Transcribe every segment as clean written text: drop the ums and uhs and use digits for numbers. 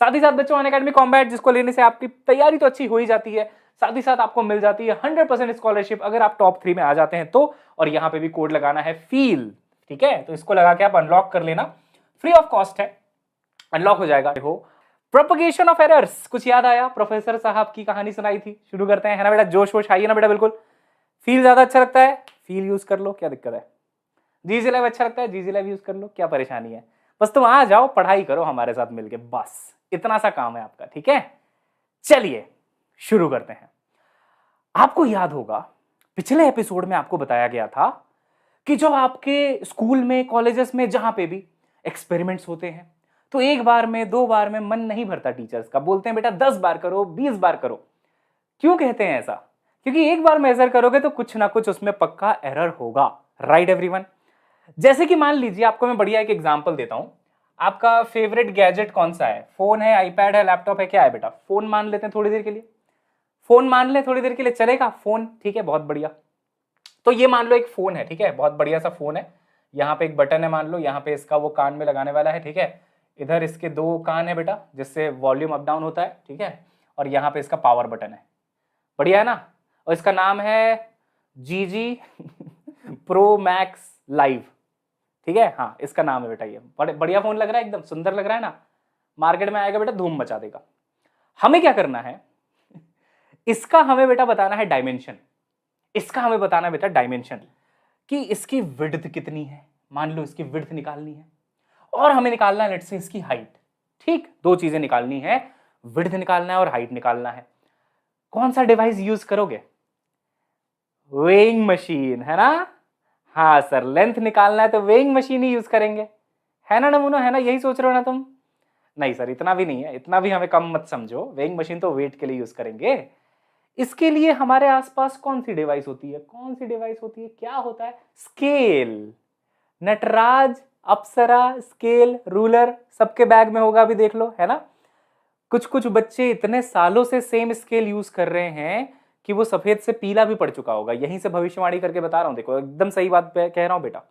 साथ ही साथ बच्चों अनअकैडमी कॉम्बैट जिसको लेने से आपकी तैयारी तो अच्छी हो ही जाती है, साथ ही साथ आपको मिल जाती है 100% स्कॉलरशिप अगर आप टॉप 3 में आ जाते हैं तो। और यहाँ पे भी कोड लगाना है फील, ठीक है, तो इसको लगा के आप अनलॉक कर लेना, फ्री ऑफ कॉस्ट है, अनलॉक हो जाएगा। हो प्रोपगेशन ऑफ एरर्स, कुछ याद आया? प्रोफेसर साहब की कहानी सुनाई थी, शुरू करते हैं, है ना बेटा? जोश वोश आइए ना बेटा, बिल्कुल। फील ज्यादा अच्छा लगता है, फील यूज कर लो, क्या दिक्कत है? जीजी लाइव अच्छा लगता है, जीजी लाइव यूज कर लो, क्या परेशानी है? बस तुम आ जाओ, पढ़ाई करो हमारे साथ मिलके, बस इतना सा काम है आपका, ठीक है? चलिए शुरू करते हैं। आपको याद होगा पिछले एपिसोड में आपको बताया गया था कि जब आपके स्कूल में, कॉलेजेस में, जहां पे भी एक्सपेरिमेंट्स होते हैं तो एक बार में, दो बार में मन नहीं भरता टीचर्स का, बोलते हैं बेटा 10 बार करो, 20 बार करो। क्यों कहते हैं ऐसा? क्योंकि एक बार मेजर करोगे तो कुछ ना कुछ उसमें पक्का एरर होगा, राइट एवरीवन? जैसे कि मान लीजिए आपको मैं बढ़िया एक एग्जांपल देता हूं। आपका फेवरेट गैजेट कौन सा है? फोन है, आईपैड है, लैपटॉप है, क्या है बेटा? फोन मान लेते हैं थोड़ी देर के लिए, फोन मान ले थोड़ी देर के लिए, चलेगा फोन? ठीक है, बहुत बढ़िया। तो ये मान लो एक फोन है, ठीक है, बहुत बढ़िया सा फोन है। यहाँ पे एक बटन है, मान लो यहाँ पे इसका वो कान में लगाने वाला है, ठीक है। इधर इसके दो कान है बेटा, जिससे वॉल्यूम अप डाउन होता है, ठीक है। और यहाँ पे इसका पावर बटन है, बढ़िया है ना? और इसका नाम है जीजी प्रो मैक्स लाइव, ठीक है। हाँ, इसका नाम है बेटा, ये बढ़िया फोन लग रहा है, एकदम सुंदर लग रहा है ना? मार्केट में आएगा बेटा धूम मचा देगा। हमें क्या करना है, इसका हमें बेटा बताना है डायमेंशन। इसका हमें बताना है बेटा डायमेंशन कि इसकी विड्थ कितनी है, मान लो इसकी विड्थ निकालनी है, और हमें निकालना है लेट्स से इसकी हाइट। ठीक, दो चीजें निकालनी है, विड्थ निकालना है और हाइट निकालना है। कौन सा डिवाइस यूज करोगे? वेइंग मशीन, है ना? हाँ सर, लेंथ निकालना है तो वेइंग मशीन ही यूज करेंगे, है ना नमूना? है ना? यही सोच रहे हो ना तुम? नहीं सर, इतना भी नहीं है, इतना भी हमें कम मत समझो। वेइंग मशीन तो वेट के लिए यूज करेंगे। इसके लिए हमारे आसपास कौन सी डिवाइस होती है? कौन सी डिवाइस होती है? क्या होता है? स्केल। नटराज, अप्सरा, स्केल, रूलर सबके बैग में होगा, अभी देख लो, है ना? कुछ कुछ बच्चे इतने सालों से सेम स्केल यूज कर रहे हैं कि वो सफेद से पीला भी पड़ चुका होगा। यहीं से भविष्यवाणी करके बता रहा हूं, देखो एकदम सही बात कह रहा हूं बेटा।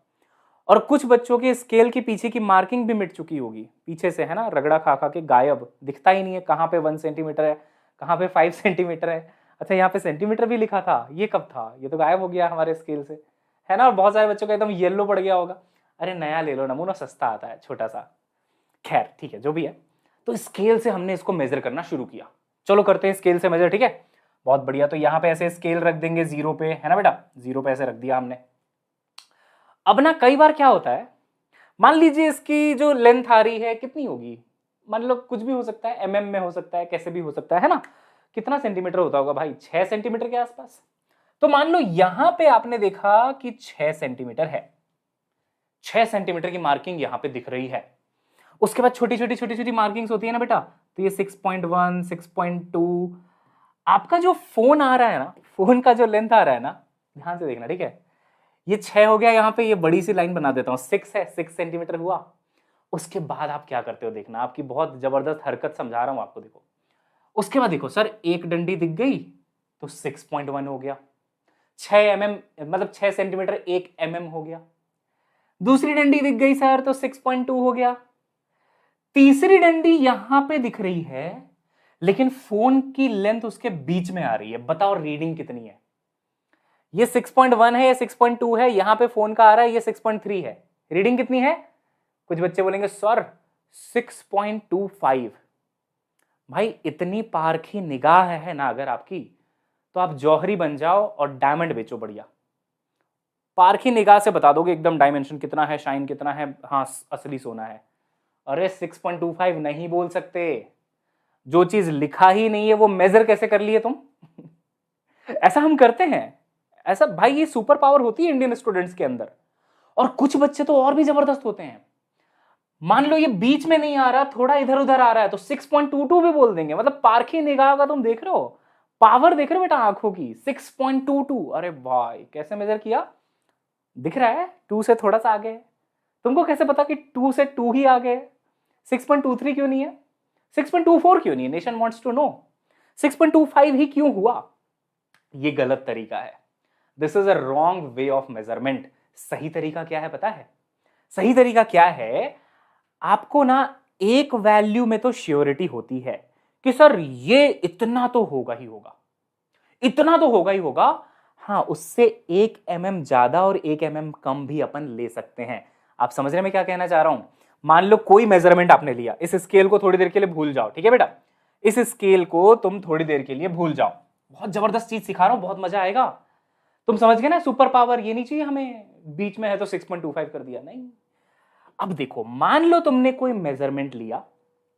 और कुछ बच्चों के स्केल के पीछे की मार्किंग भी मिट चुकी होगी पीछे से, है ना? रगड़ा खा खा के गायब, दिखता ही नहीं है कहां पे 1 सेंटीमीटर है, कहां पे 5 सेंटीमीटर है। अच्छा, यहाँ पे सेंटीमीटर भी लिखा था, ये कब था? ये तो गायब हो गया हमारे स्केल से, है ना? और बहुत सारे बच्चों का एकदम येलो पड़ गया होगा। अरे नया ले लो नमूना, सस्ता आता है, छोटा सा। खैर ठीक है, जो भी है। तो स्केल से हमने इसको मेजर करना शुरू किया। चलो करते हैं स्केल से मेजर, ठीक है? बहुत बढ़िया। तो यहाँ पे ऐसे स्केल रख देंगे 0 पे, है ना बेटा? 0 पे ऐसे रख दिया हमने। अब ना कई बार क्या होता है, मान लीजिए इसकी जो लेंथ आ रही है कितनी होगी, मान लो कुछ भी हो सकता है, एमएम में हो सकता है, कैसे भी हो सकता है ना? कितना सेंटीमीटर होता होगा भाई? 6 सेंटीमीटर के आसपास। तो मान लो यहां पे आपने देखा कि 6 सेंटीमीटर है, 6 सेंटीमीटर की मार्किंग यहां पे दिख रही है। उसके बाद छोटी छोटी छोटी छोटी मार्किंग्स होती है ना बेटा, तो ये 6.1, 6.2। आपका जो फोन आ रहा है ना, फोन का जो लेंथ आ रहा है ना, ध्यान से देखना, ठीक है? ये 6 हो गया, यहाँ पे ये बड़ी सी लाइन बना देता हूं, 6 है, 6 सेंटीमीटर हुआ। उसके बाद आप क्या करते हो देखना, आपकी बहुत जबरदस्त हरकत समझा रहा हूं आपको, देखो। उसके बाद देखो सर, एक डंडी दिख गई तो 6.1 हो गया, 6 mm, मतलब 6 सेंटीमीटर 1 mm हो गया। दूसरी डंडी दिख गई सर तो 6.2 हो गया। तीसरी डंडी यहां पे दिख रही है, लेकिन फोन की लेंथ उसके बीच में आ रही है, बताओ रीडिंग कितनी है? ये 6.1 है, ये 6.2 है, यहां पे फोन का आ रहा है ये 6.3 है, रीडिंग कितनी है? कुछ बच्चे बोलेंगे सर 6.25। भाई इतनी पारखी निगाह है ना अगर आपकी, तो आप जौहरी बन जाओ और डायमंड बेचो, बढ़िया। पारखी निगाह से बता दोगे एकदम डायमेंशन कितना है, शाइन कितना है, हाँ असली सोना है। अरे 6.25 नहीं बोल सकते, जो चीज लिखा ही नहीं है वो मेजर कैसे कर लिए तुम? ऐसा हम करते हैं, ऐसा भाई, ये सुपर पावर होती है इंडियन स्टूडेंट्स के अंदर। और कुछ बच्चे तो और भी जबरदस्त होते हैं, मान लो ये बीच में नहीं आ रहा, थोड़ा इधर उधर आ रहा है तो 6.22 भी बोल देंगे। मतलब पारखी निगाह का तुम देख रहे हो, पावर देख रहे हो बेटा आंखों की, 6.22। अरे भाई कैसे मेजर किया? दिख रहा है 2 से थोड़ा सा आगे है। तुमको कैसे पता कि 2 से 2 ही आगे है? 6.23 क्यों नहीं है? 6.24 क्यों नहीं है? Nation wants to know. 6.25 ही क्यों हुआ? ये गलत तरीका है, this is a wrong way of measurement. सही तरीका क्या है पता है? सही तरीका क्या है? आपको ना एक वैल्यू में तो श्योरिटी होती है कि सर ये इतना तो होगा ही होगा, इतना तो होगा ही होगा। हाँ, उससे 1 mm ज्यादा और 1 mm कम भी अपन ले सकते हैं। आप समझ रहे हैं मैं क्या कहना चाह रहा हूं? मान लो कोई मेजरमेंट आपने लिया, इस स्केल को थोड़ी देर के लिए भूल जाओ, ठीक है बेटा, इस स्केल को तुम थोड़ी देर के लिए भूल जाओ। बहुत जबरदस्त चीज सिखा रहा हूं, बहुत मजा आएगा। तुम समझ गए ना, सुपर पावर ये नहीं चाहिए हमें बीच में है तो 6.25 कर दिया, नहीं। अब देखो, मान लो तुमने कोई मेजरमेंट लिया,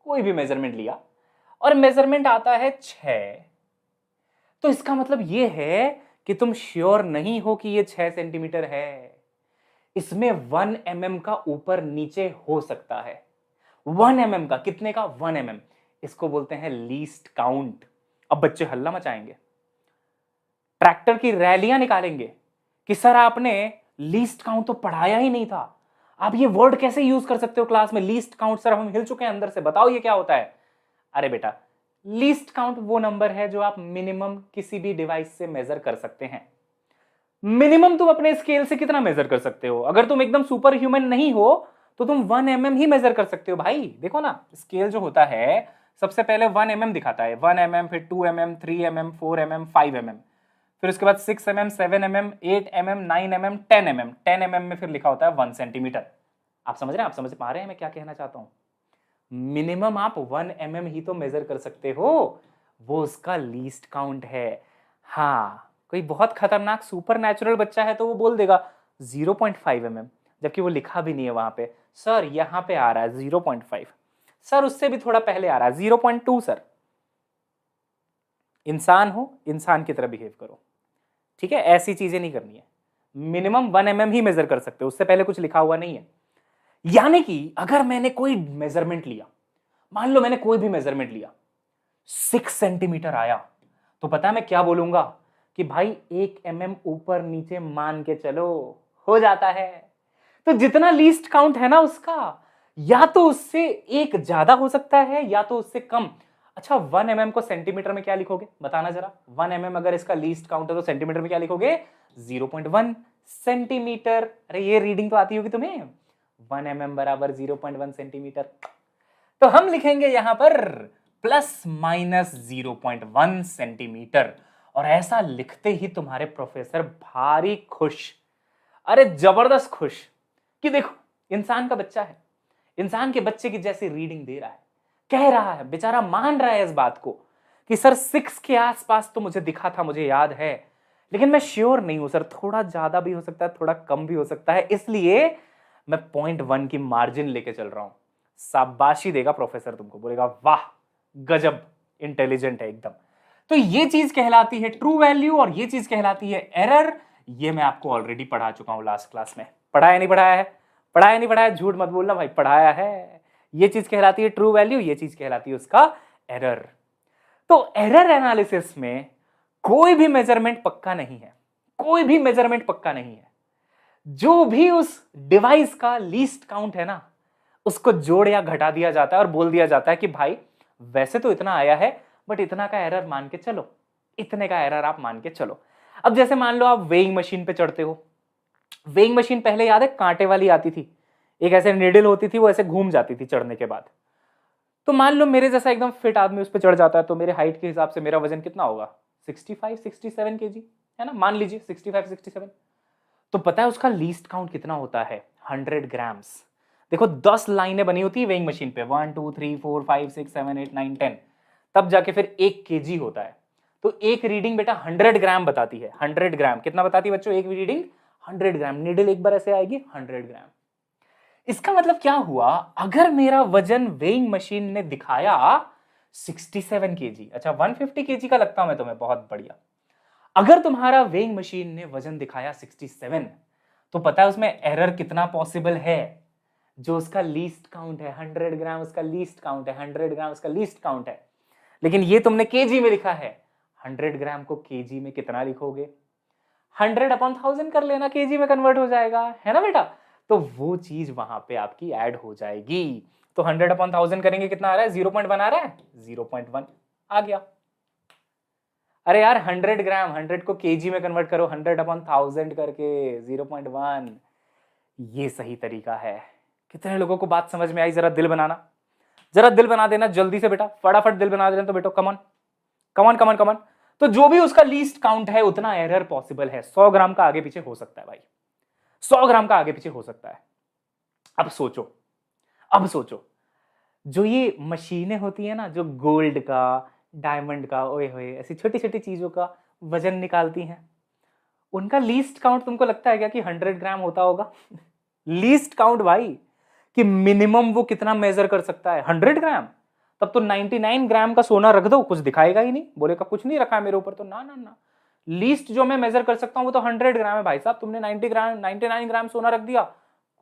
कोई भी मेजरमेंट लिया और मेजरमेंट आता है 6, तो इसका मतलब यह है कि तुम श्योर नहीं हो कि यह 6 सेंटीमीटर है। इसमें 1 mm का ऊपर नीचे हो सकता है। 1 mm का, कितने का? 1 mm। इसको बोलते हैं लीस्ट काउंट। अब बच्चे हल्ला मचाएंगे, ट्रैक्टर की रैलियां निकालेंगे कि सर आपने लीस्ट काउंट तो पढ़ाया ही नहीं था, आप ये वर्ड कैसे यूज कर सकते हो क्लास में, लीस्ट काउंट? सर हम हिल चुके हैं अंदर से, बताओ ये क्या होता है। अरे बेटा, लीस्ट काउंट वो नंबर है जो आप मिनिमम किसी भी डिवाइस से मेजर कर सकते हैं। मिनिमम तुम अपने स्केल से कितना मेजर कर सकते हो? अगर तुम एकदम सुपर ह्यूमन नहीं हो तो तुम 1 mm ही मेजर कर सकते हो भाई। देखो ना, स्केल जो होता है सबसे पहले 1 mm दिखाता है, 1 mm, फिर 2 mm, 3 mm, 4 mm, 5 mm, फिर उसके बाद 6 mm, 7 mm, 8 mm, 9 mm, 10 mm, 10 mm में फिर लिखा होता है 1 सेंटीमीटर। आप समझ रहे हैं? आप समझ पा रहे हैं मैं क्या कहना चाहता हूं? मिनिमम आप 1 mm ही तो मेजर कर सकते हो, वो उसका लीस्ट काउंट है। हाँ, कोई बहुत खतरनाक सुपर नेचुरल बच्चा है तो वो बोल देगा 0.5 mm, जबकि वो लिखा भी नहीं है वहां पे। सर यहां पे आ रहा है 0.5, सर उससे भी थोड़ा पहले आ रहा है 0.2। सर इंसान हो, इंसान की तरह बिहेव करो, ठीक है? ऐसी चीजें नहीं करनी है। मिनिमम 1 mm ही मेजर कर सकते हो, उससे पहले कुछ लिखा हुआ नहीं है। यानी कि अगर मैंने कोई मेजरमेंट लिया, मान लो मैंने कोई भी मेजरमेंट लिया, 6 सेंटीमीटर आया, तो पता है मैं क्या बोलूंगा कि भाई 1 mm ऊपर नीचे मान के चलो, हो जाता है। तो जितना लीस्ट काउंट है ना उसका, या तो उससे एक ज्यादा हो सकता है या तो उससे कम। अच्छा, 1 mm को सेंटीमीटर में क्या लिखोगे बताना जरा? 1 mm अगर इसका लीस्ट काउंट है तो सेंटीमीटर में क्या लिखोगे? 0.1 सेंटीमीटर। अरे ये रीडिंग तो आती होगी तुम्हें, 1 mm बराबर 0.1 सेंटीमीटर। तो हम लिखेंगे यहां पर प्लस माइनस 0.1 सेंटीमीटर। और ऐसा लिखते ही तुम्हारे प्रोफेसर भारी खुश, अरे जबरदस्त खुश, कि देखो इंसान का बच्चा है, इंसान के बच्चे की जैसी रीडिंग दे रहा है, कह रहा है, बेचारा मान रहा है इस बात को कि सर 6 के आसपास तो मुझे दिखा था, मुझे याद है, लेकिन मैं श्योर नहीं हूं सर, थोड़ा ज्यादा भी हो सकता है, थोड़ा कम भी हो सकता है, इसलिए मैं 0.1 की मार्जिन लेके चल रहा हूं। शाबाशी देगा प्रोफेसर तुमको, बोलेगा वाह गजब इंटेलिजेंट है एकदम। तो ये चीज कहलाती है ट्रू वैल्यू और ये चीज कहलाती है एरर। ये मैं आपको ऑलरेडी पढ़ा चुका हूं लास्ट क्लास में। पढ़ाया नहीं पढ़ाया है? पढ़ाया नहीं पढ़ाया, झूठ मत बोलना भाई, पढ़ाया है। ये चीज कहलाती है ट्रू वैल्यू, ये चीज कहलाती है उसका एरर। तो एरर एनालिसिस में कोई भी मेजरमेंट पक्का नहीं है, कोई भी मेजरमेंट पक्का नहीं है। जो भी उस डिवाइस का लीस्ट काउंट है ना, उसको जोड़ या घटा दिया जाता है और बोल दिया जाता है कि भाई वैसे तो इतना आया है, बट इतना का एरर मान के चलो, इतने का एरर आप मान के चलो। अब जैसे मान लो आप वेइंग मशीन पे चढ़ते हो, वेइंग मशीन पहले याद है कांटे वाली आती थी, एक ऐसे निडल होती थी, वो ऐसे घूम जाती थी चढ़ने के बाद। तो मान लो मेरे जैसा एकदम फिट आदमी उस पर चढ़ जाता है, तो मेरे हाइट के हिसाब से मेरा वजन कितना होगा? 65-67 kg, है ना, मान लीजिए 65-67। तो पता है उसका लीस्ट काउंट कितना होता है? 100 ग्राम्स। देखो 10 लाइनें बनी होती है वेइंग मशीन पे, 1 2 3 4 5 6 7 8 9 10, तब जाके फिर 1 kg होता है। तो एक रीडिंग बेटा 100 ग्राम बताती है। 100 ग्राम कितना बताती है बच्चों? एक रीडिंग 100 ग्राम। निडल एक बार ऐसे आएगी 100 ग्राम। इसका मतलब क्या हुआ? अगर मेरा वजन वेइंग मशीन ने दिखाया 67 kg, अच्छा 150 kg का लगता हूं मैं तुम्हें, बहुत बढ़िया। अगर तुम्हारा वेइंग मशीन ने वजन दिखाया 67, तो पता है उसमें एरर कितना पॉसिबल है? जो उसका लीस्ट काउंट है 100 ग्राम, उसका लीस्ट काउंट है 100 ग्राम, उसका लीस्ट काउंट है। लेकिन ये तुमने केजी में लिखा है, 100 ग्राम को केजी में कितना लिखोगे? 100/1000 कर लेना, केजी में कन्वर्ट हो जाएगा, है ना बेटा? तो वो चीज वहां पे आपकी ऐड हो जाएगी। तो 100/1000 करेंगे, कितना आ रहा है? 0.1 आ रहा है, 0.1 आ गया। अरे यार 100 ग्राम, 100 को केजी में कन्वर्ट करो 100/1000 करके, 0.1। ये सही तरीका है। कितने लोगों को बात समझ में आई? जरा दिल बनाना। जरा दिल बना देना जल्दी से बेटा, फटाफट दिल बना देना तो बेटा, कमन कमन कमन कमन। तो जो भी उसका लीस्ट काउंट है उतना एरर पॉसिबल है। 100 ग्राम का आगे पीछे हो सकता है भाई, 100 ग्राम का आगे पीछे हो सकता है। अब सोचो, अब सोचो, जो ये मशीनें होती है ना, जो गोल्ड का, डायमंड का, ओए होए, ऐसी छोटी छोटी चीजों का वजन निकालती हैं, उनका लीस्ट काउंट तुमको लगता है क्या कि 100 ग्राम होता होगा? लीस्ट काउंट भाई, कि मिनिमम वो कितना मेजर कर सकता है, 100 ग्राम। तब तो 99 ग्राम का सोना रख दो, कुछ दिखाएगा ही नहीं, बोलेगा कुछ नहीं रखा है मेरे ऊपर, तो ना ना ना, लीस्ट जो मैं मेजर कर सकता हूं वो तो 100 ग्राम है भाई साहब। तुमने 90 ग्राम 99 ग्राम सोना रख दिया,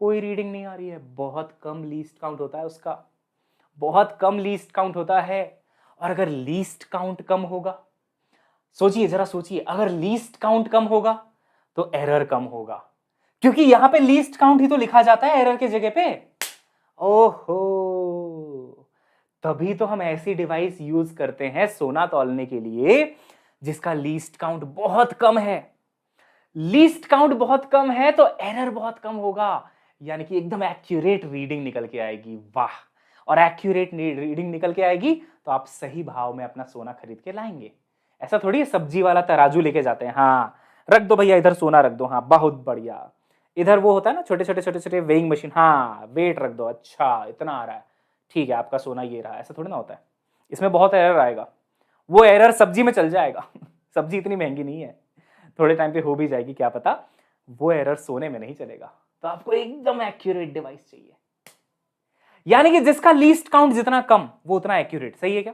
कोई रीडिंग नहीं आ रही है, बहुत कम लीस्ट काउंट होता है उसका, बहुत कम लीस्ट काउंट होता है। और अगर लीस्ट काउंट कम होगा, सोचिए जरा सोचिए, अगर लीस्ट काउंट कम होगा तो एरर कम होगा, क्योंकि यहां पे लीस्ट काउंट ही तो लिखा जाता है एरर के जगह पे। ओहो, तभी तो हम ऐसी डिवाइस यूज करते हैं सोना तौलने के लिए जिसका लीस्ट काउंट बहुत कम है। लीस्ट काउंट बहुत कम है तो एरर बहुत कम होगा, यानी कि एकदम एक्यूरेट रीडिंग निकल के आएगी। वाह, और एक्यूरेट रीडिंग निकल के आएगी तो आप सही भाव में अपना सोना खरीद के लाएंगे। ऐसा थोड़ी है सब्जी वाला तराजू लेके जाते हैं, हाँ रख दो भैया इधर सोना रख दो, हाँ बहुत बढ़िया, इधर वो होता है ना छोटे छोटे छोटे छोटे वेइंग मशीन, हाँ वेट रख दो, अच्छा इतना आ रहा है, ठीक है आपका सोना ये रहा। ऐसा थोड़ी ना होता है, इसमें बहुत एरर आएगा, वो एरर सब्जी में चल जाएगा। सब्जी इतनी महंगी नहीं है, थोड़े टाइम पे हो भी जाएगी क्या पता, वो एरर सोने में नहीं चलेगा। तो आपको एकदम एक्यूरेट डिवाइस चाहिए, यानी कि जिसका लीस्ट काउंट जितना कम वो उतना एक्यूरेट। सही है क्या?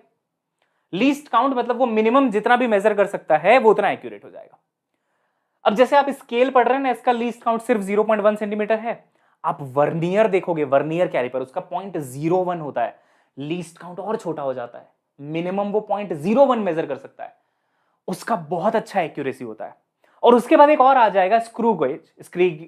लीस्ट काउंट मतलब वो मिनिमम जितना भी मेजर कर सकता है वो उतना एक्यूरेट हो जाएगा। अब जैसे आप स्केल पढ़ रहे हैं ना, इसका लीस्ट काउंट सिर्फ 0.1 सेंटीमीटर है। आप वर्नियर देखोगे, वर्नियर कैलिपर, उसका 0.01 होता है, लीस्ट काउंट और छोटा हो जाता है, मिनिमम वो 0.01 मेजर कर सकता है, उसका बहुत अच्छा एक्यूरेसी होता है। और उसके बाद एक और आ जाएगा स्क्रू गेज,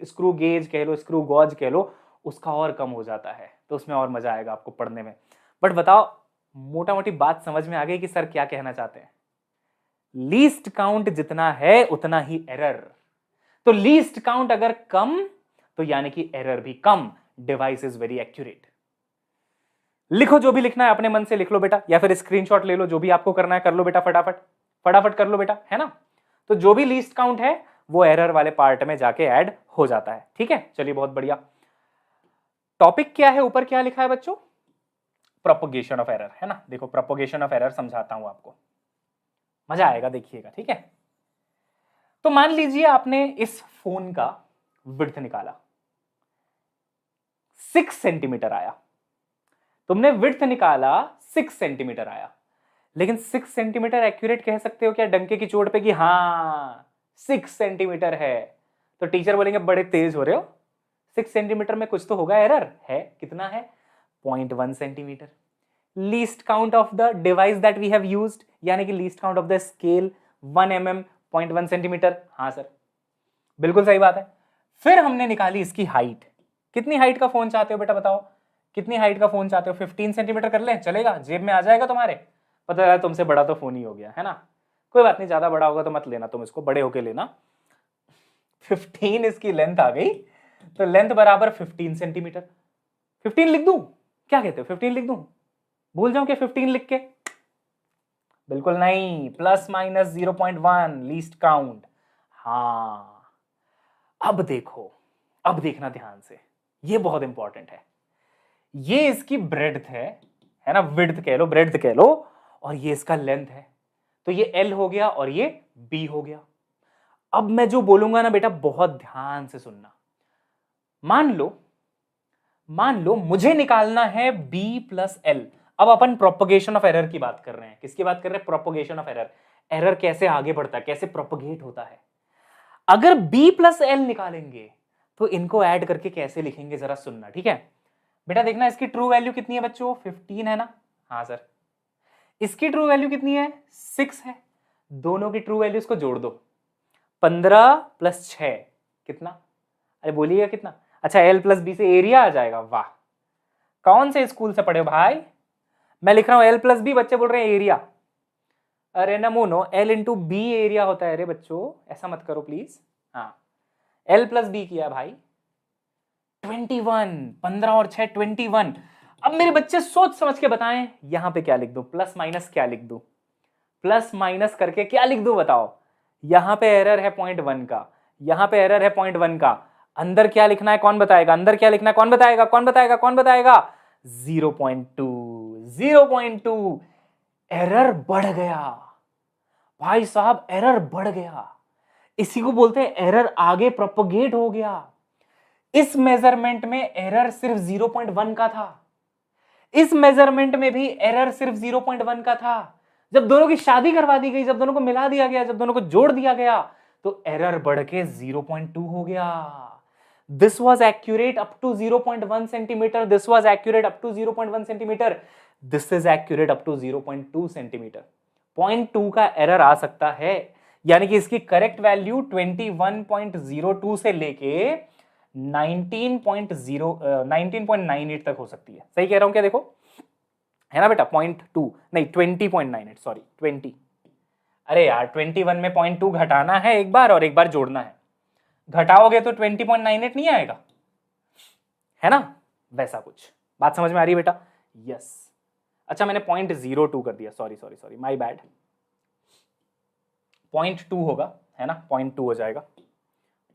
स्क्रू गेज कह लो, स्क्रू गॉज कह लो, उसका और कम हो जाता है, तो उसमें और मजा आएगा आपको पढ़ने में। बट बताओ, मोटा मोटी बात समझ में आ गई कि सर क्या कहना चाहते हैं? लीस्ट काउंट जितना है उतना ही एरर। तो लीस्ट काउंट अगर कम तो यानी कि एरर भी कम, डिवाइस इज वेरी एक्यूरेट। लिखो जो भी लिखना है अपने मन से लिख लो बेटा, या फिर स्क्रीनशॉट ले लो, जो भी आपको करना है कर लो बेटा, फटाफट फटाफट कर लो बेटा, है ना? तो जो भी लीस्ट काउंट है वो एरर वाले पार्ट में जाके ऐड हो जाता है। ठीक है, चलिए बहुत बढ़िया। टॉपिक क्या है, ऊपर क्या लिखा है बच्चों? प्रोपोगेशन ऑफ एरर, है ना? देखो प्रोपोगेशन ऑफ एरर समझाता हूं आपको, मजा आएगा, देखिएगा। ठीक है, तो मान लीजिए आपने इस फोन का विड्थ निकाला, 6 सेंटीमीटर आया, तुमने विड्थ निकाला 6 सेंटीमीटर आया, लेकिन 6 सेंटीमीटर एक्यूरेट कह सकते हो क्या डंके की चोट पे कि हाँ 6 सेंटीमीटर है? तो टीचर बोलेंगे बड़े तेज हो रहे हो, 6 सेंटीमीटर में कुछ तो होगा एरर है। कितना है? 0.1 centimetre. Least count of the device that we have used, यानी कि least count of the scale 1 mm 0.1 centimetre. हाँ सर बिल्कुल सही बात है। फिर हमने निकाली इसकी हाइट। कितनी हाइट का फोन चाहते हो बेटा बताओ, कितनी हाइट का फोन चाहते हो? 15 सेंटीमीटर कर लें, चलेगा? जेब में आ जाएगा तुम्हारे? पता है तुमसे बड़ा तो फोन ही हो गया है ना, कोई बात नहीं, ज्यादा बड़ा होगा तो मत लेना, तुम इसको बड़े होके लेना। 15 इसकी लेंथ आ गई, तो लेंथ बराबर 15 सेंटीमीटर। 15 लिख दूं? क्या कहते हो, 15 लिख दूं? भूल जाऊं कि 15 लिख के? बिल्कुल नहीं, प्लस माइनस 0.1 लीस्ट काउंट। हाँ अब देखो, अब देखना ध्यान से, ये बहुत इंपॉर्टेंट है। ये इसकी ब्रेड्थ है ना, विड्थ कह लो, ब्रेड्थ कह लो, और ये इसका लेंथ है, तो ये L हो गया और ये B हो गया। अब मैं जो बोलूंगा ना बेटा बहुत ध्यान से सुनना। मान लो मुझे निकालना है B प्लस L। अब अपन प्रोपोगेशन ऑफ एरर की बात कर रहे हैं। किसकी बात कर रहे हैं? Propagation of error. एरर कैसे आगे बढ़ता है, कैसे प्रोपोगेट होता है। अगर B प्लस L निकालेंगे तो इनको ऐड करके कैसे लिखेंगे जरा सुनना, ठीक है बेटा? देखना इसकी ट्रू वैल्यू कितनी है बच्चों, 15 है ना? हाँ सर। इसकी ट्रू वैल्यू कितनी है? 6 है। दोनों की ट्रू वैल्यूज को जोड़ दो, 15 प्लस 6 कितना? अरे बोलिएगा कितना? अच्छा L प्लस B से एरिया आ जाएगा। वाह, कौन से स्कूल से पढ़े हो भाई? मैं लिख रहा हूं L प्लस B, बच्चे बोल रहे हैं एरिया। अरे नमूनो, L इंटू B एरिया होता है रे बच्चों, ऐसा मत करो प्लीज। हाँ L प्लस B किया भाई, 21, 15 और 6 21। अब मेरे बच्चे सोच समझ के बताएं यहां पे क्या लिख दो, प्लस माइनस क्या लिख दो, प्लस माइनस करके क्या लिख दो बताओ। यहां पे एरर है 0.1 का, यहां पे एरर है 0.1 का, अंदर क्या लिखना है कौन बताएगा, अंदर क्या लिखना है कौन बताएगा, कौन बताएगा, कौन बताएगा। 0.2, 0.2 एरर बढ़ गया भाई साहब, एरर बढ़ गया। इसी को बोलते हैं एरर आगे प्रोपोगेट हो गया। इस मेजरमेंट में एरर सिर्फ 0.1 का था, इस मेजरमेंट में भी एरर सिर्फ 0.1 का था। जब दोनों की शादी करवा दी गई, जब दोनों को मिला दिया गया, जब दोनों को जोड़ दिया गया, तो एरर बढ़ के 0.2 हो गया। This was accurate up to 0.1 centimetre, this was accurate up to 0.1 centimetre, this is accurate up to 0.2 centimetre. 0.2 का एरर आ सकता है, यानी कि इसकी करेक्ट वैल्यू 21.02 से लेके 19.98 तक हो सकती है। सही कह रहा हूं क्या, देखो है ना बेटा, 0.2 नहीं 20.98, सॉरी 20। अरे यार 21 में 0.2 घटाना है एक बार और एक बार जोड़ना है, घटाओगे तो 20.98 नहीं आएगा, है ना, वैसा कुछ। बात समझ में आ रही है बेटा? यस। अच्छा मैंने 0.02 कर दिया, sorry sorry sorry, my bad. 0.2 होगा, है ना, 0.2 हो जाएगा,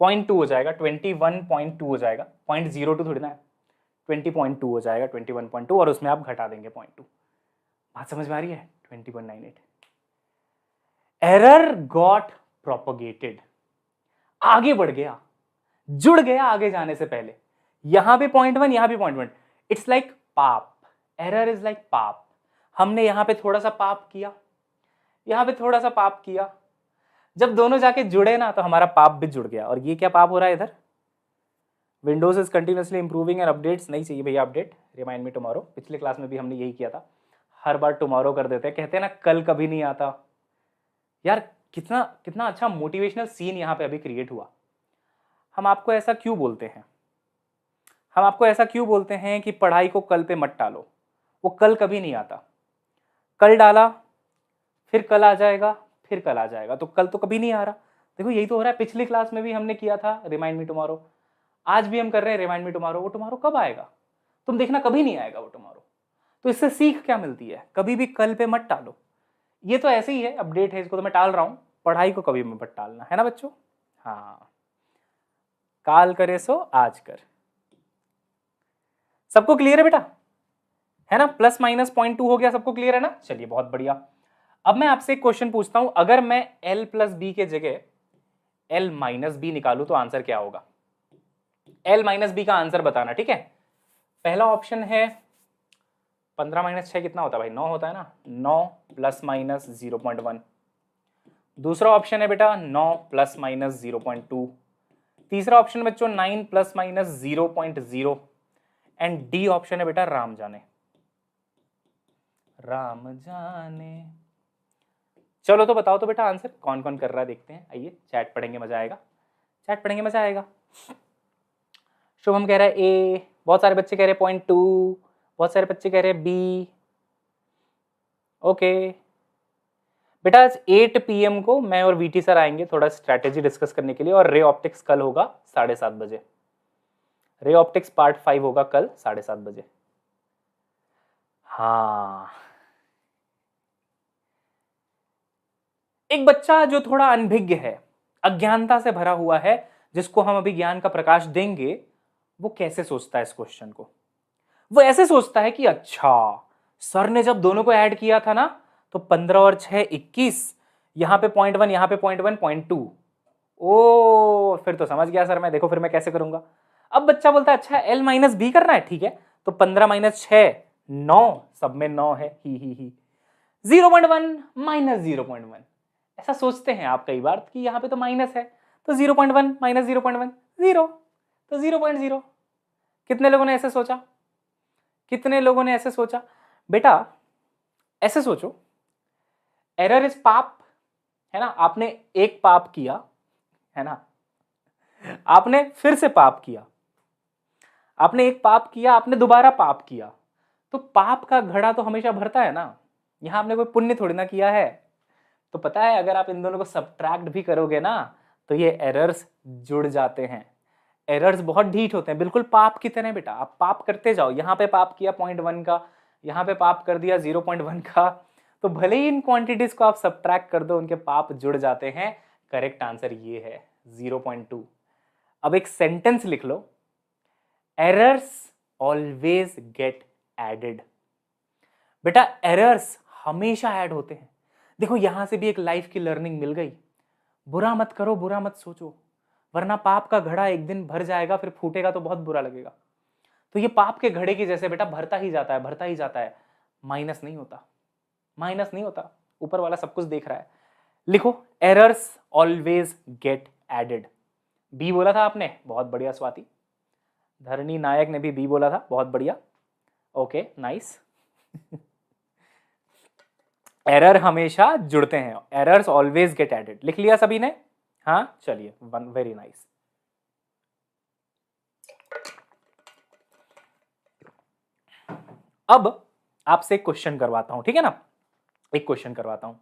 0.2 हो जाएगा, 21.2 हो जाएगा, 0.02 थोड़ी ना है, 20.2 हो जाएगा, 21.2, और उसमें आप घटा देंगे 0.2। बात समझ में आ रही है? 20.98 एरर गॉट प्रोपोगेटेड, आगे बढ़ गया, जुड़ गया आगे जाने से पहले। यहां पे 0.1, यहां भी 0.1। इट्स लाइक पाप, एरर इज लाइक पाप। हमने यहां पे थोड़ा सा पाप किया, यहां पे थोड़ा सा पाप किया, जब दोनों जाके जुड़े ना तो हमारा पाप भी जुड़ गया। और ये क्या पाप हो रहा है इधर, Windows is continuously improving and updates नहीं चाहिए भैया अपडेट, रिमाइंड मी टुमारो। पिछले क्लास में भी हमने यही किया था, हर बार टुमारो कर देते हैं, कहते हैं ना कल कभी नहीं आता। यार कितना कितना अच्छा मोटिवेशनल सीन यहाँ पे अभी क्रिएट हुआ। हम आपको ऐसा क्यों बोलते हैं, हम आपको ऐसा क्यों बोलते हैं कि पढ़ाई को कल पे मत टालो, वो कल कभी नहीं आता। कल डाला फिर कल आ जाएगा, फिर कल आ जाएगा, तो कल तो कभी नहीं आ रहा। देखो यही तो हो रहा है, पिछली क्लास में भी हमने किया था रिमाइंड मी टुमारो, आज भी हम कर रहे हैं रिमाइंड मी टुमारो। वो टुमारो कब आएगा तुम देखना, कभी नहीं आएगा वो टुमारो। तो इससे सीख क्या मिलती है, कभी भी कल पे मत टालो। ये तो ऐसे ही है, अपडेट है, इसको तो मैं टाल रहा हूं, पढ़ाई को कभी मत टालना, है ना बच्चों। हाँ, काल करे सो आज कर। सबको क्लियर है बेटा, है ना, प्लस माइनस 0.2 हो गया, सबको क्लियर है ना। चलिए बहुत बढ़िया। अब मैं आपसे एक क्वेश्चन पूछता हूं, अगर मैं l प्लस बी के जगह l माइनस बी निकालू तो आंसर क्या होगा। l माइनस बी का आंसर बताना, ठीक है। पहला ऑप्शन है 15 माइनस 6 कितना होता है भाई, 9 होता है ना, 9 प्लस माइनस 0.1। दूसरा ऑप्शन है बेटा 9 प्लस माइनस 0.2। तीसरा ऑप्शन बच्चों 9 plus minus 0.0। And D option है बेटा राम जाने, राम जाने। चलो तो बताओ तो बेटा आंसर कौन कौन कर रहा है, देखते हैं, आइए चैट पढ़ेंगे, मजा आएगा, चैट पढ़ेंगे मजा आएगा। शुभम कह रहा है ए, बहुत सारे बच्चे कह रहे हैं 0.2, बहुत सारे बच्चे कह रहे हैं बी। ओके बेटा, आज 8 PM को मैं और वीटी सर आएंगे थोड़ा स्ट्रैटेजी डिस्कस करने के लिए, और रे ऑप्टिक्स कल होगा 7:30 बजे, रे ऑप्टिक्स पार्ट 5 होगा कल 7:30 बजे। हाँ, एक बच्चा जो थोड़ा अनभिज्ञ है, अज्ञानता से भरा हुआ है, जिसको हम अभी ज्ञान का प्रकाश देंगे, वो कैसे सोचता है इस क्वेश्चन को। वो ऐसे सोचता है कि अच्छा सर ने जब दोनों को ऐड किया था ना, तो 15 और 6 21, यहां पे 0.1, यहां पे 0.1 0.2। ओ फिर तो समझ गया सर मैं, देखो फिर मैं कैसे करूंगा। अब बच्चा बोलता है अच्छा l माइनस बी करना है, ठीक है, तो 15 माइनस 6 9, सब में 9 है, ही 0.1 माइनस 0.1। ऐसा सोचते हैं आप कई बार कि यहाँ पे तो माइनस है, तो 0.1 माइनस 0.1 0, तो 0.0। कितने लोगों ने ऐसे सोचा, कितने लोगों ने ऐसे सोचा। बेटा ऐसे सोचो, एरर इज पाप, है ना, आपने एक पाप किया, है ना, आपने फिर से पाप किया, आपने एक पाप किया, आपने दोबारा पाप किया, तो पाप का घड़ा तो हमेशा भरता है ना। यहां आपने कोई पुण्य थोड़ी ना किया है, तो पता है अगर आप इन दोनों को सब्ट्रैक्ट भी करोगे ना, तो ये एरर्स जुड़ जाते हैं, एरर्स बहुत ढीठ होते हैं, बिल्कुल पाप की तरह बेटा। आप पाप करते जाओ, यहाँ पे पाप किया 0.1 का, यहाँ पे पाप कर दिया 0.1 का, तो भले ही इन क्वांटिटीज को आप सब्ट्रैक्ट कर दो, उनके पाप जुड़ जाते हैं। करेक्ट आंसर ये है 0.2। अब एक सेंटेंस लिख लो, एरर्स ऑलवेज गेट एडेड। बेटा एरर्स हमेशा ऐड होते हैं। देखो यहां से भी एक लाइफ की लर्निंग मिल गई, बुरा मत करो, बुरा मत सोचो, वरना पाप का घड़ा एक दिन भर जाएगा, फिर फूटेगा तो बहुत बुरा लगेगा। तो ये पाप के घड़े की जैसे बेटा भरता ही जाता है, भरता ही जाता है, माइनस नहीं होता, माइनस नहीं होता, ऊपर वाला सब कुछ देख रहा है। लिखो एरर्स ऑलवेज गेट एडेड। बी बोला था आपने, बहुत बढ़िया स्वाति। धरणी नायक ने भी बी बोला था, बहुत बढ़िया, ओके नाइस। एरर हमेशा जुड़ते हैं, एरर्स ऑलवेज गेट एडेड। लिख लिया सभी ने? हाँ चलिए, वन, वेरी नाइस। अब आपसे एक क्वेश्चन करवाता हूं, ठीक है ना? एक क्वेश्चन करवाता हूं।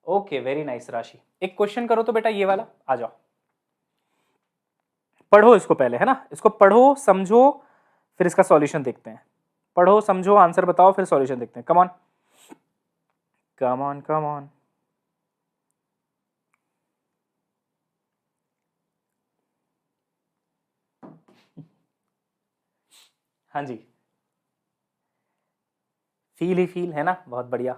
ओके वेरी नाइस राशि, एक क्वेश्चन करो तो बेटा ये वाला, आ जाओ। पढ़ो इसको पहले, है ना? इसको पढ़ो समझो, फिर इसका सॉल्यूशन देखते हैं। पढ़ो समझो, आंसर बताओ, फिर सॉल्यूशन देखते हैं। Come on come on come on. हाँ जी, फील ही फील, है ना? बहुत बढ़िया।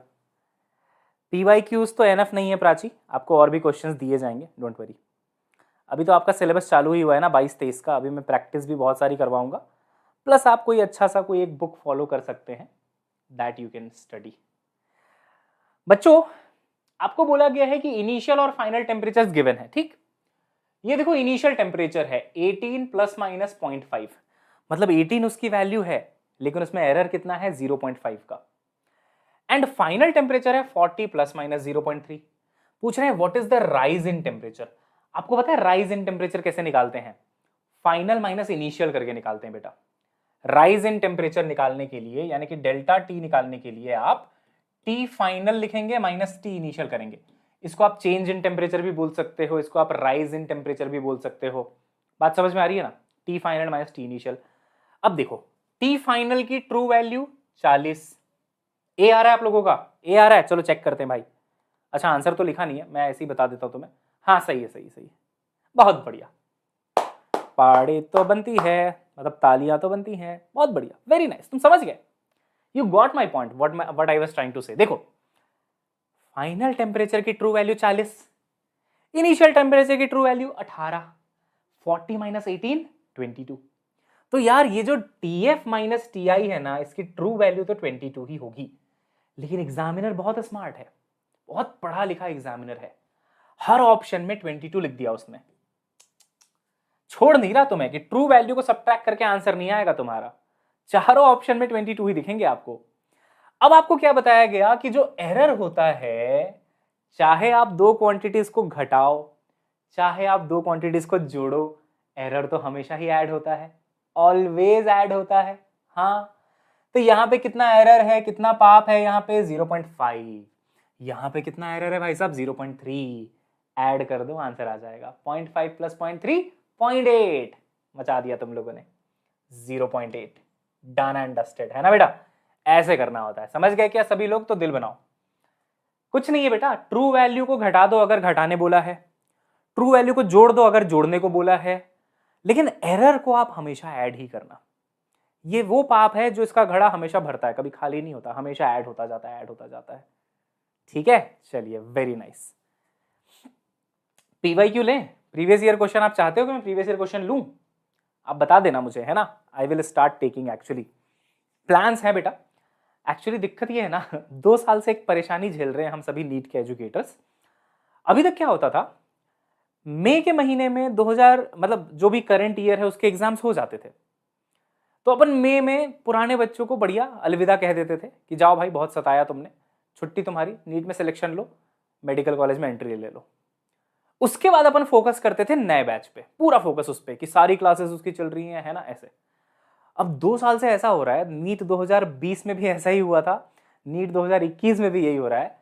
PYQs तो एनफ नहीं है प्राची, आपको और भी क्वेश्चंस दिए जाएंगे, डोंट वरी। अभी तो आपका सिलेबस चालू ही हुआ है ना 22-23 का, अभी मैं प्रैक्टिस भी बहुत सारी करवाऊंगा, प्लस आप कोई अच्छा सा कोई एक बुक फॉलो कर सकते हैं, दैट यू कैन स्टडी। बच्चों आपको बोला गया है कि इनिशियल और फाइनल टेम्परेचर्स गिवन है, ठीक? ये देखो इनिशियल टेम्परेचर है 18 प्लस माइनस 0.5, मतलब 18 उसकी वैल्यू है, लेकिन उसमें एरर कितना है 0.5 का। एंड फाइनल टेम्परेचर है 40 प्लस माइनस 0.3। पूछ रहे हैं what is the rise in temperature. आपको पता है राइज इन टेम्परेचर कैसे निकालते हैं? फाइनल माइनस इनिशियल करके निकालते हैं बेटा। राइज इन टेम्परेचर निकालने के लिए, यानी कि डेल्टा टी निकालने के लिए आप टी फाइनल लिखेंगे माइनस टी इनिशियल करेंगे। इसको आप चेंज इन टेम्परेचर भी बोल सकते हो, इसको आप राइज इन टेम्परेचर भी बोल सकते हो। बात समझ में आ रही है ना? T final minus T initial. अब देखो टी फाइनल की ट्रू वैल्यू 40। ए आ रहा है आप लोगों का? ए आ रहा है? चलो चेक करते हैं भाई। अच्छा आंसर तो लिखा नहीं है, मैं ऐसे ही बता देता हूं तुम्हें। हाँ सही है, सही सही, बहुत बढ़िया। पाड़े तो बनती है, मतलब तालियां तो बनती हैं, बहुत बढ़िया, वेरी नाइस, तुम समझ गए। You got my point, what I was trying to say. देखो फाइनल टेम्परेचर की ट्रू वैल्यू 40, इनिशियल टेम्परेचर की ट्रू वैल्यू 18, 40 माइनस 18 22। तो यार ये जो TF माइनस TI है ना, इसकी ट्रू वैल्यू तो 22 ही होगी। लेकिन एग्जामिनर बहुत स्मार्ट है, बहुत पढ़ा लिखा एग्जामिनर है, हर ऑप्शन में 22 लिख दिया उसने। छोड़ नहीं रहा तुम्हें कि ट्रू वैल्यू को सब्ट्रैक्ट करके आंसर नहीं आएगा तुम्हारा, चारों ऑप्शन में 22 ही दिखेंगे आपको। अब आपको क्या बताया गया कि जो एरर होता है, चाहे आप दो क्वांटिटीज को घटाओ, चाहे आप दो क्वांटिटीज को जोड़ो, एरर तो हमेशा ही ऐड होता है, ऑलवेज ऐड होता है। हाँ तो यहां पे कितना एरर है, कितना पाप है? यहाँ पे 0.5, यहाँ पे कितना एरर है भाई साहब? 0.3। ऐड कर दो, आंसर आ जाएगा 0.5 प्लस 0.3 0.8। मचा दिया तुम लोगों ने, 0.8। डन एंड डस्टेड, है ना बेटा? ऐसे करना होता है, समझ गए क्या सभी लोग? तो दिल बनाओ, कुछ नहीं है बेटा। ट्रू वैल्यू को घटा दो अगर घटाने बोला है, ट्रू वैल्यू को जोड़ दो अगर जोड़ने को बोला है, लेकिन एरर को आप हमेशा ऐड ही करना। ये वो पाप है जो इसका घड़ा हमेशा भरता है, कभी खाली नहीं होता, हमेशा ऐड होता जाता है, ऐड होता जाता है। ठीक है चलिए, वेरी नाइस। PYQ लें? प्रीवियस ईयर क्वेश्चन आप चाहते हो कि मैं प्रीवियस ईयर क्वेश्चन लूं? आप बता देना मुझे, है ना? I will start taking, actually plans है बेटा। एक्चुअली दिक्कत ये है ना 2 साल से एक परेशानी झेल रहे हैं हम सभी नीट के एजुकेटर्स। अभी तक क्या होता था, मई के महीने में 2000 मतलब जो भी करंट ईयर है उसके एग्जाम्स हो जाते थे, तो अपन मई में पुराने बच्चों को बढ़िया अलविदा कह देते थे कि जाओ भाई बहुत सताया तुमने, छुट्टी तुम्हारी, नीट में सिलेक्शन लो, मेडिकल कॉलेज में एंट्री ले लो। उसके बाद अपन फोकस करते थे नए बैच पे, पूरा फोकस उस पे कि सारी क्लासेस उसकी चल रही हैं, है ना? ऐसे अब 2 साल से ऐसा हो रहा है, नीट 2020 में भी ऐसा ही हुआ था, नीट 2021 में भी यही हो रहा है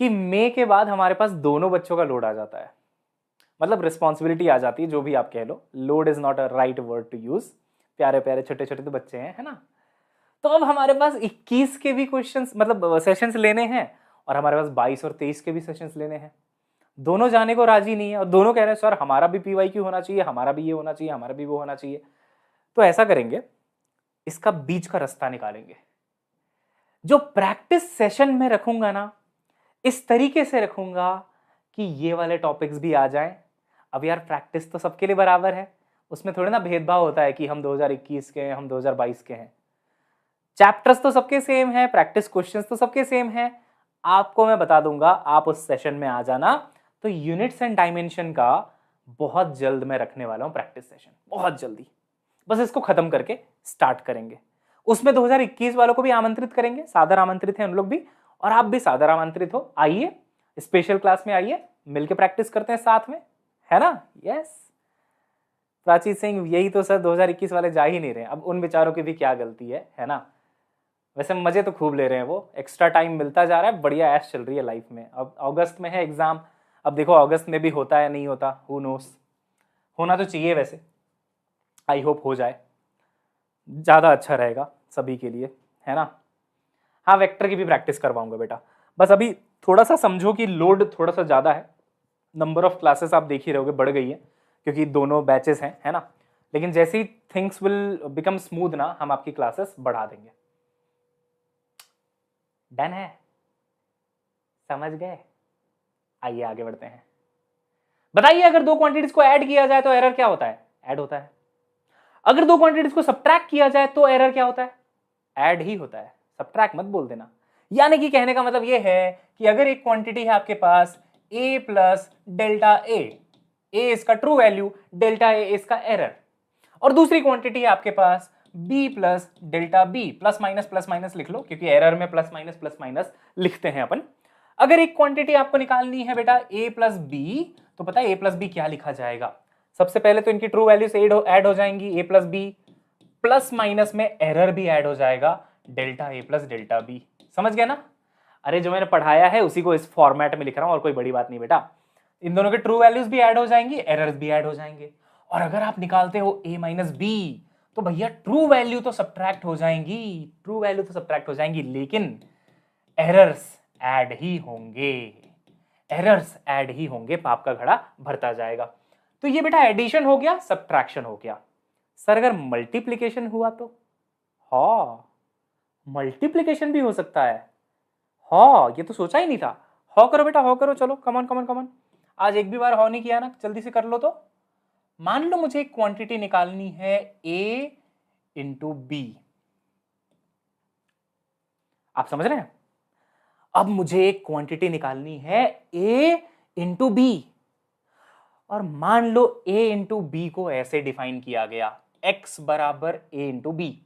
कि मई के बाद हमारे पास दोनों बच्चों का लोड आ जाता है। मतलब रिस्पॉन्सिबिलिटी आ जाती है, जो भी आप कह लो, load is not a right word to use, प्यारे प्यारे छोटे छोटे तो बच्चे हैं, है ना। तो अब हमारे पास 21 के भी क्वेश्चंस मतलब सेशंस लेने हैं और हमारे पास 22 और 23 के भी सेशंस लेने हैं। दोनों जाने को राजी नहीं है और दोनों कह रहे हैं सर हमारा भी PYQ होना चाहिए, हमारा भी ये होना चाहिए, हमारा भी वो होना चाहिए। तो ऐसा करेंगे, इसका बीच का रास्ता निकालेंगे। जो प्रैक्टिस सेशन में रखूंगा ना, इस तरीके से रखूंगा कि ये वाले टॉपिक्स भी आ जाएं। अब यार प्रैक्टिस तो सबके लिए बराबर है, उसमें थोड़ा ना भेदभाव होता है कि हम 2021 के हैं, हम 2022 के हैं। चैप्टर्स तो सबके सेम है, प्रैक्टिस क्वेश्चंस तो सबके सेम है। आपको मैं बता दूंगा, आप उस सेशन में आ जाना। तो यूनिट्स एंड डायमेंशन का बहुत जल्द मैं रखने वाला हूं प्रैक्टिस सेशन, बहुत जल्दी। बस इसको खत्म करके स्टार्ट करेंगे। उसमें 2021 वालों को भी आमंत्रित करेंगे, सादर आमंत्रित हैं उन लोग भी, और आप भी सादर आमंत्रित हो। आइए स्पेशल क्लास में आइए, मिलके प्रैक्टिस करते हैं साथ में, है ना। यस प्राची सिंह, यही तो सर 2021 वाले जा ही नहीं रहे। अब उन बेचारों की भी क्या गलती है ना। वैसे मजे तो खूब ले रहे हैं वो, एक्स्ट्रा टाइम मिलता जा रहा है, बढ़िया ऐश चल रही है लाइफ में। अब अगस्त में है एग्जाम, अब देखो अगस्त में भी होता है नहीं होता, हु नोस। होना तो चाहिए वैसे, आई होप हो जाए, ज़्यादा अच्छा रहेगा सभी के लिए, है ना। हाँ वेक्टर की भी प्रैक्टिस करवाऊंगा बेटा, बस अभी थोड़ा सा समझो कि लोड थोड़ा सा ज़्यादा है। नंबर ऑफ क्लासेस आप देख ही रहोगे बढ़ गई है, क्योंकि दोनों बैचेस हैं, है ना। लेकिन जैसे ही थिंग्स विल बिकम स्मूथ ना, हम आपकी क्लासेस बढ़ा देंगे। डन है, समझ गए। आइए आगे बढ़ते हैं। बताइए अगर दो क्वांटिटीज को ऐड किया जाए तो एरर क्या होता है? ऐड होता है। अगर दो क्वांटिटीज को सब्ट्रैक्ट किया जाए तो एरर क्या होता है? ऐड ही होता है, सब्ट्रैक्ट मत बोल देना। यानी कि कहने का मतलब यह है कि अगर एक क्वांटिटी है आपके पास a प्लस डेल्टा ए इसका ट्रू वैल्यू, डेल्टा ए इसका एरर, और दूसरी क्वांटिटी है आपके पास b plus delta B, plus minus लिख लो क्योंकि एरर में प्लस माइनस लिखते हैं अपन। अगर एक क्वांटिटी आपको निकालनी है बेटा a प्लस बी, तो पता है a प्लस बी क्या लिखा जाएगा? सबसे पहले तो इनकी ट्रू वैल्यूज ऐड हो जाएंगी, a plus B, plus minus में एरर भी ऐड हो जाएगा, delta A plus delta B. समझ गया ना? अरे जो मैंने पढ़ाया है उसी को इस फॉर्मेट में लिख रहा हूं, और कोई बड़ी बात नहीं बेटा। इन दोनों के ट्रू वैल्यूज भी ऐड हो जाएंगी, एरर्स भी ऐड हो जाएंगे। और अगर आप निकालते हो a माइनस बी, तो भैया ट्रू वैल्यू तो सब्ट्रैक्ट हो जाएंगी, ट्रू वैल्यू तो सब्ट्रैक्ट हो जाएंगी, लेकिन एरर्स ऐड ही होंगे, एरर्स ऐड ही होंगे, पाप का घड़ा भरता जाएगा। तो ये बेटा एडिशन हो गया, सब्ट्रैक्शन हो गया। सर अगर मल्टीप्लिकेशन हुआ तो? हाँ मल्टीप्लिकेशन भी हो सकता है। हाँ ये तो सोचा ही नहीं था। हॉ करो बेटा, हॉ करो, चलो कमन कमन कमन। आज एक भी बार हॉ नहीं किया ना, जल्दी से कर लो। तो मान लो मुझे एक क्वांटिटी निकालनी है a इंटू बी, आप समझ रहे हैं? अब मुझे एक क्वांटिटी निकालनी है a इंटू बी, और मान लो a इंटू बी को ऐसे डिफाइन किया गया, x बराबर a इंटू बी।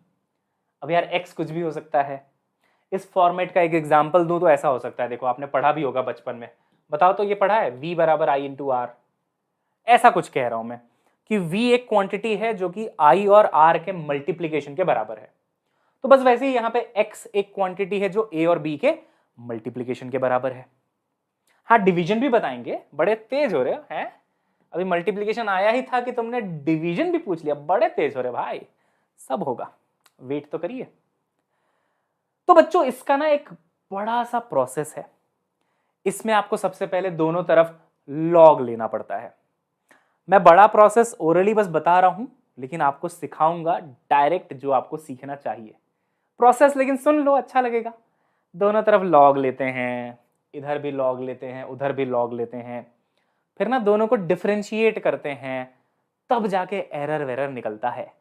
अब यार x कुछ भी हो सकता है। इस फॉर्मेट का एक एग्जाम्पल दूं तो ऐसा हो सकता है, देखो आपने पढ़ा भी होगा बचपन में, बताओ तो ये पढ़ा है, v बराबर i इंटू आर। ऐसा कुछ कह रहा हूं मैं कि v एक क्वांटिटी है जो कि i और r के मल्टीप्लीकेशन के बराबर है। तो बस वैसे ही यहां पे x एक क्वांटिटी है जो a और b के मल्टीप्लीकेशन के बराबर है। हाँ डिवीजन भी बताएंगे, बड़े तेज हो रहे हो हैं। अभी मल्टीप्लीकेशन आया ही था कि तुमने डिवीजन भी पूछ लिया, बड़े तेज हो रहे भाई। सब होगा, वेट तो करिए। तो बच्चों इसका ना एक बड़ा सा प्रोसेस है। इसमें आपको सबसे पहले दोनों तरफ लॉग लेना पड़ता है। मैं बड़ा प्रोसेस ओरली बस बता रहा हूं, लेकिन आपको सिखाऊंगा डायरेक्ट जो आपको सीखना चाहिए प्रोसेस, लेकिन सुन लो अच्छा लगेगा। दोनों तरफ लॉग लेते हैं, इधर भी लॉग लेते हैं, उधर भी लॉग लेते हैं, फिर ना दोनों को डिफरेंशिएट करते हैं, तब जाके एरर वेरर निकलता है।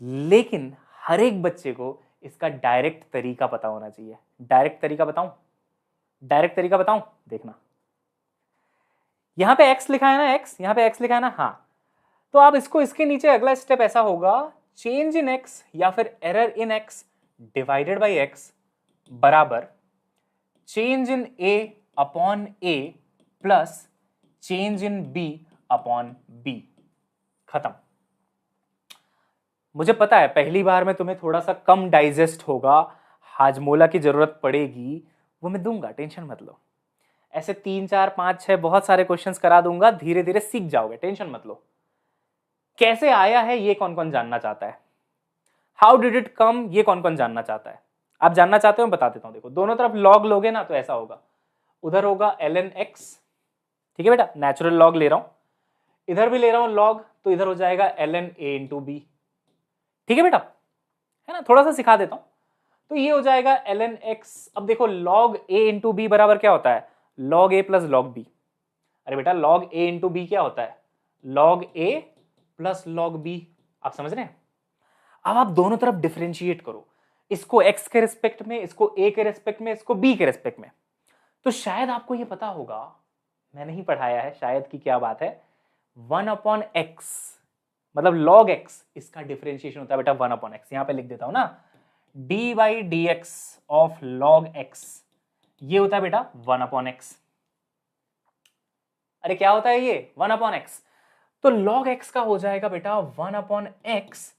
लेकिन हर एक बच्चे को इसका डायरेक्ट तरीका पता होना चाहिए। डायरेक्ट तरीका बताऊं? डायरेक्ट तरीका बताऊं, देखना। यहां पे x लिखा है ना, x यहां पे x लिखा है ना, हाँ। तो आप इसको, इसके नीचे अगला स्टेप ऐसा होगा, चेंज इन x या फिर error in x divided by x बराबर change in a upon a plus change in b upon b। खत्म। मुझे पता है पहली बार में तुम्हें थोड़ा सा कम डाइजेस्ट होगा, हाजमोला की जरूरत पड़ेगी, वो मैं दूंगा, टेंशन मत लो। ऐसे 3 4 5 6 बहुत सारे क्वेश्चंस करा दूंगा, धीरे धीरे सीख जाओगे, टेंशन मत लो। कैसे आया है ये कौन कौन जानना चाहता है? हाउ डिड इट कम ये कौन कौन जानना चाहता है? आप जानना चाहते हो, मैं बता देता हूं। देखो दोनों तरफ लॉग लोगे ना तो ऐसा होगा, उधर होगा ln x, ठीक है बेटा, नेचुरल लॉग ले रहा हूं, इधर भी ले रहा हूं लॉग, तो इधर हो जाएगा ln a इंटू बी, ठीक है बेटा, है ना, थोड़ा सा सिखा देता हूं। तो ये हो जाएगा ln x। अब देखो log a इंटू बी बराबर क्या होता है? log a plus log b। अरे बेटा log a इंटू बी क्या होता है? log a plus log b। आप समझ रहे हैं? अब आप दोनों तरफ डिफरेंशिएट करो, इसको x के रिस्पेक्ट में, इसको a के रिस्पेक्ट में, इसको b के रिस्पेक्ट में। तो शायद आपको ये पता होगा, मैंने ही पढ़ाया है, शायद की क्या बात है, 1/x मतलब log x, इसका डिफरेंशिएशन होता है बेटा 1/x। यहां पे लिख देता हूं ना, d/dx ऑफ log x, ये होता है बेटा 1/x। अरे क्या होता है ये? 1/x। तो log x का हो जाएगा बेटा 1/x।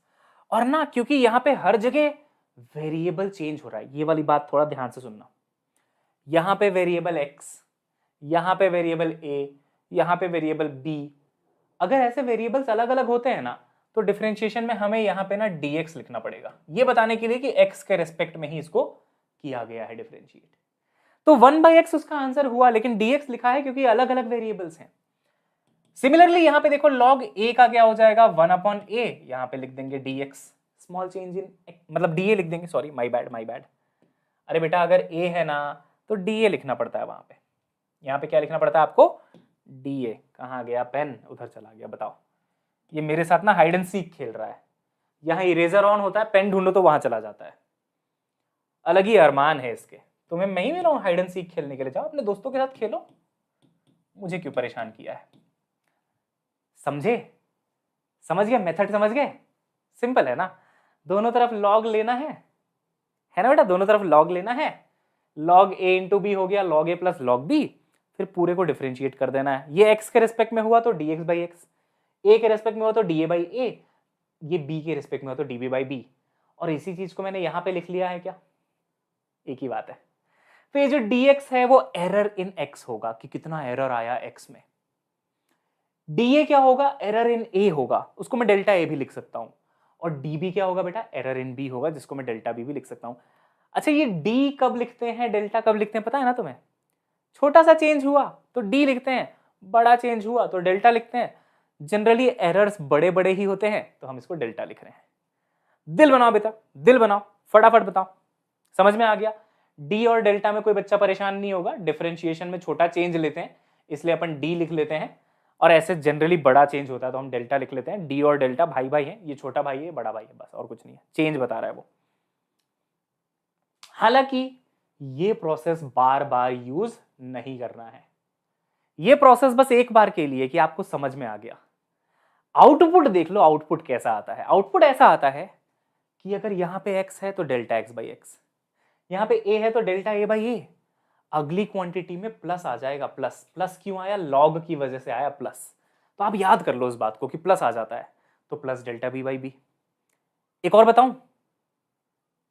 और ना क्योंकि यहां पे हर जगह वेरिएबल चेंज हो रहा है, ये वाली बात थोड़ा ध्यान से सुनना, यहां पे वेरिएबल x, यहां पे वेरिएबल a, यहां पे वेरिएबल b। अगर ऐसे वेरिएबल्स अलग अलग होते हैं ना तो डिफरेंशिएशन में हमें यहां पे ना dx लिखना पड़ेगा, ये बताने के लिए कि x के रेस्पेक्ट में ही इसको किया गया है डिफरेंशिएट। तो 1/x उसका आंसर हुआ, लेकिन dx लिखा है क्योंकि अलग अलग वेरिएबल्स हैं। सिमिलरली यहां पे देखो log a का क्या हो जाएगा? 1/a, यहां पे लिख देंगे dx, स्मॉल चेंज इन, मतलब da लिख देंगे, सॉरी माय बैड। अरे बेटा अगर a है ना तो da लिखना पड़ता है वहां पे, यहां पे क्या लिखना पड़ता है आपको? da। कहां गया पेन? उधर चला गया। बताओ, ये मेरे साथ ना हाइड एंड सीक खेल रहा है, यहां इरेजर ऑन होता है, पेन ढूंढो तो वहां चला जाता है। अलग ही अरमान है इसके। तुम्हें मैं ही मिला हूं हाइड एंड सीक खेलने के लिए, जाओ अपने दोस्तों के साथ खेलो, मुझे क्यों परेशान किया है? समझे? समझ गए? मेथड समझ गए? सिंपल है ना, दोनों तरफ लॉग लेना है ना बेटा, दोनों तरफ लॉग लेना है। log a इंटू बी हो गया log a plus log b, फिर पूरे को डिफरेंशिएट कर देना है। ये x के रिस्पेक्ट में हुआ तो dx बाई एक्स, a के रिस्पेक्ट में हुआ तो da बाई a, ये b के रिस्पेक्ट में हुआ तो db बाई b। और इसी चीज को मैंने यहां पे लिख लिया है, क्या? एक ही बात है। तो ये जो dx है वो एरर इन x होगा, कि कितना एरर आया x में। da क्या होगा? एरर इन a होगा, उसको मैं डेल्टा a भी लिख सकता हूं। और db क्या होगा बेटा? एरर इन b होगा, जिसको मैं डेल्टा b भी लिख सकता हूं। अच्छा ये d कब लिखते हैं, डेल्टा कब लिखते हैं, पता है ना तुम्हें? छोटा सा चेंज हुआ तो d लिखते हैं, बड़ा चेंज हुआ तो डेल्टा लिखते हैं। जनरली एरर्स बड़े बड़े ही होते हैं तो हम इसको डेल्टा लिख रहे हैं। दिल बनाओ बेटा, दिल बनाओ, फटाफट बताओ, समझ में आ गया? d और डेल्टा में कोई बच्चा परेशान नहीं होगा, डिफरेंशिएशन में छोटा चेंज लेते हैं इसलिए अपन d लिख लेते हैं, और ऐसे जनरली बड़ा चेंज होता है तो हम डेल्टा लिख लेते हैं। d और डेल्टा भाई भाई है, ये छोटा भाई है, बड़ा भाई है, बस और कुछ नहीं है, चेंज बता रहा है वो। हालांकि ये प्रोसेस बार बार यूज नहीं करना है, ये प्रोसेस बस एक बार के लिए कि आपको समझ में आ गया। आउटपुट देख लो, आउटपुट कैसा आता है। आउटपुट ऐसा आता है कि अगर यहां पे x है तो डेल्टा x बाई एक्स, यहां पे a है तो डेल्टा a बाई ए। अगली क्वांटिटी में प्लस आ जाएगा, प्लस प्लस क्यों आया? लॉग की वजह से आया प्लस। तो आप याद कर लो इस बात को कि प्लस आ जाता है तो plus delta b by B. एक और बताऊं,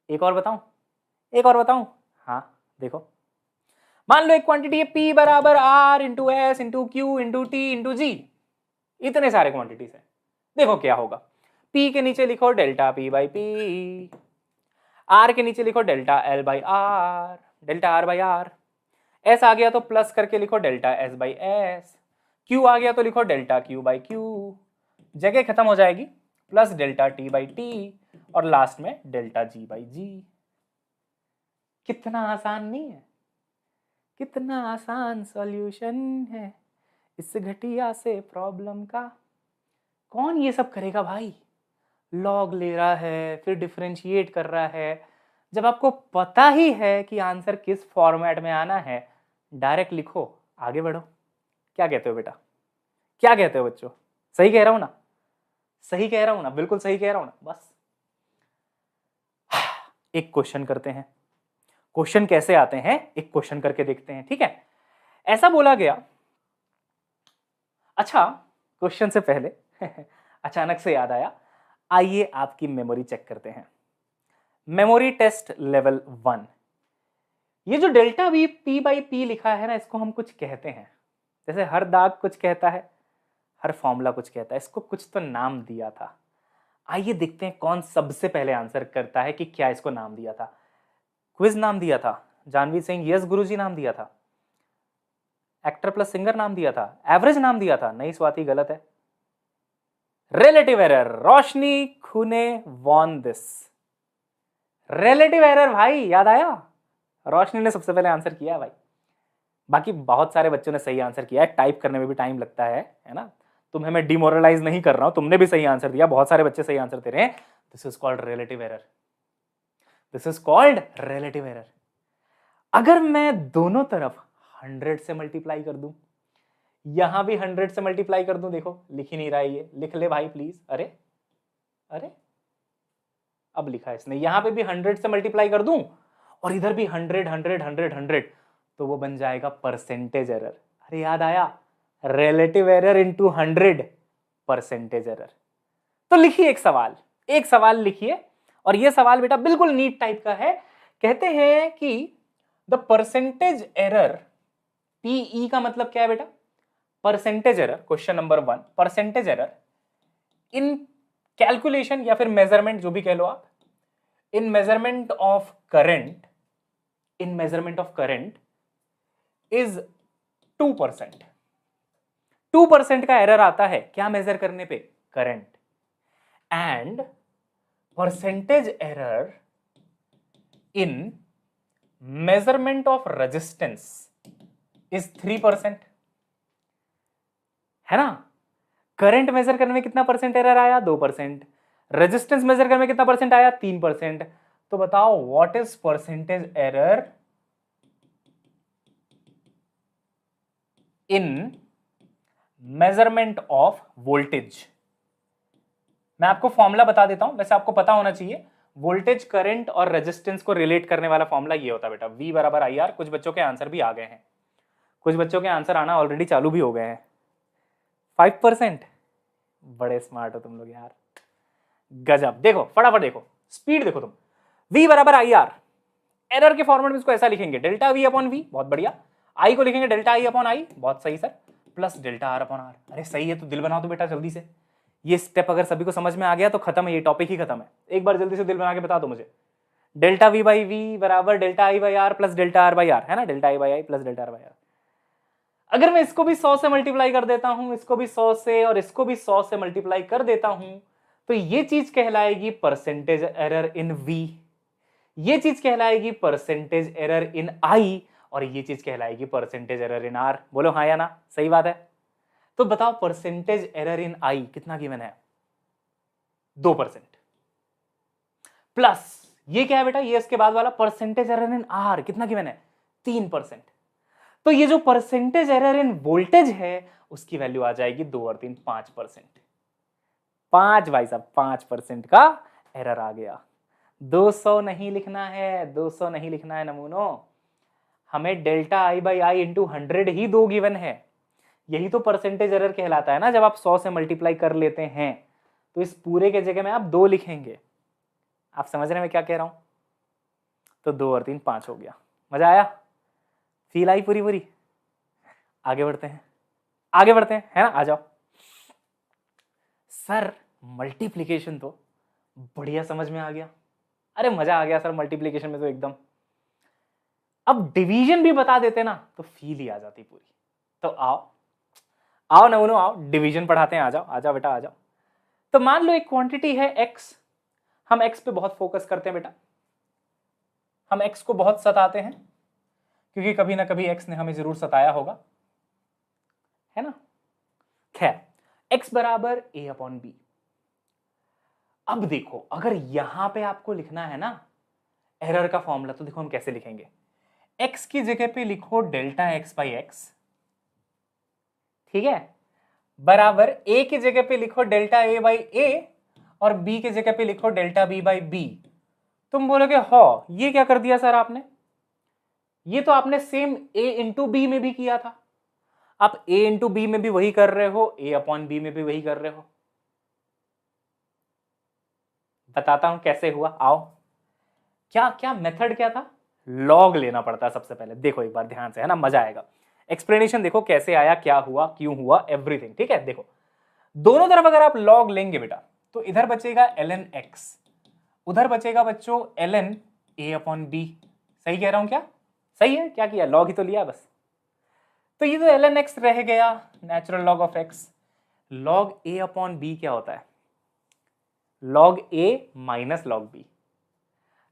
एक और बताऊं, एक और बताऊं? हाँ देखो, मान लो एक क्वांटिटी है p बराबर r into S into Q into T into G, इतने सारे क्वांटिटीज हैं। देखो क्या होगा, p के नीचे लिखो delta p by P, r के नीचे लिखो delta l by R, delta r by R, s आ गया तो प्लस करके लिखो delta s by S, q आ गया तो लिखो डेल्टा q बाई क्यू, जगह खत्म हो जाएगी, plus delta t by T, और लास्ट में डेल्टा g बाई जी। कितना आसान नहीं है? कितना आसान सॉल्यूशन है इस घटिया से प्रॉब्लम का। कौन ये सब करेगा भाई? लॉग ले रहा है फिर डिफरेंशिएट कर रहा है, जब आपको पता ही है कि आंसर किस फॉर्मेट में आना है, डायरेक्ट लिखो, आगे बढ़ो। क्या कहते हो बेटा? क्या कहते हो बच्चों? सही कह रहा हूं ना? सही कह रहा हूं ना? बिल्कुल सही कह रहा हूं ना? बस एक क्वेश्चन करते हैं। क्वेश्चन कैसे आते हैं, एक क्वेश्चन करके देखते हैं, ठीक है? ऐसा बोला गया, अच्छा क्वेश्चन से पहले अचानक से याद आया, आइए आपकी मेमोरी चेक करते हैं। मेमोरी टेस्ट लेवल 1, ये जो delta V P by P लिखा है ना, इसको हम कुछ कहते हैं, जैसे हर दाग कुछ कहता है, हर फॉर्मूला कुछ कहता है, इसको कुछ तो नाम दिया था। आइए देखते हैं कौन सबसे पहले आंसर करता है कि क्या इसको नाम दिया था। क्विज नाम दिया था, जानवी सिंह यस गुरुजी नाम दिया था, एक्टर प्लस सिंगर नाम दिया था, एवरेज नाम दिया था, नहीं स्वाति गलत है। रिलेटिव एरर, रोशनी खूने वॉन दिस। रिलेटिव एरर भाई, याद आया, रोशनी ने सबसे पहले आंसर किया भाई। बाकी बहुत सारे बच्चों ने सही आंसर किया है, टाइप करने में भी टाइम लगता है ना। तुम्हें मैं डिमोरलाइज नहीं कर रहा हूं, तुमने भी सही आंसर दिया, बहुत सारे बच्चे सही आंसर दे रहे हैं। This is called relative error, this is called relative error. अगर मैं दोनों तरफ 100 से मल्टीप्लाई कर दूं, यहां भी 100 से मल्टीप्लाई कर दूं, देखो लिख ही नहीं रहा है ये, लिख ले भाई प्लीज। अरे अरे अब लिखा है इसने, यहां पे भी 100 से मल्टीप्लाई कर दूं और इधर भी 100 100 100 100, तो वो बन जाएगा परसेंटेज एरर। अरे याद आया, relative error into 100 percentage error. तो लिखिए एक सवाल लिखिए, और ये सवाल बेटा बिल्कुल नीट टाइप का है। कहते हैं कि द परसेंटेज एरर, पीई का मतलब क्या है बेटा, percentage error. Question number 1, percentage error in calculation या फिर मेजरमेंट, जो भी कह लो आप, इन measurement of current, in measurement of current is 2%। 2% का एरर आता है क्या मेजर करने पे, current. And percentage error in measurement of resistance is 3%, है ना। करंट मेजर करने में कितना परसेंट एरर आया, 2%। रेजिस्टेंस मेजर करने में कितना परसेंट आया, 3%। तो बताओ what is percentage error in measurement of voltage. मैं आपको फॉर्मूला बता देता हूं, वैसे आपको पता होना चाहिए। वोल्टेज, करंट और रेजिस्टेंस को रिलेट करने वाला फॉर्मूला ये होता है बेटा, V बराबर IR। कुछ बच्चों के आंसर भी आ गए हैं, कुछ बच्चों के आंसर आना ऑलरेडी चालू भी हो गए हैं। 5%, बड़े स्मार्ट हो तुम लोग यार, गजब। देखो फटाफट देखो, स्पीड देखो तुम। V बराबर IR, एरर के फॉर्मेट में इसको ऐसा लिखेंगे, डेल्टा V अपॉन V, बहुत बढ़िया। I को लिखेंगे डेल्टा I अपॉन I, बहुत सही sir, plus delta R upon R। अरे सही है, तो दिल बनाओ तो बेटा जल्दी से। ये स्टेप अगर सभी को समझ में आ गया तो खत्म है, ये टॉपिक ही खत्म है। एक बार जल्दी से दिल बना के बता दो मुझे, डेल्टा V बाई V बराबर delta I by R plus delta R by R, है ना, delta I by I plus delta R by R। अगर मैं इसको भी 100 से मल्टीप्लाई कर देता हूं, इसको भी 100 से और इसको भी 100 से मल्टीप्लाई कर देता हूं, तो ये चीज कहलाएगी परसेंटेज एरर इन V, ये चीज कहलाएगी परसेंटेज एरर इन I, और ये चीज कहलाएगी परसेंटेज एरर इन R। बोलो हाँ या ना, सही बात है। तो बताओ परसेंटेज एरर इन I कितना गिवन है, 2%। प्लस ये क्या है बेटा, ये इसके बाद वाला परसेंटेज एरर इन R कितना गिवन है, 3%। तो ये जो परसेंटेज एरर इन वोल्टेज है उसकी वैल्यू आ जाएगी 2 और 3 5%। 5 भाई साहब, 5% का एरर आ गया। 200 नहीं लिखना है, 200 नहीं लिखना है नमूनो, हमें delta I by I into 100 he 2 given है। यही तो परसेंटेज एरर कहलाता है ना, जब आप 100 से मल्टीप्लाई कर लेते हैं तो इस पूरे के जगह में आप 2 लिखेंगे। आप समझ रहे हैं मैं क्या कह रहा हूं। तो 2 और 3 5 हो गया। मजा आया, फील आई पूरी पूरी। आगे बढ़ते हैं, आगे बढ़ते हैं, है ना, आ जाओ। सर मल्टीप्लिकेशन तो बढ़िया समझ में आ गया, अरे मजा आ गया सर मल्टीप्लिकेशन में तो एकदम। अब डिवीजन भी बता देते ना तो फील ही आ जाती पूरी। तो आओ आओ नमूनो आओ, डिवीजन पढ़ाते हैं, आ जाओ आ जाओ बेटा आ जाओ। तो मान लो एक क्वांटिटी है x, हम x पे बहुत फोकस करते हैं बेटा, हम x को बहुत सताते हैं क्योंकि कभी ना कभी x ने हमें जरूर सताया होगा, है ना। खैर x बराबर a अपॉन बी। अब देखो अगर यहां पे आपको लिखना है ना एरर का फॉर्मूला, तो देखो हम कैसे लिखेंगे। x की जगह पे लिखो डेल्टा x बाई एक्स, ठीक है, बराबर a की जगह पे लिखो डेल्टा a बाई a और b की जगह पे लिखो डेल्टा b बाई b। तुम बोलोगे हो ये क्या कर दिया सर आपने, ये तो आपने सेम a इंटू बी में भी किया था, आप a इंटू बी में भी वही कर रहे हो, a अपॉन बी में भी वही कर रहे हो। बताता हूं कैसे हुआ, आओ। क्या क्या मेथड क्या था, लॉग लेना पड़ता है सबसे पहले। देखो एक बार ध्यान से, है ना, मजा आएगा। एक्सप्लेनेशन देखो कैसे आया, क्या हुआ, क्यों हुआ, एवरीथिंग। ठीक है, देखो दोनों तरफ अगर आप लॉग लेंगे बेटा तो इधर बचेगा ln x, उधर बचेगा बच्चों ln a/b। सही कह रहा हूं क्या? सही है, क्या किया, लॉग ही तो लिया बस। तो ये तो ln x रह गया, natural log of x। Log a/b क्या होता है? Log a minus log b।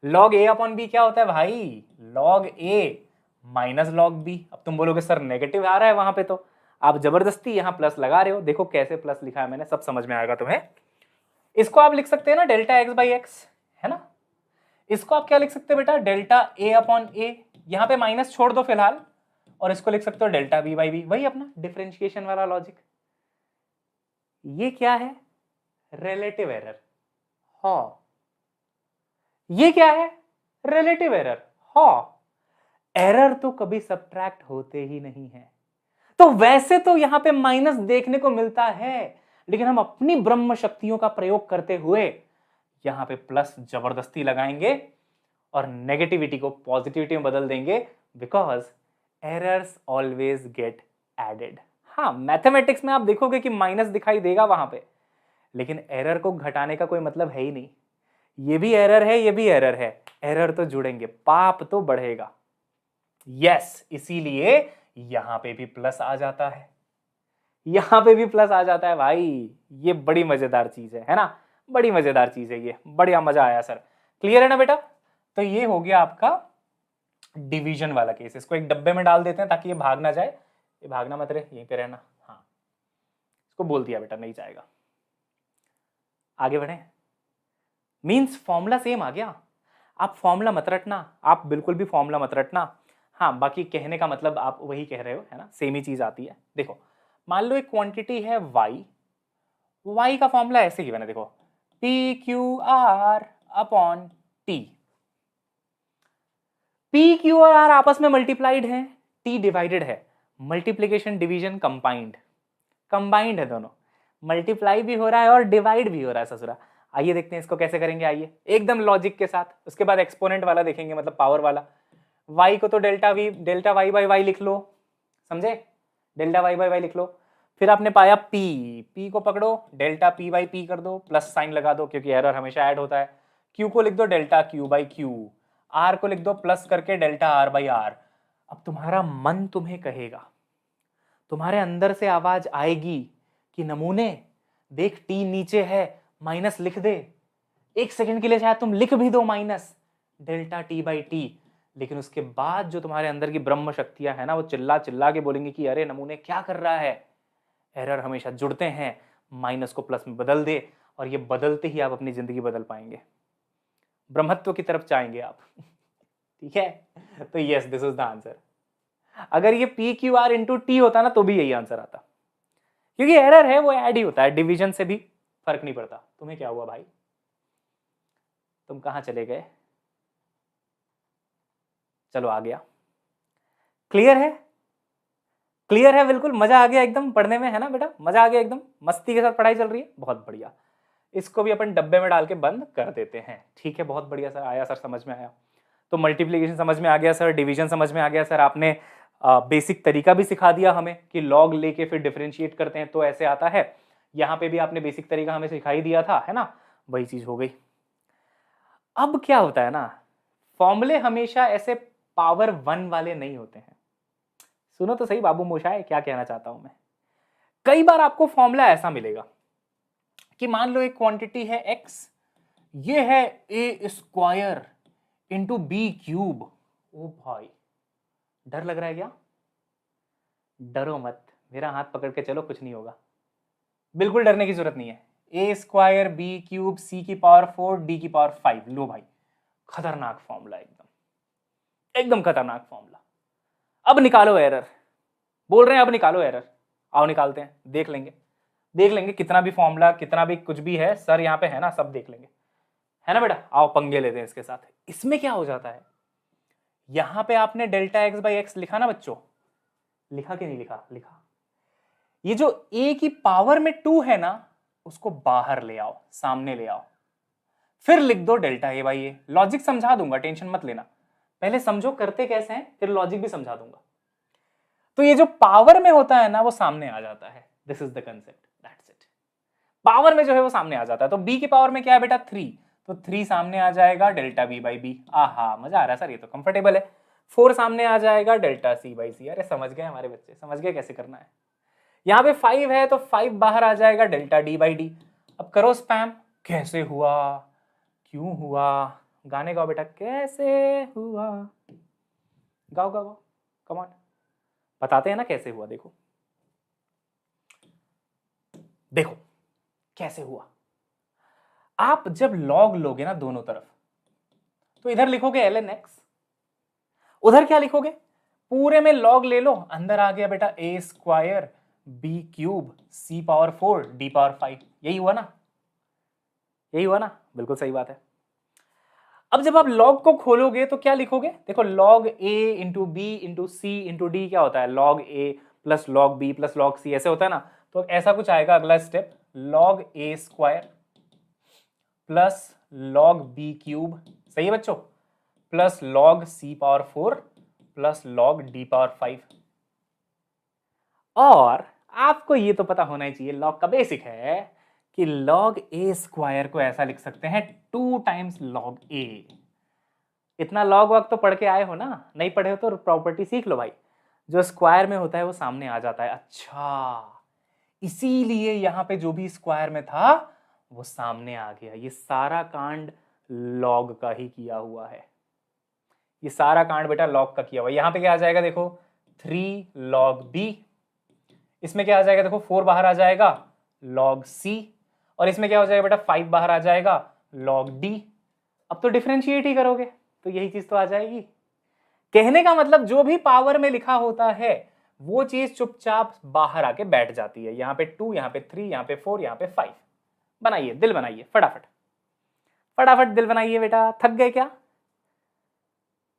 Log a/b क्या होता है भाई? Log a minus log b। अब तुम बोलोगे सर नेगेटिव आ रहा है वहां पे, तो आप जबरदस्ती यहां प्लस लगा रहे हो। देखो कैसे प्लस लिखा है मैंने, सब समझ में आएगा तुम्हें। इसको आप लिख सकते हैं ना डेल्टा एक्स बाई एक्स, है ना। इसको आप क्या लिख सकते हो बेटा? Delta a/a। यहां पे माइनस छोड़ दो फिलहाल, और इसको लिख सकते हो डेल्टा b बाई b। वही अपना डिफरेंशिएशन वाला लॉजिक। ये क्या है? Relative error. हाँ, ये क्या है? Relative error. हाँ, एरर तो कभी सब्ट्रैक्ट होते ही नहीं है। तो वैसे तो यहां पे माइनस देखने को मिलता है, लेकिन हम अपनी ब्रह्म शक्तियों का प्रयोग करते हुए यहां पे प्लस जबरदस्ती लगाएंगे और नेगेटिविटी को पॉजिटिविटी में बदल देंगे, because errors always get added. हाँ, मैथमेटिक्स में आप देखोगे कि माइनस दिखाई देगा वहां पे, लेकिन एरर को घटाने का कोई मतलब है ही नहीं। ये भी एरर है, ये भी एरर है, एरर तो जुड़ेंगे, पाप तो बढ़ेगा। यस, इसीलिए यहां पे भी प्लस आ जाता है, यहां पे भी प्लस आ जाता है भाई। ये बड़ी मजेदार चीज है ना, बड़ी मजेदार चीज है ये, बढ़िया मजा आया सर। क्लियर है ना बेटा? तो ये हो गया आपका डिवीजन वाला केस। इसको एक डब्बे में डाल देते हैं ताकि ये भाग ना जाए। ये भागना मत रहे, यहीं पे रहना। हाँ, इसको बोल दिया बेटा, नहीं जाएगा। आगे बढ़े। मीन्स फॉर्मूला सेम आ गया। आप फॉर्मूला मत रटना, आप बिल्कुल भी फॉर्मूला मत रटना। हाँ, बाकी कहने का मतलब आप वही कह रहे हो, है ना, सेम ही चीज आती है। देखो मान लो एक क्वांटिटी है y, y का फॉर्मूला ऐसे ही बना, देखो PQR/T। P, Q और R आपस में मल्टीप्लाइड है, T डिवाइडेड है। मल्टीप्लीकेशन डिवीजन कंबाइंड, कंबाइंड है दोनों, मल्टीप्लाई भी हो रहा है और डिवाइड भी हो रहा है ससुरा। आइए देखते हैं इसको कैसे करेंगे, आइए एकदम लॉजिक के साथ। उसके बाद एक्सपोनेंट वाला देखेंगे, मतलब पावर वाला। y को तो डेल्टा y बाई y लिख लो, समझे, डेल्टा y बाई y लिख लो। फिर आपने पाया p को पकड़ो, डेल्टा p बाई p कर दो, प्लस साइन लगा दो क्योंकि एरर हमेशा ऐड होता है। q को लिख दो delta q by q, r को लिख दो प्लस करके डेल्टा r बाई r। अब तुम्हारा मन तुम्हें कहेगा, तुम्हारे अंदर से आवाज आएगी कि नमूने देख, टी नीचे है, माइनस लिख दे। एक सेकंड के लिए शायद तुम लिख भी दो minus delta T by T, लेकिन उसके बाद जो तुम्हारे अंदर की ब्रह्म शक्तियां है ना, वो चिल्ला चिल्ला के बोलेंगे कि अरे नमूने क्या कर रहा है। एरर हमेशा जुड़ते हैं, माइनस को प्लस में बदल दे, और ये बदलते ही आप अपनी जिंदगी बदल पाएंगे, ब्रह्मत्व की तरफ जाएंगे आप। ठीक है, तो yes, this is the answer. अगर ये P Q R into T होता ना तो भी यही आंसर आता, क्योंकि एरर है वो ऐड ही होता है, डिवीजन से भी फर्क नहीं पड़ता। तुम्हें क्या हुआ भाई, तुम कहां चले गए? चलो आ गया, क्लियर है, क्लियर है, बिल्कुल मजा आ गया एकदम पढ़ने में, है ना बेटा, मजा आ गया एकदम, मस्ती के साथ पढ़ाई चल रही है, बहुत बढ़िया। इसको भी अपन डब्बे में डाल के बंद कर देते हैं। ठीक है, बहुत बढ़िया सर, आया सर, समझ में आया। तो मल्टीप्लीकेशन समझ में आ गया सर, डिवीजन समझ में आ गया सर, आपने बेसिक तरीका भी सिखा दिया हमें कि लॉग लेके फिर डिफरेंशिएट करते हैं तो ऐसे आता है। यहाँ पे भी आपने बेसिक तरीका हमें सिखाई दिया था, है ना, वही चीज हो गई। अब क्या होता है ना, फॉर्मूले हमेशा ऐसे पावर 1 वाले नहीं होते हैं। सुनो तो सही बाबू मोशाय, क्या कहना चाहता हूं मैं। कई बार आपको फॉर्मूला ऐसा मिलेगा कि मान लो एक क्वांटिटी है x, ये है a square into B cube. ओ भाई, डर लग रहा है क्या? डरो मत, मेरा हाथ पकड़ के चलो, कुछ नहीं होगा, बिल्कुल डरने की जरूरत नहीं है। ए स्क्वायर बी क्यूब सी की पावर 4 डी की पावर 5। लो भाई, खतरनाक फॉर्मूला, एकदम एकदम खतरनाक फॉर्मूला। अब निकालो एरर, बोल रहे हैं अब निकालो एरर। आओ निकालते हैं, देख लेंगे, देख लेंगे कितना भी फॉर्मूला, कितना भी कुछ भी है, सर यहाँ पे है ना, सब देख लेंगे, है ना बेटा। आओ पंगे लेते हैं इसके साथ। इसमें क्या हो जाता है, यहां पे आपने डेल्टा एक्स बाई एक्स लिखा ना बच्चों, लिखा कि नहीं लिखा? लिखा। ये जो a की पावर में 2 है ना, उसको बाहर ले आओ, सामने ले आओ, फिर लिख दो delta A by A. Logic समझा दूंगा, टेंशन मत लेना। पहले समझो करते कैसे हैं, फिर लॉजिक भी समझा दूंगा। तो ये जो पावर में होता है ना वो सामने आ जाता है, this is the concept, that's it. Power में जो है वो सामने आ जाता है। तो बी की पावर में क्या है बेटा 3, तो 3 सामने आ जाएगा डेल्टा बी बाई बी। आहा मजा आ रहा है सर, ये तो कंफर्टेबल है। 4 सामने आ जाएगा डेल्टा सी बाई सी। अरे समझ गए हमारे बच्चे, समझ गए कैसे करना है। यहाँ पे 5 है तो 5 बाहर आ जाएगा डेल्टा डी बाई डी। अब करो स्पैम, कैसे हुआ, क्यों हुआ, गाने गाओ बेटा, कैसे हुआ, गाओ गाओ गाओ, कम ऑन, बताते हैं ना कैसे हुआ। देखो देखो कैसे हुआ। आप जब लॉग लोगे ना दोनों तरफ, तो इधर लिखोगे ln x, उधर क्या लिखोगे, पूरे में लॉग ले लो, अंदर आ गया बेटा a square b cube c power 4 d power 5। यही हुआ ना, यही हुआ ना, बिल्कुल सही बात है। अब जब आप लॉग को खोलोगे तो क्या लिखोगे, देखो log a into B into C into D क्या होता है, log a plus log B plus log C, ऐसे होता है ना। तो ऐसा कुछ आएगा अगला step, log a square plus log B cube, सही है बच्चों, plus log C power 4 plus log D power 5। और आपको ये तो पता होना ही चाहिए, लॉग का बेसिक है कि लॉग ए स्क्वायर को ऐसा लिख सकते हैं 2 टाइम्स लॉग ए। इतना लॉग वॉग तो पढ़ के आए हो ना, नहीं पढ़े हो तो प्रॉपर्टी सीख लो भाई, जो स्क्वायर में होता है वो सामने आ जाता है। अच्छा, इसीलिए यहां पे जो भी स्क्वायर में था वो सामने आ गया। ये सारा कांड लॉग का ही किया हुआ है, ये सारा कांड बेटा लॉग का किया हुआ है। यहां पे क्या आ जाएगा देखो 3 लॉग बी, इसमें क्या आ जाएगा देखो 4 बाहर आ जाएगा लॉग सी, और इसमें क्या हो जाएगा बेटा 5 बाहर आ जाएगा लॉग डी। अब तो डिफरेंशिएट ही करोगे तो यही चीज तो आ जाएगी। कहने का मतलब जो भी पावर में लिखा होता है वो चीज चुपचाप बाहर आके बैठ जाती है। यहाँ पे 2, यहाँ पे 3, यहाँ पे 4, यहाँ पे 5। बनाइए दिल, बनाइए फटाफट, फटाफट दिल बनाइए बेटा। थक गए क्या,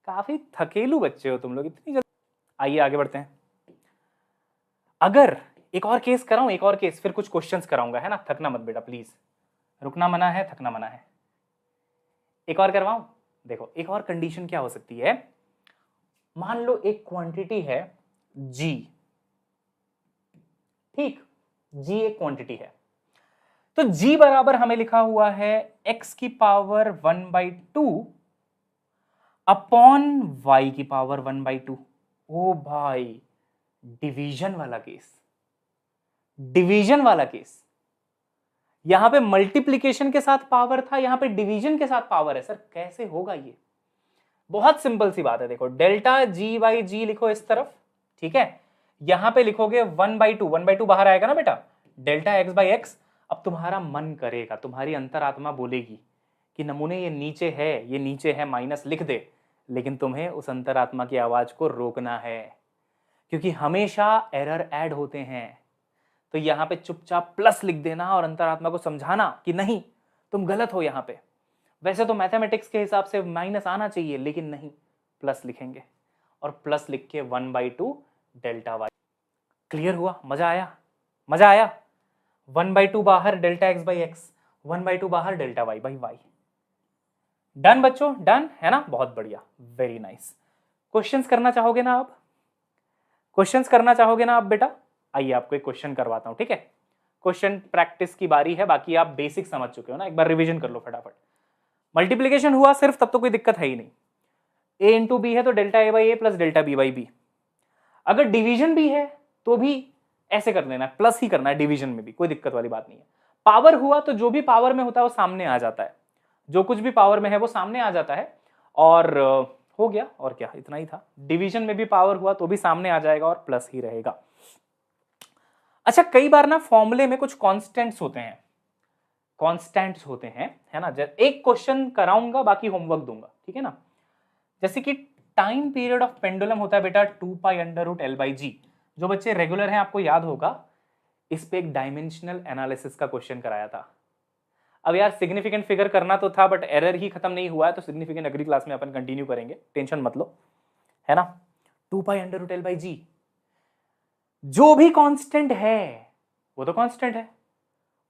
काफी थकेलू बच्चे हो तुम लोग, इतनी जल्दी। आइए आगे बढ़ते हैं। अगर एक और केस कराऊं, एक और केस, फिर कुछ क्वेश्चंस कराऊंगा, है ना। थकना मत बेटा प्लीज, रुकना मना है, थकना मना है। एक और करवाऊं, देखो एक और कंडीशन क्या हो सकती है। मान लो एक क्वांटिटी है g, ठीक, g एक क्वांटिटी है, तो g बराबर हमें लिखा हुआ है x की पावर 1/2 अपॉन y की पावर 1/2। ओ भाई, डिवीजन वाला केस, डिवीजन वाला केस। यहां पे मल्टीप्लिकेशन के साथ पावर था, यहां पे डिवीजन के साथ पावर है। सर कैसे होगा ये, बहुत सिंपल सी बात है। देखो डेल्टा जी बाई जी लिखो इस तरफ, ठीक है, यहां पे लिखोगे 1/2, 1/2 बाहर आएगा ना बेटा, डेल्टा एक्स बाई एक्स। अब तुम्हारा मन करेगा, तुम्हारी अंतरात्मा बोलेगी कि नमूने ये नीचे है, ये नीचे है, माइनस लिख दे, लेकिन तुम्हें उस अंतरात्मा की आवाज को रोकना है, क्योंकि हमेशा एरर ऐड होते हैं। तो यहां पे चुपचाप प्लस लिख देना और अंतरात्मा को समझाना कि नहीं तुम गलत हो। यहां पे वैसे तो मैथमेटिक्स के हिसाब से माइनस आना चाहिए, लेकिन नहीं, प्लस लिखेंगे और प्लस लिख के 1/2 डेल्टा वाई। क्लियर हुआ, मजा आया, मजा आया। 1/2 बाहर डेल्टा एक्स बाई एक्स, 1/2 बाहर delta Y by Y. Done बच्चों, डन है ना, बहुत बढ़िया, वेरी नाइस। क्वेश्चंस करना चाहोगे ना आप, क्वेश्चंस करना चाहोगे ना आप बेटा। आइए आपको एक क्वेश्चन करवाता हूं, ठीक है। क्वेश्चन प्रैक्टिस की बारी है, बाकी आप बेसिक समझ चुके हो ना, एक बार रिवीजन कर लो फटाफट। मल्टीप्लीकेशन हुआ सिर्फ तब तो कोई दिक्कत है ही नहीं, a इंटू बी है तो delta A by A plus delta B by B. अगर डिवीजन भी है तो भी ऐसे कर लेना, प्लस ही करना है, डिवीजन में भी कोई दिक्कत वाली बात नहीं है। पावर हुआ तो जो भी पावर में होता है वो सामने आ जाता है, जो कुछ भी पावर में है वो सामने आ जाता है, और हो गया, और क्या, इतना ही था। डिवीजन में भी पावर हुआ तो भी सामने आ जाएगा और प्लस ही रहेगा। अच्छा, कई बार ना फॉर्मूले में कुछ कॉन्स्टेंट्स होते हैं, कॉन्स्टेंट्स होते हैं, है ना। एक क्वेश्चन कराऊंगा, बाकी होमवर्क दूंगा, ठीक है ना। जैसे कि टाइम पीरियड ऑफ पेंडुलम होता है बेटा 2π√L/g। जो बच्चे रेगुलर हैं आपको याद होगा, इस पे एक डायमेंशनल एनालिसिस का क्वेश्चन कराया था। अब यार सिग्निफिकेंट फिगर करना तो था, बट एरर ही खत्म नहीं हुआ है, तो सिग्निफिकेंट अगली क्लास में अपन कंटिन्यू करेंगे, टेंशन मत लो, है ना। 2π√L/g, जो भी कांस्टेंट है वो तो कांस्टेंट है,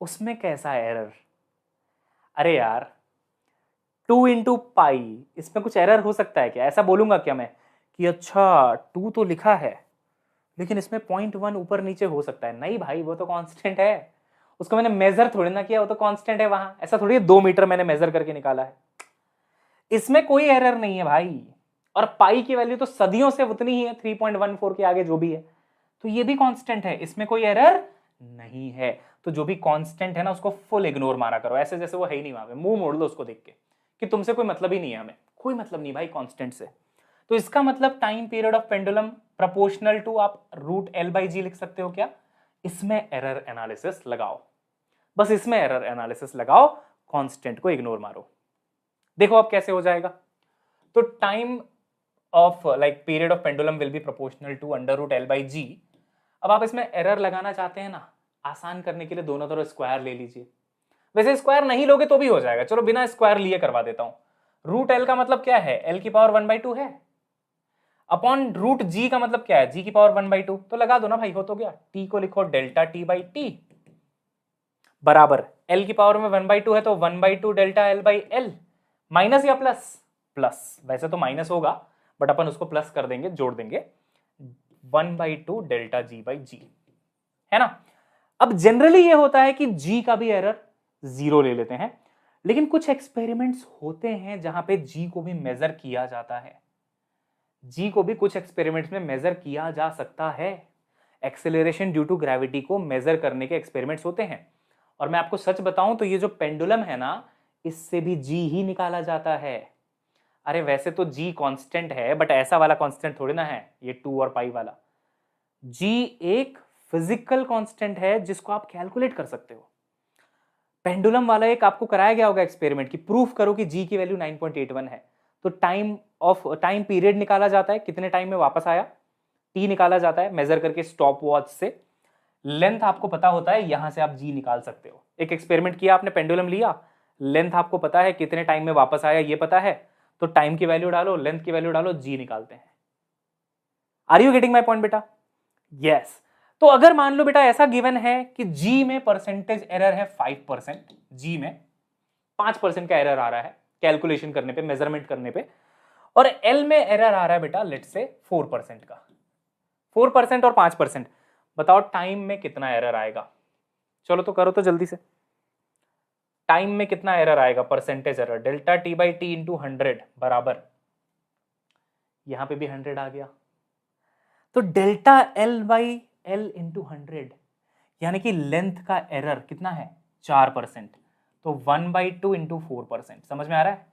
उसमें कैसा एरर। अरे यार 2 इंटू पाई, इसमें कुछ एरर हो सकता है क्या? ऐसा बोलूंगा क्या मैं कि अच्छा 2 तो लिखा है लेकिन इसमें 0.1 ऊपर नीचे हो सकता है? नहीं भाई, वो तो कांस्टेंट है, उसको मैंने मेजर थोड़ी ना किया, वो तो कांस्टेंट है वहां। ऐसा थोड़ी है 2 मीटर मैंने मेजर करके निकाला है, इसमें कोई एरर नहीं है भाई। और पाई की वैल्यू तो सदियों से उतनी ही है, 3.14 के आगे जो भी है, तो ये भी कांस्टेंट है, इसमें कोई एरर नहीं है। तो जो भी कांस्टेंट है ना उसको फुल इग्नोर मारा करो, ऐसे जैसे वो है ही नहीं वहां पे, मुंह मोड़ लो उसको देख के कि तुमसे कोई मतलब ही नहीं है, हमें कोई मतलब नहीं भाई कांस्टेंट से। तो इसका मतलब time period of pendulum proportional to, आप रूट एल बाई जी लिख सकते हो क्या? इसमें एरर एनालिसिस लगाओ, बस इसमें एरर एनालिसिस लगाओ, कांस्टेंट को इग्नोर मारो। देखो अब कैसे हो जाएगा। तो time of like period of pendulum will be proportional to under root L by G. अब आप इसमें एरर लगाना चाहते हैं ना, आसान करने के लिए दोनों तरफ स्क्वायर ले लीजिए। वैसे स्क्वायर नहीं लोगे तो भी हो जाएगा, चलो बिना स्क्वायर लिए करवा देता हूं। रूट एल का मतलब क्या है? एल की पावर 1/2 है, अपॉन रूट जी का मतलब क्या है? जी की पावर 1/2, तो लगा दो ना भाई, हो तो गया। टी को लिखो डेल्टा टी बाई टी बराबर एल की पावर में 1/2 है तो 1/2 delta L by L, minus या प्लस? प्लस, वैसे तो माइनस होगा बट अपन उसको प्लस कर देंगे, जोड़ देंगे, 1/2 डेल्टा जी बाई जी, है ना। अब जनरली ये होता है कि जी का भी एरर 0 ले लेते हैं, लेकिन कुछ एक्सपेरिमेंट्स होते हैं जहां पे जी को भी मेजर किया जाता है, जी को भी कुछ एक्सपेरिमेंट्स में मेजर किया जा सकता है। एक्सेलरेशन ड्यू टू ग्रेविटी को मेजर करने के एक्सपेरिमेंट्स होते हैं, और मैं आपको सच बताऊं तो ये जो पेंडुलम है ना, इससे भी जी ही निकाला जाता है। अरे वैसे तो जी कांस्टेंट है बट ऐसा वाला कांस्टेंट थोड़ी ना है ये 2 और पाई वाला। जी एक फिजिकल कांस्टेंट है जिसको आप कैलकुलेट कर सकते हो। पेंडुलम वाला एक आपको कराया गया होगा एक्सपेरिमेंट की, प्रूफ करो कि जी की वैल्यू 9.81 है, तो टाइम पीरियड निकाला जाता है, कितने टाइम में वापस आया, टी निकाला जाता है मेजर करके स्टॉप वॉच से। लेंथ आपको पता होता है, यहां से आप जी निकाल सकते हो। एक एक्सपेरिमेंट किया आपने, पेंडुलम लिया, लेंथ आपको पता है कितने टाइम में वापस आया ये पता है, तो टाइम की वैल्यू डालो, लेंथ की वैल्यू डालो, जी निकालते हैं। Are you getting my point बेटा? यस। तो अगर मान लो बेटा ऐसा गिवन है कि जी में परसेंटेज एरर है 5%, जी में 5% का एरर आ रहा है कैलकुलेशन करने पे, मेजरमेंट करने पे, और एल में एरर आ रहा है बेटा लेट से 4% का, 4% और 5%, बताओ टाइम में कितना एरर आएगा? चलो तो करो तो जल्दी से, टाइम में कितना एरर आएगा? Percentage error delta T by T into 100 बराबर, यहां पे भी 100 आ गया, तो delta L by L into 100, यानी कि लेंथ का एरर कितना है? 4%, तो 1/2 इंटू 4%, समझ में आ रहा है?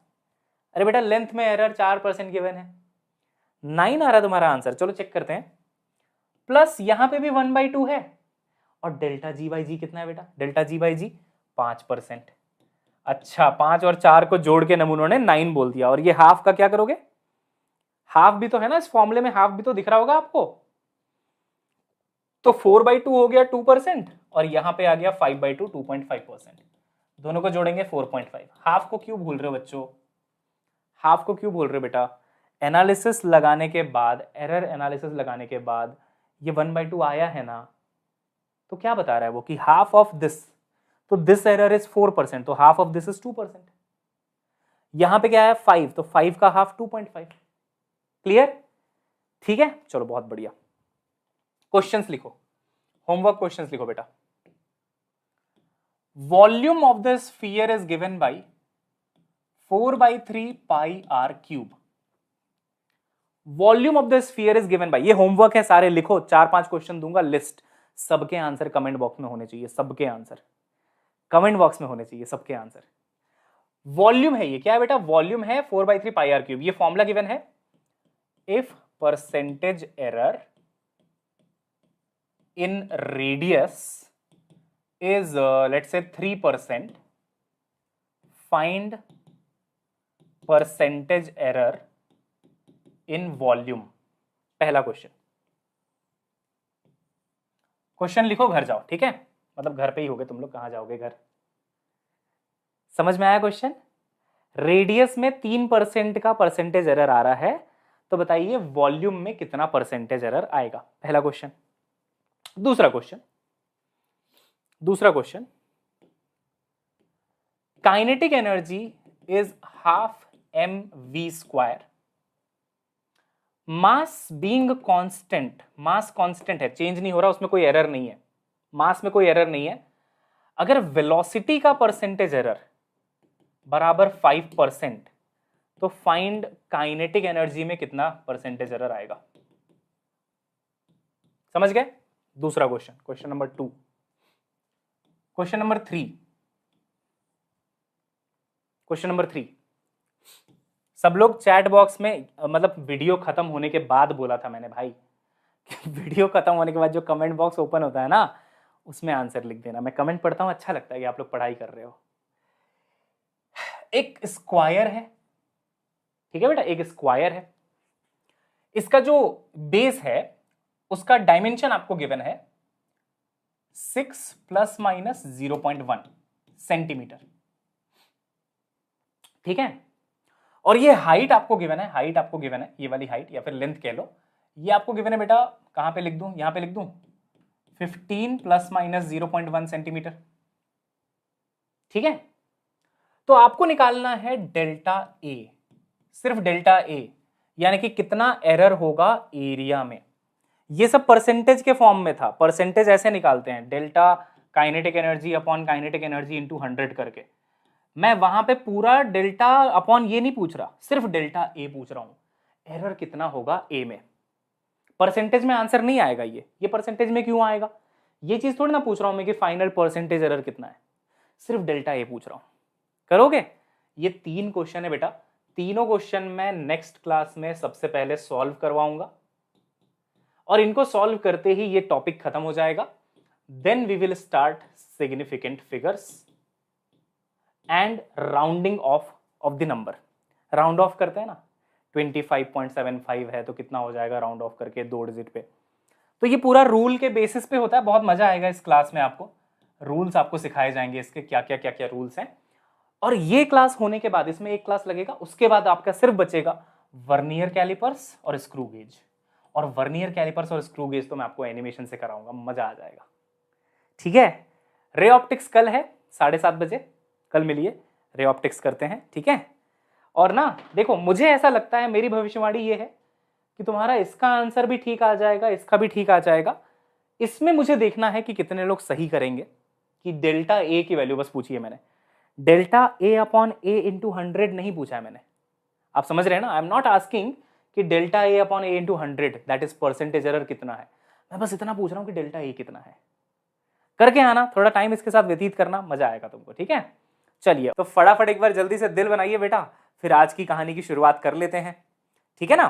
अरे बेटा लेंथ में एरर 4% गिवन है, 9 आ रहा है तुम्हारा आंसर। चलो चेक करते हैं, प्लस यहां पे भी 1/2 है, और डेल्टा जी बाई जी कितना है बेटा? डेल्टा जी बाई जी 5%। अच्छा 5 और 4 को जोड़ के नमूनों ने 9 बोल दिया, और ये हाफ का क्या करोगे? हाफ भी तो है ना इस फॉर्मूले में, हाफ भी तो दिख रहा होगा आपको, तो 4/2 हो गया 2%, और यहां पे आ गया 5/2 2.5%, दोनों को जोड़ेंगे 4.5। हाफ को क्यों भूल रहे हो बच्चों? हाफ को क्यों बोल रहे हो बेटा? एनालिसिस लगाने के बाद, एरर एनालिसिस लगाने के बाद ये 1/2 आया है ना, तो क्या बता रहा है वो कि हाफ ऑफ दिस, तो दिस एरर इज 4%, तो हाफ ऑफ दिस इज 2%। यहां पे क्या है 5, तो 5 का हाफ 2.5। क्लियर? ठीक है, चलो बहुत बढ़िया। क्वेश्चंस लिखो, होमवर्क क्वेश्चंस लिखो बेटा। Volume of the sphere is given by 4/3 pi R cube. Volume of the sphere is given by, ये होमवर्क है, सारे लिखो, 4-5 क्वेश्चन दूंगा लिस्ट, सबके आंसर कमेंट बॉक्स में होने चाहिए, सबके आंसर कमेंट बॉक्स में होने चाहिए, सबके आंसर। वॉल्यूम है ये, क्या है बेटा? वॉल्यूम है 4/3 पाई आर क्यूब। ये फॉर्मूला गिवन है, if percentage error in radius is let's say 3%, find percentage error in volume। पहला क्वेश्चन, क्वेश्चन लिखो घर जाओ, ठीक है, मतलब घर पे ही होगे तुम लोग, कहां जाओगे घर? समझ में आया क्वेश्चन? रेडियस में 3% का परसेंटेज एरर आ रहा है, तो बताइए वॉल्यूम में कितना परसेंटेज एरर आएगा? पहला क्वेश्चन। दूसरा क्वेश्चन, दूसरा question, kinetic energy is half mv². Mass being constant, mass constant है, चेंज नहीं हो रहा, उसमें कोई एरर नहीं है, मास में कोई एरर नहीं है। अगर वेलोसिटी का परसेंटेज एरर बराबर 5%, तो फाइंड काइनेटिक एनर्जी में कितना परसेंटेज एरर आएगा। समझ गए? दूसरा question, question number 2। Question number 3, question number 3। सब लोग चैट बॉक्स में, मतलब वीडियो खत्म होने के बाद बोला था मैंने भाई कि वीडियो खत्म होने के बाद जो कमेंट बॉक्स ओपन होता है ना, उसमें आंसर लिख देना। मैं कमेंट पढ़ता हूं, अच्छा लगता है कि आप लोग पढ़ाई कर रहे हो। एक स्क्वायर है, ठीक है बेटा, एक स्क्वायर है। इसका जो बेस है उसका डायमेंशन आपको गिवन है 6 ± 0.1 सेंटीमीटर, ठीक है। और ये हाइट आपको गिवन है, हाइट आपको गिवन है, ये वाली हाइट या फिर लेंथ कह लो, ये आपको गिवन है बेटा। कहां पे लिख दूं? यहां पे लिख दूं 15 ± 0.1 सेंटीमीटर, ठीक है। तो आपको निकालना है डेल्टा ए, सिर्फ डेल्टा ए, यानी कि कितना एरर होगा एरिया में। ये सब परसेंटेज के फॉर्म में था, परसेंटेज ऐसे निकालते हैं, delta kinetic energy upon kinetic energy into 100 करके। मैं वहां पे पूरा डेल्टा अपॉन ये नहीं पूछ रहा, सिर्फ डेल्टा ए पूछ रहा हूं, एरर कितना होगा ए में। परसेंटेज में आंसर नहीं आएगा, ये परसेंटेज में क्यों आएगा, ये चीज थोड़ी ना पूछ रहा हूं मैं कि फाइनल परसेंटेज एरर कितना है, सिर्फ डेल्टा ए पूछ रहा हूं। करोगे? ये 3 क्वेश्चन है बेटा, तीनों क्वेश्चन मैं नेक्स्ट क्लास में सबसे पहले सॉल्व करवाऊंगा, और इनको सॉल्व करते ही ये टॉपिक खत्म हो जाएगा। Then we will start significant figures and rounding off the number. Round off करते हैं ना, 25.75 है तो कितना हो जाएगा राउंड ऑफ करके 2 डिजिट पे। तो ये पूरा रूल के बेसिस पे होता है, बहुत मजा आएगा इस क्लास में। आपको रूल्स आपको सिखाए जाएंगे, इसके क्या क्या रूल्स हैं। और ये क्लास होने के बाद, इसमें एक क्लास लगेगा, उसके बाद आपका सिर्फ बचेगा वर्नियर कैलिपर्स और स्क्रू गेज। और वर्नियर कैलिपर्स और स्क्रू गेज तो मैं आपको एनिमेशन से कराऊंगा, मजा आ जाएगा, ठीक है। रे ऑप्टिक्स कल है 7:30 बजे, कल मिलिए, रे ऑप्टिक्स करते हैं, ठीक है। और ना देखो, मुझे ऐसा लगता है, मेरी भविष्यवाणी ये है कि तुम्हारा इसका आंसर भी ठीक आ जाएगा, इसका भी ठीक आ जाएगा। इसमें मुझे देखना है कि कितने लोग सही करेंगे। कि डेल्टा ए की वैल्यू बस पूछी है मैंने, delta A upon A into 100 नहीं पूछा है मैंने। आप समझ रहे हैं ना, आई एम नॉट आस्किंग कि delta A upon A into 100 that is percentage error कितना है। मैं बस इतना पूछ रहा हूं कि डेल्टा ए कितना है। करके आना, थोड़ा टाइम इसके साथ व्यतीत करना, मजा आएगा तुमको, ठीक है। चलिए, तो फटाफट एक बार जल्दी से दिल बनाइए बेटा, फिर आज की कहानी की शुरुआत कर लेते हैं, ठीक है ना।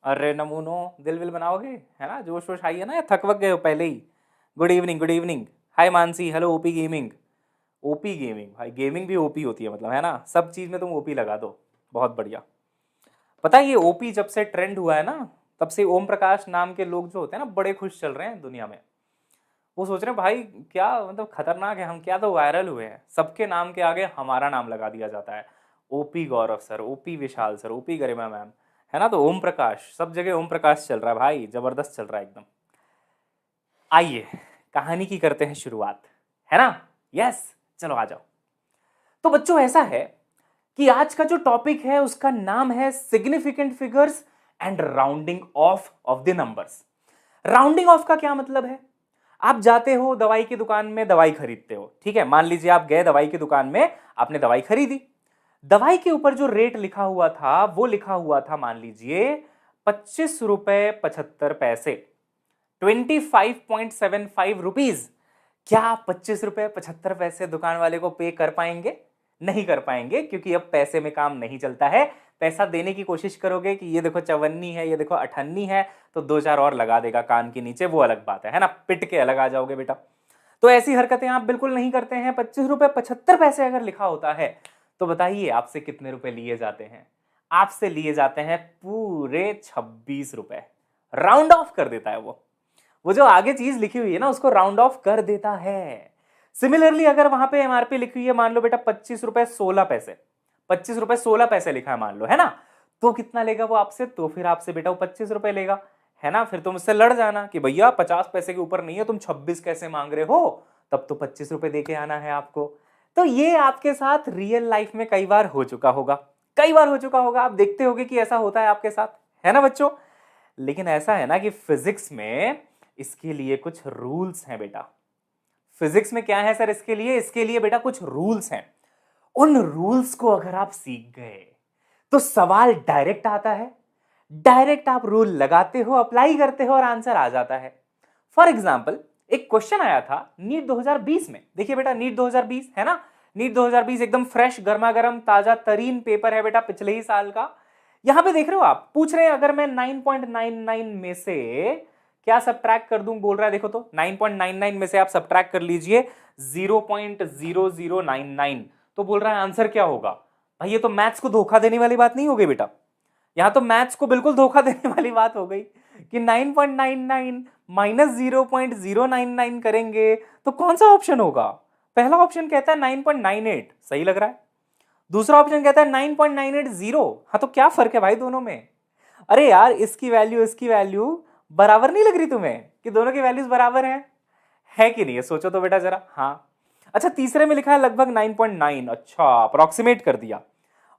अरे नमूनो, दिल विल बनाओगे, है ना, जोश वोश आई है ना, या थक वक गए हो पहले ही। Good evening, good evening, hi Mansi, hello OP gaming. OP gaming, भाई गेमिंग भी ओपी होती है मतलब, है ना, सब चीज में तुम ओपी लगा दो, बहुत बढ़िया। पता है ये ओपी जब से ट्रेंड हुआ है ना, तब से ओम प्रकाश नाम के लोग जो होते हैं ना, बड़े खुश चल रहे हैं दुनिया में। वो सोच रहे हैं भाई क्या मतलब खतरनाक है, हम क्या तो वायरल हुए हैं, सबके नाम के आगे हमारा नाम लगा दिया जाता है, ओपी गौरव सर, ओपी विशाल सर, ओपी गरिमा मैम, है ना। तो ओम प्रकाश, सब जगह ओम प्रकाश चल रहा है भाई, जबरदस्त चल रहा है एकदम। आइए कहानी की करते हैं शुरुआत, है ना। यस, चलो आ जाओ। तो बच्चों ऐसा है कि आज का जो टॉपिक है उसका नाम है significant figures and rounding off the numbers. Rounding off का क्या मतलब है? आप जाते हो दवाई की दुकान में, दवाई खरीदते हो, ठीक है। मान लीजिए आप गए दवाई की दुकान में, आपने दवाई खरीदी, दवाई के ऊपर जो रेट लिखा हुआ था वो लिखा हुआ था, मान लीजिए 25 रुपए 75 पैसे, 25.75 रुपीज। क्या आप 25 रुपए 75 पैसे दुकान वाले को पे कर पाएंगे? नहीं कर पाएंगे, क्योंकि अब पैसे में काम नहीं चलता है। पैसा देने की कोशिश करोगे कि ये देखो 54 है, ये देखो 58 है, तो 2-4 और लगा देगा कान के नीचे, वो अलग बात है ना, पिट के अलग आ जाओगे बेटा। तो ऐसी हरकतें आप बिल्कुल नहीं करते हैं। 25 रुपए 75 पैसे अगर लिखा होता है तो बताइए आपसे कितने रुपए लिए जाते हैं? आपसे लिए जाते हैं पूरे 26 रुपए। राउंड ऑफ कर देता है वो जो आगे चीज लिखी हुई है ना उसको राउंड ऑफ कर देता है। सिमिलरली अगर वहां पे एमआरपी लिखी हुई है, मान लो बेटा 25 रुपए 16 पैसे, 25 रुपए 16 पैसे लिखा है मान लो, है ना, तो कितना लेगा वो आपसे? तो फिर आपसे बेटा वो 25 रुपए लेगा, है ना। फिर तुम उससे लड़ जाना कि भैया 50 पैसे के ऊपर नहीं है, तुम 26 कैसे मांग रहे हो, तब तो 25 रुपए दे के आना है आपको। तो ये आपके साथ रियल लाइफ में कई बार हो चुका होगा, कई बार हो चुका होगा, आप देखते होगे कि ऐसा होता है आपके साथ, है ना बच्चों। लेकिन ऐसा है ना कि फिजिक्स में इसके लिए कुछ रूल्स हैं बेटा। फिजिक्स में क्या है सर इसके लिए बेटा कुछ रूल्स हैं। उन रूल्स को अगर आप सीख गए तो सवाल डायरेक्ट आता है, डायरेक्ट आप रूल लगाते हो, अप्लाई करते हो और आंसर आ जाता है। फॉर एग्जाम्पल एक क्वेश्चन आया था नीट 2020 में। देखिए बेटा नीट 2020 है ना, नीट 2020 एकदम फ्रेश गर्मा गर्म ताजा तरीन पेपर है बेटा, पिछले ही साल का। यहां पे देख रहे हो आप, पूछ रहे हैं अगर मैं 9.99 में से क्या सब्ट्रैक्ट कर दूं, बोल रहा है देखो तो 9.99 में से आप सब्ट्रैक्ट कर लीजिए 0.0099, तो बोल रहा है आंसर क्या होगा। भाई ये तो मैथ्स को धोखा देने वाली बात नहीं हो गई बेटा, यहां तो मैथ्स को बिल्कुल धोखा देने वाली बात हो गई कि 9.99 माइनस 0.099 करेंगे तो कौन सा ऑप्शन होगा। पहला ऑप्शन कहता है 9.98, सही लग रहा है। दूसरा ऑप्शन कहता है 9.980। हाँ तो क्या फर्क है भाई दोनों में। अरे यार इसकी वैल्यू बराबर नहीं लग रही तुम्हें कि दोनों की वैल्यूज बराबर हैं, है कि नहीं, सोचो तो बेटा जरा। हाँ अच्छा, तीसरे में लिखा है लगभग 9.9, अच्छा अप्रोक्सीमेट कर दिया।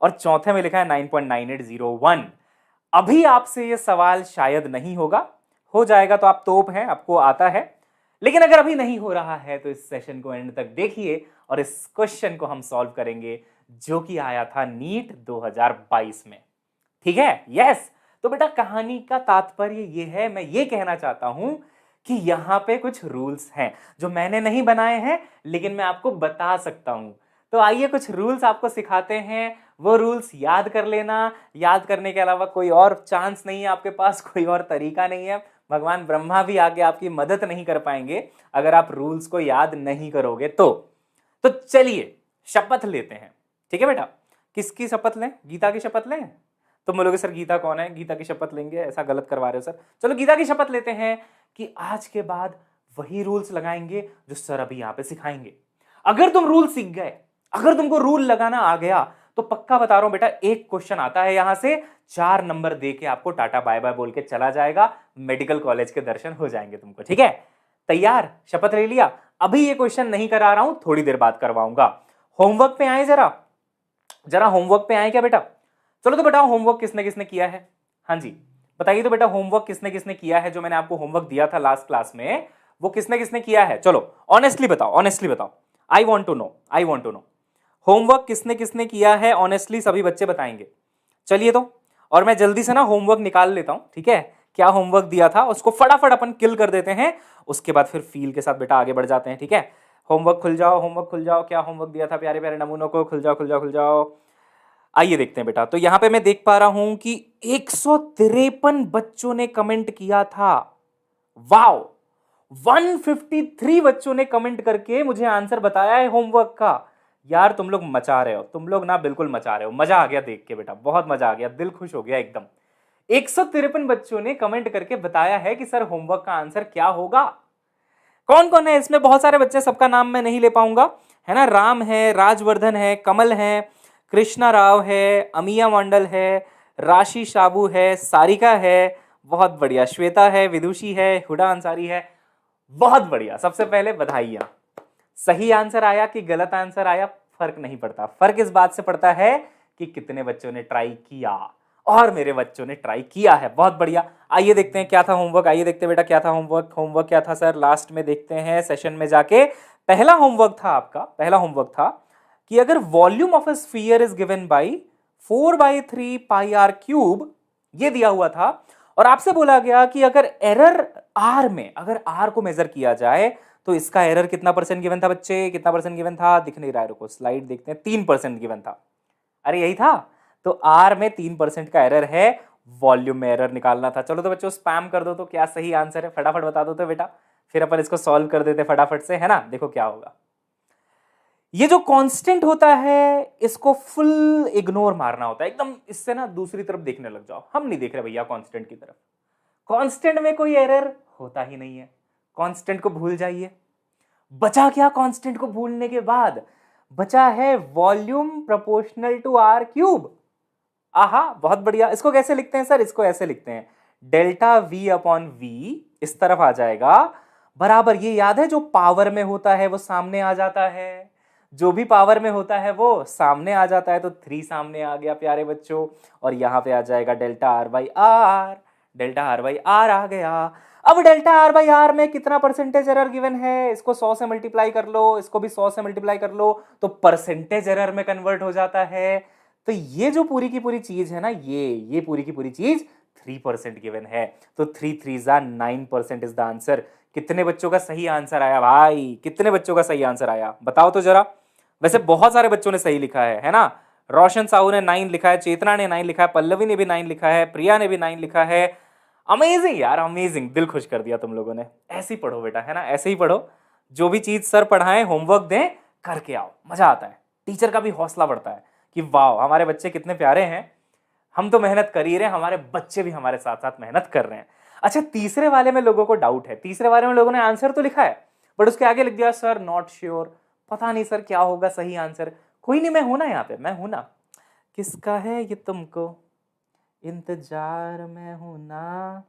और चौथे में लिखा है 9.9801। अभी आपसे ये सवाल शायद नहीं होगा, हो जाएगा तो आप तोप हैं, आपको आता है। लेकिन अगर अभी नहीं हो रहा है तो इस सेशन को एंड तक देखिए और इस क्वेश्चन को हम सॉल्व करेंगे जो कि आया था नीट 2022 में। ठीक है, यस। तो बेटा कहानी का तात्पर्य ये है, मैं ये कहना चाहता हूं कि यहां पे कुछ रूल्स हैं जो मैंने नहीं बनाए हैं लेकिन मैं आपको बता सकता हूं। तो आइए कुछ रूल्स आपको सिखाते हैं, वो रूल्स याद कर लेना। याद करने के अलावा कोई और चांस नहीं है आपके पास, कोई और तरीका नहीं है। भगवान ब्रह्मा भी आगे आपकी मदद नहीं कर पाएंगे अगर आप रूल्स को याद नहीं करोगे तो चलिए शपथ लेते हैं। ठीक है बेटा, किसकी शपथ लें, गीता की शपथ लें। तुम बोलोगे सर गीता कौन है, गीता की शपथ लेंगे, ऐसा गलत करवा रहे हो सर। चलो गीता की शपथ लेते हैं कि आज के बाद वही रूल्स लगाएंगे जो सर अभी यहां पे सिखाएंगे। अगर तुम रूल सीख गए, अगर तुमको रूल लगाना आ गया तो पक्का बता रहा हूं बेटा, एक क्वेश्चन आता है यहां से 4 नंबर दे के आपको टाटा बाय बाय बोल के चला जाएगा, मेडिकल कॉलेज के दर्शन हो जाएंगे तुमको। ठीक है, तैयार, शपथ ले लिया। अभी ये क्वेश्चन नहीं करा रहा हूं, थोड़ी देर बाद करवाऊंगा। होमवर्क पे आए जरा होमवर्क पे आए क्या बेटा। चलो तो बताओ होमवर्क किसने किसने किया है। हाँ जी बताइए तो बेटा, होमवर्क किसने किसने किया है, जो मैंने आपको होमवर्क दिया था लास्ट क्लास में वो किसने किसने किया है। चलो ऑनेस्टली बताओ, I want to know homework किसने किसने किया है। ऑनेस्टली सभी बच्चे बताएंगे। चलिए तो, और मैं जल्दी से ना होमवर्क निकाल लेता हूं। ठीक है, क्या होमवर्क दिया था उसको फटाफट अपन किल कर देते हैं, उसके बाद फिर फील के साथ बेटा आगे बढ़ जाते हैं। ठीक है, होमवर्क खुल जाओ, क्या होमवर्क दिया था प्यारे प्यारे नमूनों को, खुल जाओ। आइए देखते हैं बेटा। तो यहां पे मैं देख पा रहा हूं कि 153 बच्चों ने कमेंट किया था। वाओ, 153 बच्चों ने कमेंट करके मुझे आंसर बताया है होमवर्क का। यार तुम लोग मचा रहे हो, तुम लोग ना बिल्कुल मचा रहे हो। मजा आ गया देख के बेटा, बहुत मजा आ गया, दिल खुश हो गया एकदम। 153 बच्चों ने कमेंट करके बताया है कि सर होमवर्क का आंसर क्या होगा। कौन कौन है इसमें, बहुत सारे बच्चे, सबका नाम मैं नहीं ले पाऊंगा, है ना। राम है, राजवर्धन है, कमल है, कृष्णा राव है, अमिया मंडल है, राशि शाबू है, सारिका है, बहुत बढ़िया, श्वेता है, विदुषी है, हुडा अंसारी है, बहुत बढ़िया। सबसे पहले बधाइयां। सही आंसर आया कि गलत आंसर आया फर्क नहीं पड़ता, फर्क इस बात से पड़ता है कि कितने बच्चों ने ट्राई किया, और मेरे बच्चों ने ट्राई किया है। बहुत बढ़िया। आइए देखते हैं क्या था होमवर्क, आइए देखते हैं बेटा क्या था होमवर्क क्या था सर, लास्ट में देखते हैं सेशन में जाके। पहला होमवर्क था कि अगर volume of a sphere is given by 4/3 pi R cube, ये दिया हुआ था, और आपसे बोला गया कि अगर एरर आर में, अगर आर को मेजर किया जाए तो इसका एरर कितना परसेंट गिवन था बच्चे, कितना परसेंट गिवन था, दिख नहीं रहा है, रुको स्लाइड देखते हैं, 3% गिवन था। अरे यही था, तो आर में 3% का एरर है, वॉल्यूम में एरर निकालना था। चलो तो बच्चों स्पैम कर दो तो क्या सही आंसर है, फटाफट बता दो तो बेटा, फिर अपन इसको सॉल्व कर देते फटाफट से, है ना। देखो क्या होगा, ये जो कांस्टेंट होता है इसको फुल इग्नोर मारना होता है एकदम, इससे ना दूसरी तरफ देखने लग जाओ। हम नहीं देख रहे भैया कांस्टेंट की तरफ, कांस्टेंट में कोई एरर होता ही नहीं है, कांस्टेंट को भूल जाइए। बचा क्या कांस्टेंट को भूलने के बाद, बचा है volume proportional to R cube. आहा बहुत बढ़िया। इसको कैसे लिखते हैं सर, इसको ऐसे लिखते हैं, डेल्टा वी अपॉन वी इस तरफ आ जाएगा बराबर, ये याद है जो पावर में होता है वो सामने आ जाता है, जो भी पावर में होता है वो सामने आ जाता है, तो 3 सामने आ गया प्यारे बच्चों, और यहां पे आ जाएगा delta R by R, delta R by R आ गया। अब डेल्टा आर बाई आर में कितना परसेंटेज एरर गिवन है, इसको 100 से मल्टीप्लाई कर लो, इसको भी 100 से मल्टीप्लाई कर लो, तो परसेंटेज एरर में कन्वर्ट हो जाता है। तो ये जो पूरी की पूरी चीज है ना, ये पूरी की पूरी चीज 3% गिवन है, तो 3 3 9% इज द आंसर। कितने बच्चों का सही आंसर आया भाई, कितने बच्चों का सही आंसर आया बताओ तो जरा। वैसे बहुत सारे बच्चों ने सही लिखा है ना। रोशन साहू ने 9 लिखा है, चेतना ने 9 लिखा है, पल्लवी ने भी 9 लिखा है, प्रिया ने भी 9 लिखा है। अमेजिंग यार, अमेजिंग, दिल खुश कर दिया तुम लोगों ने। ऐसे ही पढ़ो बेटा, है ना, ऐसे ही पढ़ो। जो भी चीज सर पढ़ाएं, होमवर्क दें, करके आओ, मजा आता है। टीचर का भी हौसला बढ़ता है कि वाह हमारे बच्चे कितने प्यारे हैं, हम तो मेहनत कर ही रहे हैं, हमारे बच्चे भी हमारे साथ साथ मेहनत कर रहे हैं। अच्छा, तीसरे वाले में लोगों को डाउट है, तीसरे वाले में लोगों ने आंसर तो लिखा है बट उसके आगे लिख दिया सर नॉट श्योर, पता नहीं सर क्या होगा सही आंसर। कोई नहीं, मैं हूं ना यहाँ पे, मैं हूं ना। किसका है ये तुमको इंतजार में हूं ना।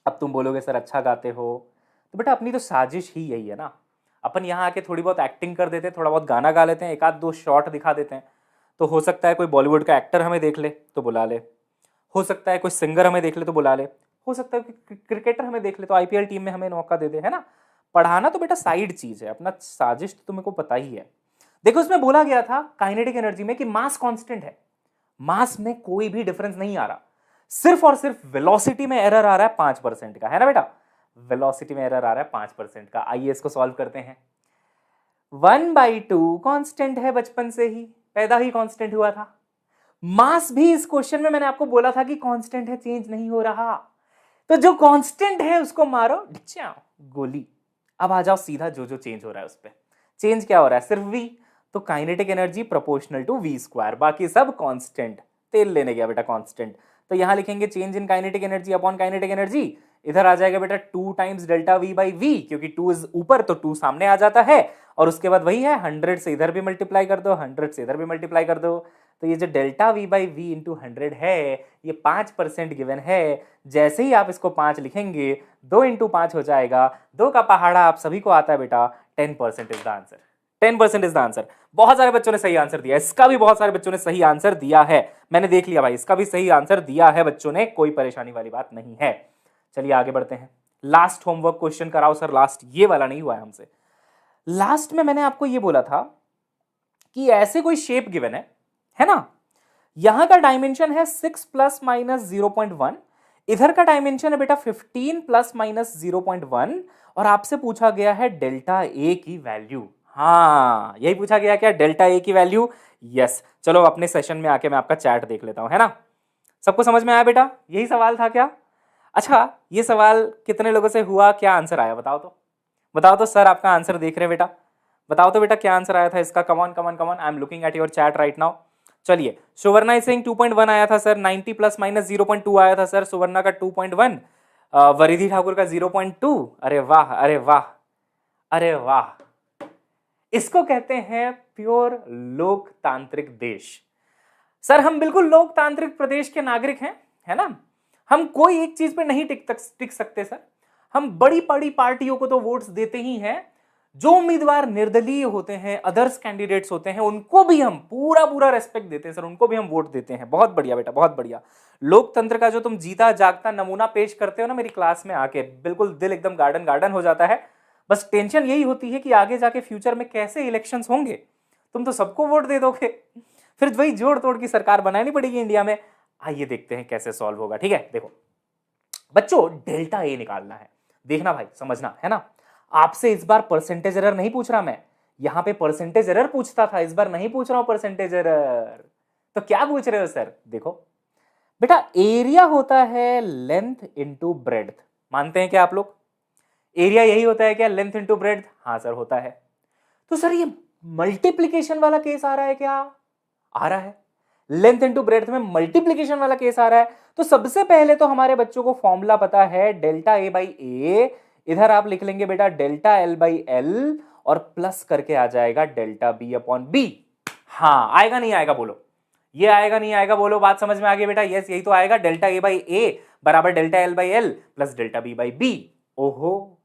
अब तुम बोलोगे सर अच्छा गाते हो, तो बेटा अपनी तो साजिश ही यही है ना। अपन यहाँ आके थोड़ी बहुत एक्टिंग कर देते हैं, थोड़ा बहुत गाना गा लेते हैं, एक आध दो शॉट दिखा देते हैं, तो हो सकता है कोई बॉलीवुड का एक्टर हमें देख ले तो बुला ले, हो सकता है कोई सिंगर हमें देख ले तो बुला ले, हो सकता है कि क्रिकेटर हमें देख ले तो आईपीएल टीम में हमें मौका दे दे, है ना। पढ़ाना तो बेटा साइड चीज है, अपना साजिश तो तुम्हें को पता ही है। देखो उसमें बोला गया था काइनेटिक एनर्जी में कि मास कांस्टेंट है, मास में कोई भी डिफरेंस नहीं आ रहा, सिर्फ और सिर्फ वेलोसिटी में एरर आ रहा है 5% का, है ना बेटा। वेलोसिटी में एरर आ रहा है 5% का। आइए इसको सॉल्व करते हैं। 1/2 कांस्टेंट है, बचपन से ही पैदा ही कांस्टेंट हुआ था। मास भी इस क्वेश्चन में मैंने आपको बोला था कि कांस्टेंट है, चेंज नहीं हो रहा, तो जो कांस्टेंट है उसको मारो गोली। अब आ जाओ सीधा जो जो चेंज हो रहा है उस पर। चेंज क्या हो रहा है, सिर्फ v, तो kinetic energy proportional to v square, बाकी सब कांस्टेंट। तेल लेने गया बेटा कांस्टेंट, तो यहां लिखेंगे change in kinetic energy upon kinetic energy. इधर आ जाएगा बेटा 2 times delta v by V, क्योंकि 2 इज ऊपर तो 2 सामने आ जाता है, और उसके बाद वही है 100 से इधर भी मल्टीप्लाई कर दो, 100 से इधर भी मल्टीप्लाई कर दो, तो ये जो delta v by V into 100 है ये 5% गिवन है। जैसे ही आप इसको 5 लिखेंगे 2 इंटू 5 हो जाएगा, 2 का पहाड़ा आप सभी को आता है बेटा, 10% is the answer, 10% is the answer. बहुत सारे बच्चों ने सही आंसर दिया, इसका भी बहुत सारे बच्चों ने सही आंसर दिया है, मैंने देख लिया भाई, इसका भी सही आंसर दिया है बच्चों ने, कोई परेशानी वाली बात नहीं है। चलिए आगे बढ़ते हैं। लास्ट होमवर्क क्वेश्चन कराओ सर, लास्ट, ये वाला नहीं हुआ है हमसे। लास्ट में मैंने आपको ये बोला था कि ऐसे कोई शेप गिवन है ना, यहां का डायमेंशन है 6 प्लस माइनस 0.1, इधर का डायमेंशन है बेटा 15 प्लस माइनस 0.1, और आपसे पूछा गया है डेल्टा ए की वैल्यू। हाँ यही पूछा गया क्या, डेल्टा ए की वैल्यू। यस, चलो अपने सेशन में आके मैं आपका चैट देख लेता हूं, है ना। सबको समझ में आया बेटा, यही सवाल था क्या। अच्छा, ये सवाल कितने लोगों से हुआ, क्या आंसर आया बताओ तो, बताओ तो। सर आपका आंसर देख रहे हैं बेटा, बताओ तो बेटा क्या आंसर आया था इसका। Come on come on come on, I am looking at your chat right now. चलिए, सुवर्णा इज सेइंग 2.1 आया था सर, 90 प्लस माइनस 0.2 आया था सर, सुवर्णा का 2.1, वरिधि ठाकुर का 0.2। अरे वाह अरे वाह अरे वाह, इसको कहते हैं प्योर लोकतांत्रिक देश। सर हम बिल्कुल लोकतांत्रिक प्रदेश के नागरिक हैं, है ना। हम कोई एक चीज पे नहीं टिक सकते सर, हम बड़ी बड़ी पार्टियों को तो वोट्स देते ही हैं, जो उम्मीदवार निर्दलीय होते हैं, अदर्स कैंडिडेट्स होते हैं, उनको भी हम पूरा पूरा रेस्पेक्ट देते हैं सर, उनको भी हम वोट देते हैं। बहुत बढ़िया बेटा, बहुत बढ़िया। लोकतंत्र का जो तुम जीता जागता नमूना पेश करते हो ना मेरी क्लास में आके, बिल्कुल दिल एकदम गार्डन गार्डन हो जाता है। बस टेंशन यही होती है कि आगे जाके फ्यूचर में कैसे इलेक्शंस होंगे, तुम तो सबको वोट दे दोगे, फिर वही जोड़ तोड़ की सरकार बनानी पड़ेगी इंडिया में। आइए देखते हैं कैसे सॉल्व होगा, ठीक है। देखो बच्चों, डेल्टा ए निकालना है, देखना भाई, समझना, है ना। आपसे इस बार परसेंटेज एरर नहीं पूछ रहा मैं, यहां पे परसेंटेज एरर पूछता था, इस बार नहीं पूछ रहा हूं परसेंटेज एरर। तो क्या पूछ रहे हो सर, देखो बेटा एरिया होता है लेंथ इंटू ब्रेड्थ, मानते हैं क्या आप लोग, एरिया यही होता है क्या, लेंथ इंटू ब्रेड्थ। हाँ सर होता है। तो सर ये मल्टीप्लीकेशन वाला केस आ रहा है क्या, आ रहा है, लेंथ इंटू ब्रेड्थ में मल्टीप्लीकेशन वाला केस आ रहा है। तो सबसे पहले तो हमारे बच्चों को फॉर्मूला पता है डेल्टा ए बाई ए, इधर आप लिख लेंगे बेटा डेल्टा एल बाई एल, और प्लस करके आ जाएगा डेल्टा बी अपॉन बी। हाँ आएगा नहीं आएगा बोलो, ये आएगा नहीं आएगा बोलो, बात समझ में आ गई बेटा। यस यही तो आएगा, डेल्टा ए बाई ए बराबर delta L by L plus delta B by B. ओहो,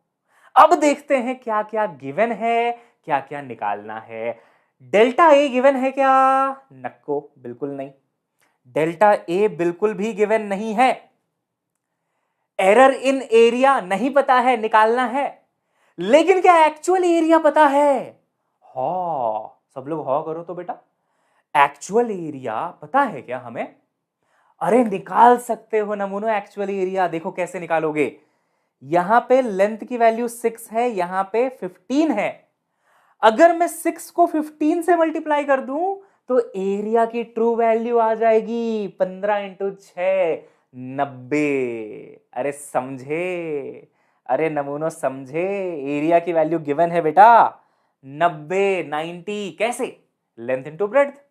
अब देखते हैं क्या क्या गिवन है, क्या क्या निकालना है। डेल्टा ए गिवन है क्या? नक्को, बिल्कुल नहीं। डेल्टा ए बिल्कुल भी गिवन नहीं है। एरर इन एरिया नहीं पता है, निकालना है। लेकिन क्या एक्चुअल एरिया पता है? हाँ, सब लोग हाँ करो तो बेटा। एक्चुअल एरिया पता है क्या हमें? अरे निकाल सकते हो नमूनो एक्चुअल एरिया। देखो कैसे निकालोगे। यहां पे लेंथ की वैल्यू 6 है, यहां पे 15 है। अगर मैं 6 को 15 से मल्टीप्लाई कर दूं तो एरिया की ट्रू वैल्यू आ जाएगी 15 इंटू 6, 90। अरे समझे? अरे नमूनो समझे? एरिया की वैल्यू गिवन है बेटा 90, 90। कैसे? Length into breadth.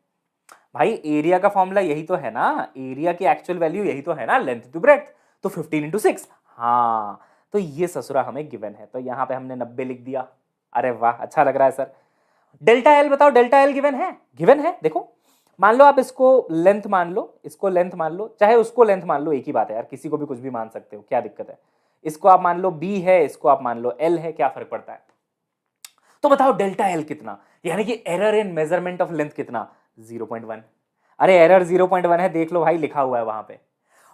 भाई एरिया का फॉर्मूला यही तो है ना, एरिया की एक्चुअल वैल्यू यही तो है ना, लेंथ इंटू ब्रेड्थ। तो 15 इंटू 6। हाँ, तो ये ससुरा हमें गिवन है, तो यहां पे हमने 90 लिख दिया। अरे वाह, अच्छा लग रहा है सर। डेल्टा एल बताओ, डेल्टा एल गिवन है? गिवन है। देखो मान लो आप इसको लेंथ मान लो, इसको लेंथ मान लो, चाहे उसको लेंथ मान लो, एक ही बात है यार, किसी को भी कुछ भी मान सकते हो, क्या दिक्कत है। इसको आप मान लो बी है, इसको आप मान लो एल है, क्या फर्क पड़ता है। तो बताओ डेल्टा एल कितना, यानी कि error in measurement of length कितना? 0.1। अरे एरर 0.1 है, देख लो भाई लिखा हुआ है वहां पे।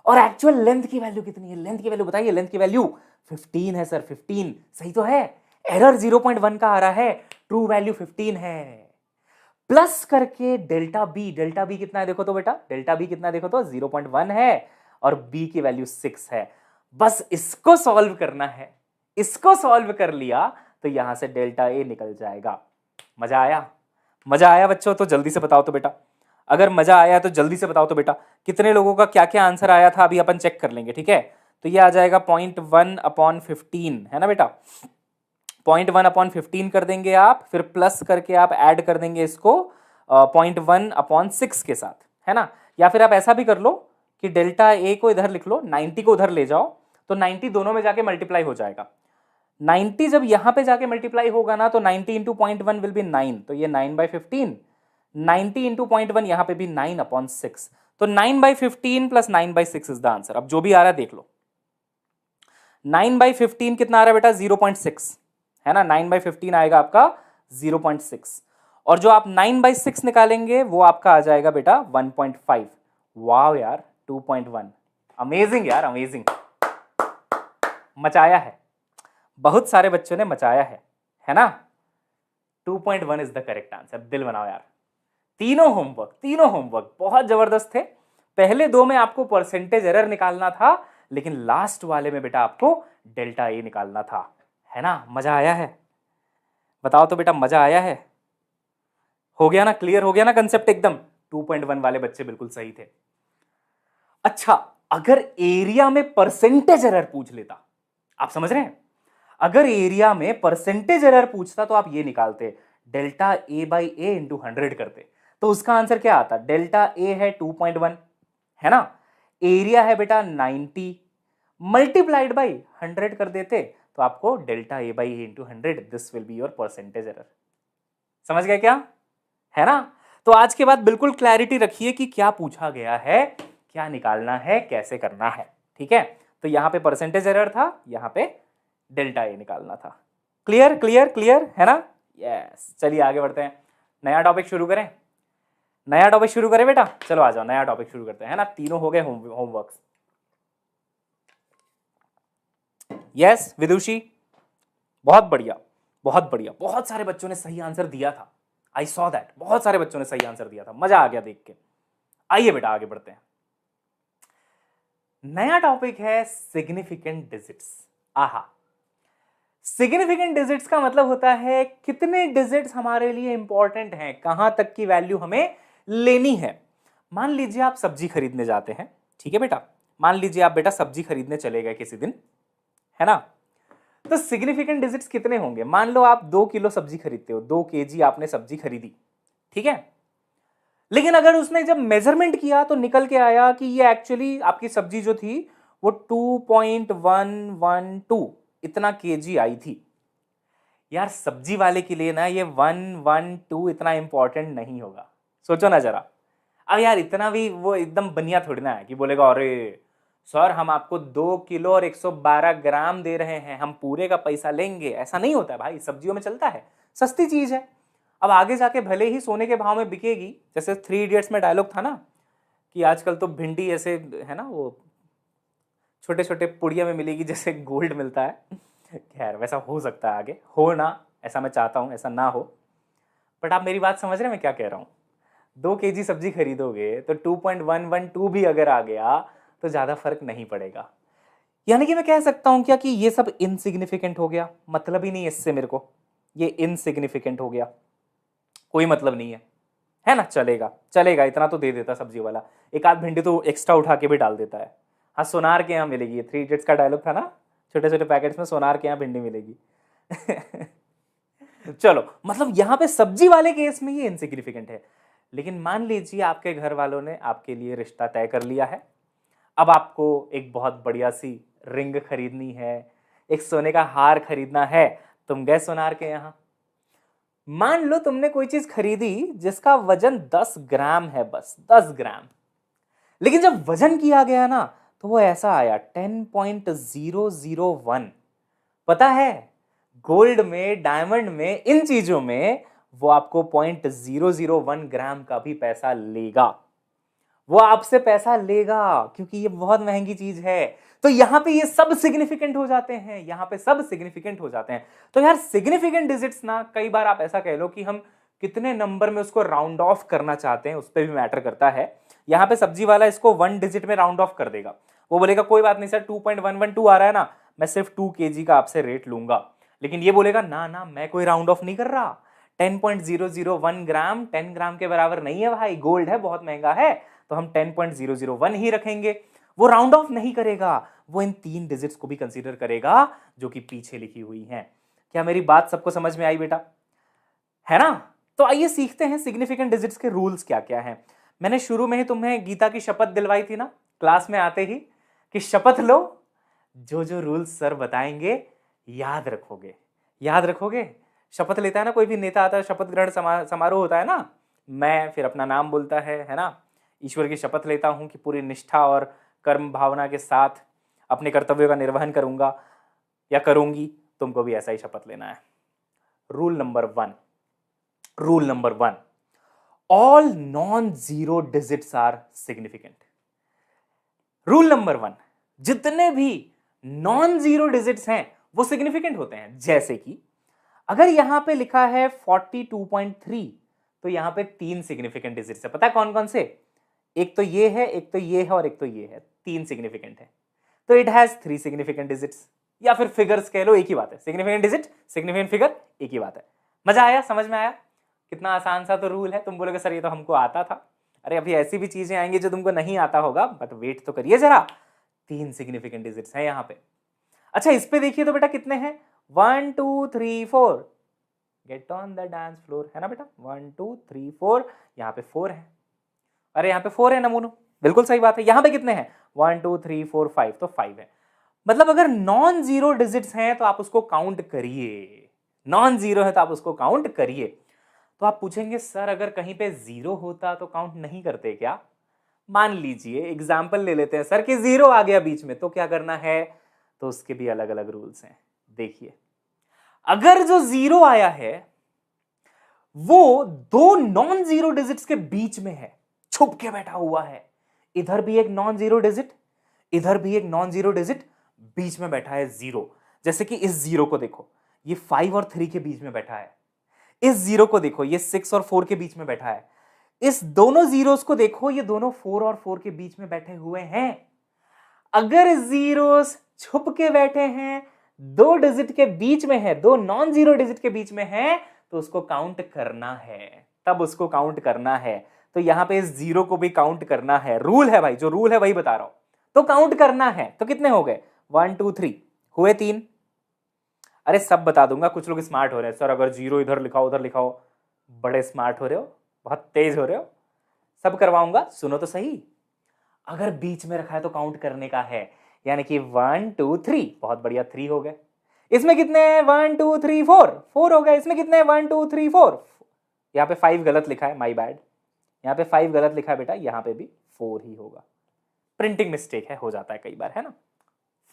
और एक्चुअल लेंथ की वैल्यू कितनी है? लेंथ की वैल्यू बताइए। लेंथ की वैल्यू 15 है सर, 15 सही तो है। एरर 0.1 का आ रहा है, ट्रू वैल्यू 15 है। प्लस करके डेल्टा बी, डेल्टा बी कितना है देखो तो बेटा, डेल्टा बी कितना है देखो तो 0.1 है और बी की वैल्यू 6 है। बस इसको सॉल्व करना है, इसको सॉल्व कर लिया तो यहां से डेल्टा ए निकल जाएगा। मजा आया? मजा आया बच्चों? तो जल्दी से बताओ तो बेटा, अगर मजा आया तो जल्दी से बताओ तो बेटा, कितने लोगों का क्या क्या आंसर आया था अभी अपन चेक कर लेंगे, ठीक है। तो ये आ जाएगा 0.1/15 है ना बेटा। 0.1/15 कर देंगे आप, फिर प्लस करके आप ऐड कर देंगे इसको 0.1/6 के साथ, है ना। या फिर आप ऐसा भी कर लो कि डेल्टा ए को इधर लिख लो, 90 को उधर ले जाओ, तो 90 दोनों में जाके मल्टीप्लाई हो जाएगा। 90 जब यहां पे जाके मल्टीप्लाई होगा ना, तो 90 इंटू 0.1 विल बी 9, तो ये 9/15। 90 इंटू 0.1 यहां पे भी 9/6, तो 9/15 प्लस 9/6 इज द आंसर। अब जो भी आ रहा है देख लो। 9/15 कितना आ रहा है बेटा? 0.6 है ना, 9/15 आएगा आपका 0.6, और जो आप 9/6 निकालेंगे वो आपका आ जाएगा बेटा 1.5। वाह यार, 2.1। अमेजिंग यार, अमेजिंग, मचाया है, बहुत सारे बच्चों ने मचाया है ना। 2.1 इज द करेक्ट आंसर। दिल बनाओ यार, तीनों होमवर्क बहुत जबरदस्त थे। पहले दो में आपको परसेंटेज एरर निकालना था, लेकिन लास्ट वाले में बेटा आपको डेल्टा ए निकालना था, है ना। मजा आया है? बताओ तो बेटा, मजा आया है? हो गया ना, क्लियर हो गया ना कंसेप्ट एकदम। 2.1 वाले बच्चे बिल्कुल सही थे। अच्छा, अगर एरिया में परसेंटेज एरर पूछ लेता, आप समझ रहे हैं, अगर एरिया में परसेंटेज एरर पूछता तो आप ये निकालते, delta A by A into 100 करते, तो उसका आंसर क्या आता? डेल्टा ए है 2.1, है ना, एरिया है बेटा 90, मल्टीप्लाइड बाई 100 कर देते, तो आपको delta A by A into 100, this will be your percentage error. समझ गए क्या? है ना। तो आज के बाद बिल्कुल क्लैरिटी रखिए कि क्या पूछा गया है, क्या निकालना है, कैसे करना है, ठीक है। तो यहां पे परसेंटेज एरर था, यहां पे डेल्टा ए निकालना था। क्लियर क्लियर क्लियर है ना। यस, चलिए आगे बढ़ते हैं, नया टॉपिक शुरू करें। नया टॉपिक शुरू करें बेटा, चलो आ जाओ, नया टॉपिक शुरू करते हैं, है ना। तीनों हो गए होमवर्क्स। यस विदुषी, बहुत बढ़िया बहुत बढ़िया, बहुत सारे बच्चों ने सही आंसर दिया था। आई सॉ दैट, बहुत सारे बच्चों ने सही आंसर दिया था, मजा आ गया देख के। आइए बेटा आगे बढ़ते हैं। नया टॉपिक है सिग्निफिकेंट डिजिट्स। आहा, सिग्निफिकेंट डिजिट्स का मतलब होता है कितने डिजिट्स हमारे लिए इंपॉर्टेंट हैं, कहां तक की वैल्यू हमें लेनी है। मान लीजिए आप सब्जी खरीदने जाते हैं, ठीक है बेटा, मान लीजिए आप बेटा सब्जी खरीदने चले गए किसी दिन, है ना। तो सिग्निफिकेंट डिजिट्स कितने होंगे? मान लो आप 2 किलो सब्जी खरीदते हो, 2 केजी आपने सब्जी खरीदी, ठीक है। लेकिन अगर उसने जब मेजरमेंट किया तो निकल के आया कि ये एक्चुअली आपकी सब्जी जो थी वो 2.112 इतना केजी आई थी। यार सब्जी वाले के लिए ना ये 112 इतना इंपॉर्टेंट नहीं होगा, सोचो ना जरा। अब यार इतना भी वो एकदम बनिया थोड़ी ना है कि बोलेगा अरे सर हम आपको 2 किलो और 112 ग्राम दे रहे हैं, हम पूरे का पैसा लेंगे। ऐसा नहीं होता है भाई, सब्जियों में चलता है, सस्ती चीज है। अब आगे जाके भले ही सोने के भाव में बिकेगी, जैसे 3 इडियट्स में डायलॉग था ना कि आजकल तो भिंडी ऐसे है ना, वो छोटे छोटे पुड़िया में मिलेगी जैसे गोल्ड मिलता है। खैर वैसा हो सकता है, आगे हो ना, ऐसा मैं चाहता हूं ऐसा ना हो, बट आप मेरी बात समझ रहे हैं मैं क्या कह रहा हूं। 2 kg सब्जी खरीदोगे तो 2.112 भी अगर आ गया तो ज्यादा फर्क नहीं पड़ेगा। यानी कि मैं कह सकता हूं क्या कि ये सब इनसिग्निफिकेंट हो गया, मतलब ही नहीं इससे मेरे को, ये इनसिग्निफिकेंट हो गया, कोई मतलब नहीं है ना। चलेगा चलेगा, इतना तो दे देता सब्जी वाला, एक आध भिंडी तो एक्स्ट्रा उठा के भी डाल देता है। हाँ सोनार के यहाँ मिलेगी, ये 3 इडियट्स का डायलॉग था ना, छोटे छोटे पैकेट्स में सोनार के यहाँ भिंडी मिलेगी। चलो, मतलब यहां पे सब्जी वाले केस में ये इनसिग्निफिकेंट है। लेकिन मान लीजिए आपके घर वालों ने आपके लिए रिश्ता तय कर लिया है, अब आपको एक बहुत बढ़िया सी रिंग खरीदनी है, एक सोने का हार खरीदना है, तुम गए सोनार के यहां। मान लो तुमने कोई चीज खरीदी जिसका वजन 10 ग्राम है, बस 10 ग्राम, लेकिन जब वजन किया गया ना तो वो ऐसा आया 10.001। पता है गोल्ड में, डायमंड में, इन चीजों में वो आपको 0.001 ग्राम का भी पैसा लेगा, वो आपसे पैसा लेगा, क्योंकि ये बहुत महंगी चीज है। तो यहां पे ये सब सिग्निफिकेंट हो जाते हैं, यहां पे सब सिग्निफिकेंट हो जाते हैं। तो यार सिग्निफिकेंट डिजिट्स ना, कई बार आप ऐसा कह लो कि हम कितने नंबर में उसको राउंड ऑफ करना चाहते हैं, उस पर भी मैटर करता है। यहां पे सब्जी वाला इसको 1 डिजिट में राउंड ऑफ कर देगा, वो बोलेगा कोई बात नहीं सर 2.112 आ रहा है ना, मैं सिर्फ 2 kg का आपसे रेट लूंगा। लेकिन ये बोलेगा ना ना, मैं कोई राउंड ऑफ नहीं कर रहा, 10.001 ग्राम 10 ग्राम के बराबर नहीं है भाई, गोल्ड है, बहुत महंगा है, तो हम 10.001 ही रखेंगे। वो राउंड ऑफ नहीं करेगा, वो इन 3 डिजिट्स को भी कंसीडर करेगा जो कि पीछे लिखी हुई हैं। क्या मेरी बात सबको समझ में आई बेटा, है ना? तो आइए सीखते हैं सिग्निफिकेंट डिजिट्स के रूल्स क्या क्या हैं। मैंने शुरू में ही तुम्हें गीता की शपथ दिलवाई थी ना क्लास में आते ही, कि शपथ लो, जो जो रूल्स सर बताएंगे याद रखोगे। याद रखोगे? शपथ लेता है ना कोई भी नेता, आता है शपथ ग्रहण समारोह होता है ना, मैं फिर अपना नाम बोलता है ना, ईश्वर की शपथ लेता हूं कि पूरी निष्ठा और कर्म भावना के साथ अपने कर्तव्यों का निर्वहन करूंगा या करूंगी। तुमको भी ऐसा ही शपथ लेना है। Rule number 1, all non zero digits are significant. Rule number 1, जितने भी नॉन जीरो डिजिट्स हैं वो सिग्निफिकेंट होते हैं। जैसे कि अगर यहां पे लिखा है 42.3, तो यहां पे 3 सिग्निफिकेंट डिजिट्स है। पता है कौन कौन से? एक तो ये है, एक तो ये है और एक तो ये है, 3 सिग्निफिकेंट है। तो इट हैज 3 सिग्निफिकेंट डिजिट्स, या फिर फिगर्स कह लो, एक ही बात है, सिग्निफिकेंट डिजिट सिग्निफिकेंट फिगर एक ही बात है। मजा आया? समझ में आया? कितना आसान सा तो रूल है। तुम बोलोगे सर ये तो हमको आता था। अरे अभी ऐसी भी चीजें आएंगी जो तुमको नहीं आता होगा, बट वेट तो करिए जरा। 3 सिग्निफिकेंट डिजिट्स हैं यहां पे। अच्छा इस पे देखिए तो बेटा कितने हैं, 1 2 3 4, get on the dance floor, है ना बेटा, 1 2 3 4, यहाँ पे 4 है। अरे यहाँ पे 4 है ना मोनू, बिल्कुल सही बात है। यहाँ पे कितने हैं, 1 2 3 4 5, तो 5 है। मतलब अगर नॉन जीरो डिजिट्स हैं तो आप उसको काउंट करिए, नॉन जीरो है तो आप उसको काउंट करिए। तो आप पूछेंगे सर अगर कहीं पे जीरो होता तो काउंट नहीं करते क्या? मान लीजिए एग्जाम्पल ले लेते हैं सर कि जीरो आ गया बीच में, तो क्या करना है? तो उसके भी अलग अलग रूल्स हैं। देखिए अगर जो जीरो आया है वो 2 नॉन जीरो डिजिट्स के बीच में है, छुप के बैठा हुआ है, इधर भी एक नॉन जीरो डिजिट, इधर भी एक नॉन जीरो डिजिट, बीच में बैठा है जीरो। जैसे कि इस जीरो को देखो, ये 5 और 3 के बीच में बैठा है। इस जीरो को देखो, ये 6 और 4 के बीच में बैठा है। इस दोनों जीरोस को देखो, ये दोनों 4 और 4 के बीच में बैठे हुए हैं। अगर जीरोस छुप के बैठे हैं, 2 डिजिट के बीच में है, 2 नॉन जीरो डिजिट के बीच में है, तो उसको काउंट करना है, तब उसको काउंट करना है। तो यहां पे इस जीरो को भी काउंट करना है। रूल है भाई, जो रूल है वही बता रहा हूं। तो काउंट करना है। तो कितने हो गए, 1 2 3 हुए 3। अरे सब बता दूंगा, कुछ लोग स्मार्ट हो रहे हैं, सर अगर जीरो इधर लिखाओ उधर लिखाओ, बड़े स्मार्ट हो रहे हो, बहुत तेज हो रहे हो, सब करवाऊंगा, सुनो तो सही। अगर बीच में रखा है तो काउंट करने का है, यानी कि 1 2 3, बहुत बढ़िया, 3 हो गए। इसमें कितने हैं, 1 2 3 4, 4 हो गए। इसमें कितने हैं, 1 2 3 4, यहाँ पे 5 गलत लिखा है, माई बैड, यहाँ पे 5 गलत लिखा है बेटा, यहाँ पे भी 4 ही होगा। प्रिंटिंग मिस्टेक है, हो जाता है कई बार, है ना।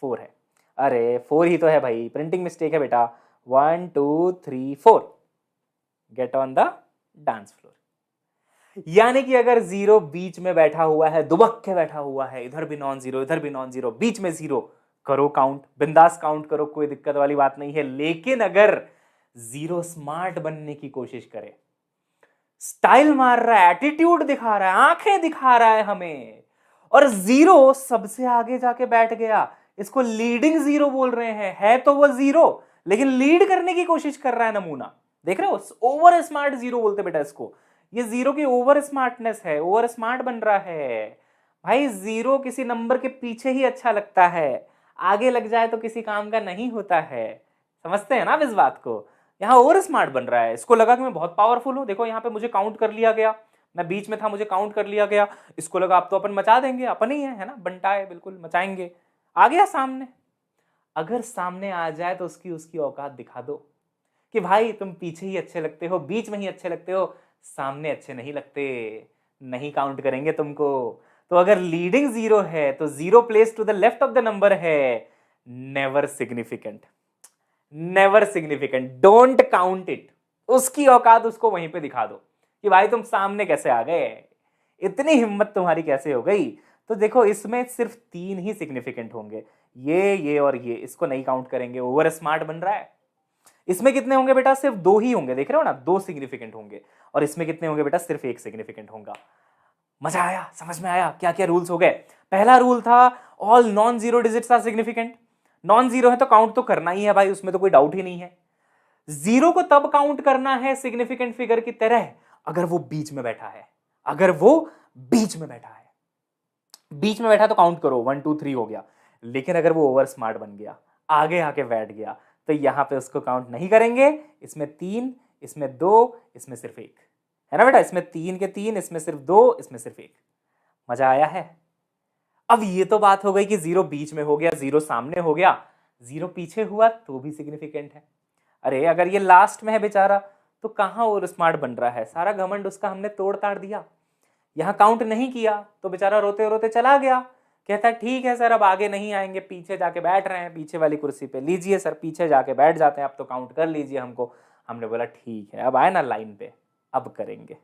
4 है, अरे 4 ही तो है भाई, प्रिंटिंग मिस्टेक है बेटा। 1 2 3 4, get on the dance floor. यानी कि अगर जीरो बीच में बैठा हुआ है, दुबक के बैठा हुआ है, इधर भी नॉन जीरो इधर भी नॉन जीरो, बीच में जीरो, करो काउंट, बिंदास काउंट करो, कोई दिक्कत वाली बात नहीं है। लेकिन अगर जीरो स्मार्ट बनने की कोशिश करे, स्टाइल मार रहा है, एटीट्यूड दिखा रहा है, आंखें दिखा रहा है हमें, और जीरो सबसे आगे जाके बैठ गया, इसको लीडिंग जीरो बोल रहे हैं, है तो वो जीरो लेकिन लीड करने की कोशिश कर रहा है नमूना, देख रहे हो, ओवर स्मार्ट जीरो बोलते बेटा इसको। ये जीरो की ओवर स्मार्टनेस है, ओवर स्मार्ट बन रहा है भाई। जीरो किसी नंबर के पीछे ही अच्छा लगता है, आगे लग जाए तो किसी काम का नहीं होता है, समझते हैं ना इस बात को। यहाँ ओवर स्मार्ट बन रहा है, इसको लगा कि मैं बहुत पावरफुल हूं, देखो यहाँ पे मुझे काउंट कर लिया गया, मैं बीच में था मुझे काउंट कर लिया गया, इसको लगा आप तो अपन मचा देंगे, अपन ही है ना, बनता है बिल्कुल मचाएंगे। आ गया सामने, अगर सामने आ जाए तो उसकी उसकी औकात दिखा दो कि भाई तुम पीछे ही अच्छे लगते हो, बीच में ही अच्छे लगते हो, सामने अच्छे नहीं लगते, नहीं काउंट करेंगे तुमको। तो अगर लीडिंग जीरो है तो zero place to the left of the number है never significant, never significant, don't count it. उसकी औकात उसको वहीं पे दिखा दो कि भाई तुम सामने कैसे आ गए, इतनी हिम्मत तुम्हारी कैसे हो गई। तो देखो इसमें सिर्फ 3 ही सिग्निफिकेंट होंगे, ये और ये, इसको नहीं काउंट करेंगे, ओवर स्मार्ट बन रहा है। इसमें कितने होंगे बेटा, सिर्फ 2 ही होंगे, देख रहे हो ना, 2 सिग्निफिकेंट होंगे। और इसमें कितने होंगे बेटा, सिर्फ 1 सिग्निफिकेंट होगा। मजा आया, समझ में आया क्या क्या रूल्स हो गए। पहला रूल था all non zero digits are significant, non zero है तो काउंट तो करना ही है भाई, उसमें तो कोई डाउट ही नहीं है। जीरो को तब काउंट करना है सिग्निफिकेंट फिगर की तरह अगर वो बीच में बैठा है, अगर वो बीच में बैठा है, बीच में बैठा तो काउंट करो 1 2 3 हो गया। लेकिन अगर वो ओवर स्मार्ट बन गया, आगे आके बैठ गया, तो यहां पे उसको काउंट नहीं करेंगे। इसमें 3, इसमें 2, इसमें सिर्फ 1, है ना बेटा, इसमें 3 के 3, इसमें सिर्फ 2, इसमें सिर्फ 1। मजा आया है। अब ये तो बात हो गई कि जीरो बीच में हो गया, जीरो सामने हो गया, जीरो पीछे हुआ तो भी सिग्निफिकेंट है। अरे अगर ये लास्ट में है बेचारा तो कहां और स्मार्ट बन रहा है, सारा घमंड उसका हमने तोड़ ताड़ दिया, यहां काउंट नहीं किया तो बेचारा रोते रोते चला गया, कहता ठीक है सर अब आगे नहीं आएंगे, पीछे जाके बैठ रहे हैं, पीछे वाली कुर्सी पे लीजिए सर, पीछे जाके बैठ जाते हैं, अब तो काउंट कर लीजिए हमको। हमने बोला ठीक है, अब आए ना लाइन पे, अब करेंगे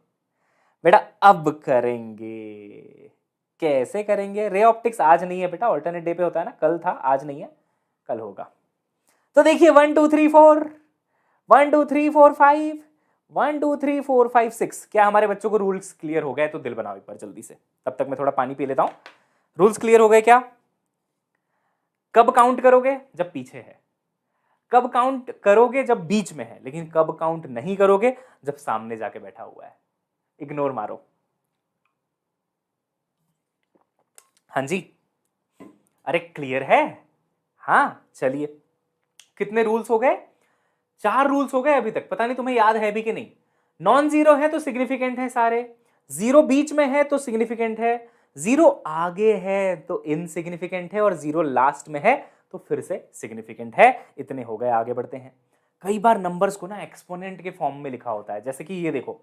बेटा, अब करेंगे। कैसे करेंगे, रे ऑप्टिक्स आज नहीं है बेटा, ऑल्टरनेट डे पे होता है ना, कल था आज नहीं है, कल होगा। तो देखिए 1 2 3 4, 1 2 3 4 5, 1 2 3 4 5 6। क्या हमारे बच्चों को रूल्स क्लियर हो गए? तो दिल बनाओ एक बार जल्दी से, तब तक मैं थोड़ा पानी पी लेता हूं। रूल्स क्लियर हो गए क्या? कब काउंट करोगे? जब पीछे है। कब काउंट करोगे? जब बीच में है। लेकिन कब काउंट नहीं करोगे? जब सामने जाके बैठा हुआ है। इग्नोर मारो। हाँ जी, अरे क्लियर है? हाँ चलिए, कितने रूल्स हो गए? 4 रूल्स हो गए अभी तक, पता नहीं तुम्हें याद है भी कि नहीं। नॉन जीरो है तो सिग्निफिकेंट है सारे, जीरो बीच में है तो सिग्निफिकेंट है, जीरो आगे है तो इनसिग्निफिकेंट है, और जीरो लास्ट में है तो फिर से सिग्निफिकेंट है। इतने हो गए, आगे बढ़ते हैं। कई बार नंबर्स को ना एक्सपोनेंट के फॉर्म में लिखा होता है, जैसे कि ये देखो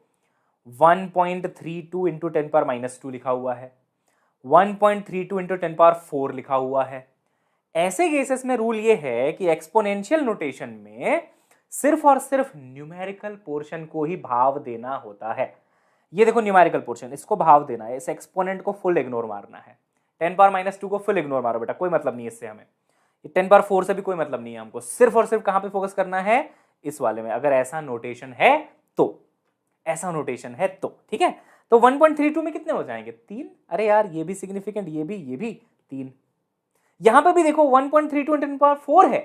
1.32 इंटू 10 पावर -2 लिखा हुआ है, 1.32 इंटू 10 पावर 4 लिखा हुआ है। ऐसे केसेस में रूल ये है कि एक्सपोनेंशियल नोटेशन में सिर्फ और सिर्फ न्यूमेरिकल पोर्शन को ही भाव देना होता है। ये देखो न्यूमेरिकल पोर्शन, इसको भाव देना है, इस एक्सपोनेंट को फुल इग्नोर मारना है। 10 पावर -2 को फुल इग्नोर मारो बेटा, कोई मतलब नहीं इससे हमें। 10 पावर 4 से भी कोई मतलब नहीं है हमको, सिर्फ और सिर्फ कहां पे फोकस करना है? इस वाले में। अगर ऐसा नोटेशन है तो, ऐसा नोटेशन है तो ठीक है। तो 1.32 में कितने हो जाएंगे? 3। अरे यार ये भी सिग्निफिकेंट, ये भी 3। यहां पे भी देखो 1.32 10 पावर 4 है,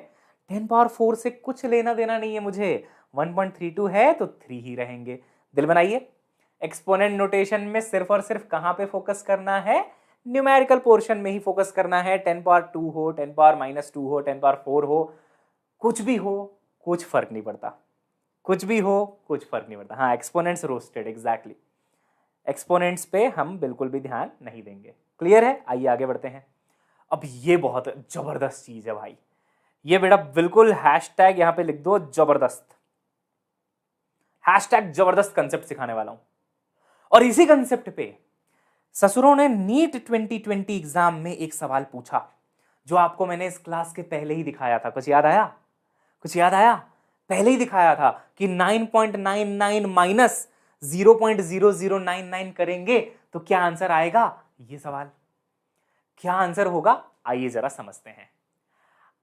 10 पावर 4 से कुछ लेना देना नहीं है मुझे, 1.32 है तो 3 ही रहेंगे। दिल बनाइए, एक्सपोनेंट नोटेशन में सिर्फ और सिर्फ कहां पे फोकस करना है? न्यूमेरिकल पोर्शन में ही फोकस करना है। 10 पावर 2 हो, 10 पावर -2 हो, 10 पावर 4 हो, कुछ भी हो, कुछ फर्क नहीं पड़ता, कुछ भी हो कुछ फर्क नहीं पड़ता। हाँ, एक्सपोनेंट्स रोस्टेड, एग्जैक्टली, एक्सपोनेंट्स पे हम बिल्कुल भी ध्यान नहीं देंगे। क्लियर है? आइए आगे बढ़ते हैं। अब ये बहुत जबरदस्त चीज है भाई, ये बेटा बिल्कुल हैशटैग यहां पे लिख दो, जबरदस्त, हैशटैग जबरदस्त कंसेप्ट सिखाने वाला हूं। और इसी कंसेप्ट पे ससुरों ने नीट 2020 एग्जाम में एक सवाल पूछा जो आपको मैंने इस क्लास के पहले ही दिखाया था। कुछ याद आया? कुछ याद आया? पहले ही दिखाया था कि 9.99 माइनस 0.0099 करेंगे तो क्या आंसर आएगा। ये सवाल क्या आंसर होगा, आइए जरा समझते हैं।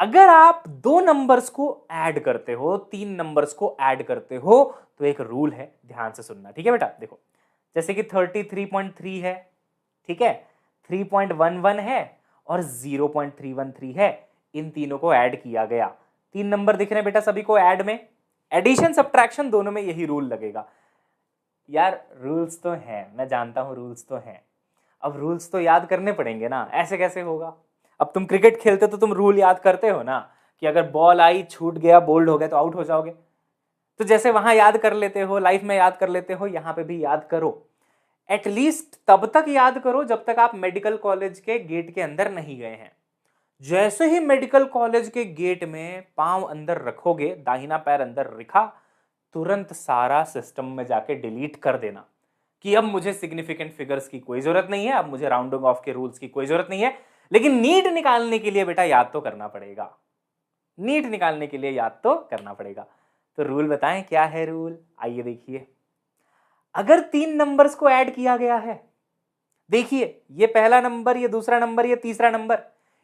अगर आप दो नंबर्स को ऐड करते हो, तीन नंबर्स को ऐड करते हो, तो एक रूल है, ध्यान से सुनना, ठीक है बेटा। देखो जैसे कि 33.3 है, ठीक है, 3.11 है और 0.313 है, इन तीनों को ऐड किया गया। तीन नंबर दिख रहे हैं बेटा सभी को ऐड में, एडिशन सब्ट्रैक्शन दोनों में यही रूल लगेगा। यार रूल्स तो हैं, मैं जानता हूं रूल्स तो हैं, अब रूल्स तो याद करने पड़ेंगे ना, ऐसे कैसे होगा। अब तुम क्रिकेट खेलते तो तुम रूल याद करते हो ना कि अगर बॉल आई, छूट गया, बोल्ड हो गया तो आउट हो जाओगे। तो जैसे वहां याद कर लेते हो, लाइफ में याद कर लेते हो, यहां पे भी याद करो। एटलीस्ट तब तक याद करो जब तक आप मेडिकल कॉलेज के गेट के अंदर नहीं गए हैं। जैसे ही मेडिकल कॉलेज के गेट में पांव अंदर रखोगे, दाहिना पैर अंदर रखा, तुरंत सारा सिस्टम में जाके डिलीट कर देना कि अब मुझे सिग्निफिकेंट फिगर्स की कोई जरूरत नहीं है, अब मुझे राउंडिंग ऑफ के रूल्स की कोई जरूरत नहीं है। लेकिन नीट निकालने के लिए बेटा याद तो करना पड़ेगा, नीट निकालने के लिए याद तो करना पड़ेगा। तो रूल बताएं क्या है रूल, आइए देखिए। अगर तीन नंबर्स को ऐड किया गया है, देखिए ये पहला नंबर, ये दूसरा नंबर, ये तीसरा नंबर,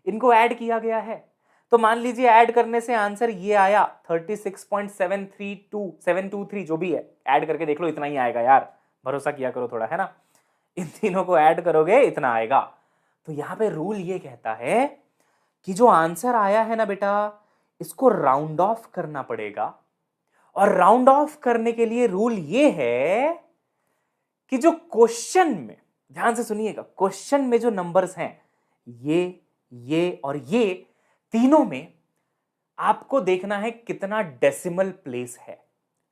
इनको ऐड किया गया है, तो मान लीजिए ऐड करने से आंसर ये आया 36.723 जो भी है, ऐड करके देख लो इतना ही आएगा यार, भरोसा किया करो थोड़ा, है ना। इन तीनों को ऐड करोगे इतना आएगा। तो यहां पे रूल ये कहता है कि जो आंसर आया है ना बेटा, इसको राउंड ऑफ करना पड़ेगा। और राउंड ऑफ करने के लिए रूल ये है कि जो क्वेश्चन में, ध्यान से सुनिएगा, क्वेश्चन में जो नंबर्स हैं ये और ये तीनों में आपको देखना है कितना डेसिमल प्लेस है।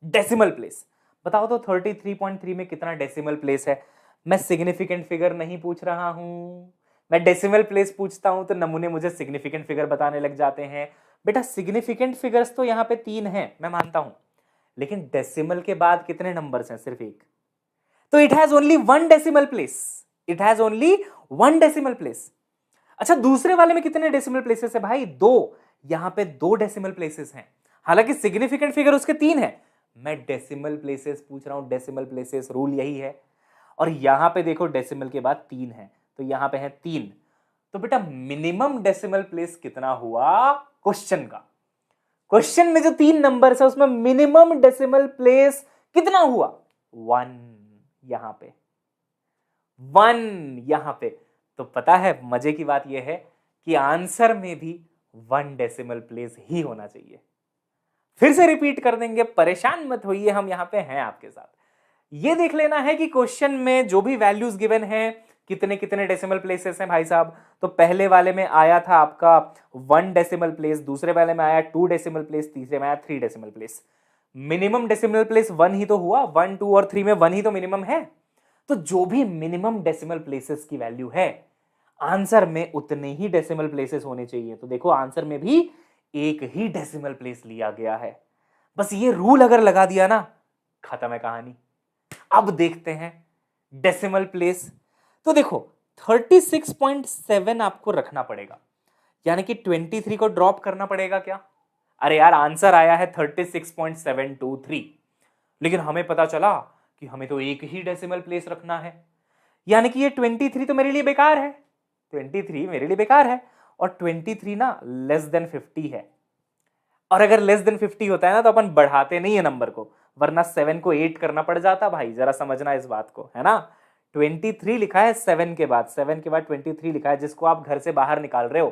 डेसिमल प्लेस बताओ तो 33.3 में कितना डेसिमल प्लेस है। मैं सिग्निफिकेंट फिगर नहीं पूछ रहा हूं, मैं डेसिमल प्लेस पूछता हूं तो नमूने मुझे सिग्निफिकेंट फिगर बताने लग जाते हैं। बेटा सिग्निफिकेंट फिगर्स तो यहां पे 3 हैं, मैं मानता हूं, लेकिन डेसिमल के बाद कितने नंबर्स हैं? सिर्फ एक। तो it has only one decimal place, it has only one decimal place. अच्छा दूसरे वाले में कितने डेसिमल प्लेसेस है भाई? 2। यहां पे 2 डेसिमल प्लेसेस हैं, हालांकि सिग्निफिकेंट फिगर उसके 3 है। मैं डेसिमल प्लेसेस पूछ रहा हूं, डेसिमल प्लेसेस, रूल यही है। और यहां पे देखो डेसिमल के बाद 3 है, तो यहां पे है 3। तो बेटा मिनिमम डेसिमल प्लेस कितना हुआ क्वेश्चन का? क्वेश्चन में जो 3 नंबर है उसमें मिनिमम डेसिमल प्लेस कितना हुआ? 1 यहां पे, 1 यहां पे। तो पता है मजे की बात यह है कि आंसर में भी 1 डेसिमल प्लेस ही होना चाहिए। फिर से रिपीट कर देंगे, परेशान मत होइए, हम यहां पे हैं आपके साथ। ये देख लेना है कि क्वेश्चन में जो भी वैल्यूज गिवन है कितने कितने डेसिमल प्लेसेस हैं भाई साहब। तो पहले वाले में आया था आपका 1 डेसिमल प्लेस, दूसरे वाले में आया 2 डेसिमल प्लेस, तीसरे में आया 3 decimal place. Minimum decimal place 1 ही तो हुआ, 1, 2 और 3 में 1 ही तो मिनिमम है। तो जो भी मिनिमम डेसिमल प्लेसेस की वैल्यू है, आंसर में उतने ही डेसिमल प्लेसेस होने चाहिए। तो देखो आंसर में भी एक ही डेसिमल प्लेस लिया गया है। बस ये रूल अगर लगा दिया ना, खत्म है कहानी। अब देखते हैं डेसिमल प्लेस। तो देखो 36.7 आपको रखना पड़ेगा, यानी कि 23 को ड्रॉप करना पड़ेगा क्या? अरे यार आंसर आया है 36.723, लेकिन हमें पता चला कि हमें तो एक ही डेसिमल प्लेस रखना है, यानी कि ये 23 तो मेरे लिए बेकार है, 23 मेरे लिए बेकार है। और 23 ना लेस देन 50 है, और अगर लेस देन 50 होता है ना तो अपन बढ़ाते नहीं है नंबर को, वरना 7 को 8 करना पड़ जाता भाई, जरा समझना इस बात को, है ना। 23 लिखा है 7 के बाद, 7 के बाद 23 लिखा है, जिसको आप घर से बाहर निकाल रहे हो,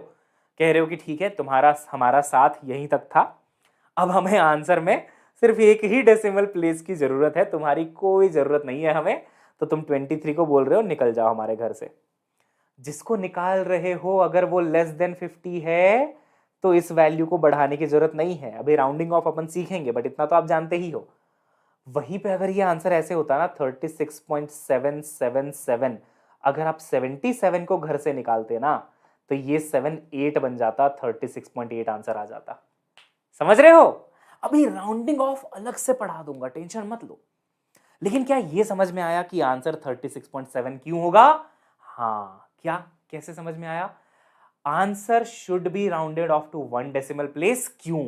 कह रहे हो कि ठीक है तुम्हारा हमारा साथ यहीं तक था, अब हमें आंसर में सिर्फ एक ही डेसिमल प्लेस की जरूरत है, तुम्हारी कोई जरूरत नहीं है हमें। तो तुम 23 को बोल रहे हो निकल जाओ हमारे घर से। जिसको निकाल रहे हो अगर वो लेस देन 50 है तो इस वैल्यू को बढ़ाने की जरूरत नहीं है। अभी राउंडिंग ऑफ अपन सीखेंगे, बट इतना तो आप जानते ही हो। वहीं पे अगर ये आंसर ऐसे होता ना 36.777, अगर आप 77 को घर से निकालते ना तो ये 78 बन जाता, 36.8 आंसर आ जाता। समझ रहे हो? अभी राउंडिंग ऑफ अलग से पढ़ा दूंगा, टेंशन मत लो। लेकिन क्या ये समझ में आया कि आंसर 36.7 क्यों होगा? हाँ, क्या कैसे समझ में आया? Answer should be rounded off to 1 decimal place. क्यों?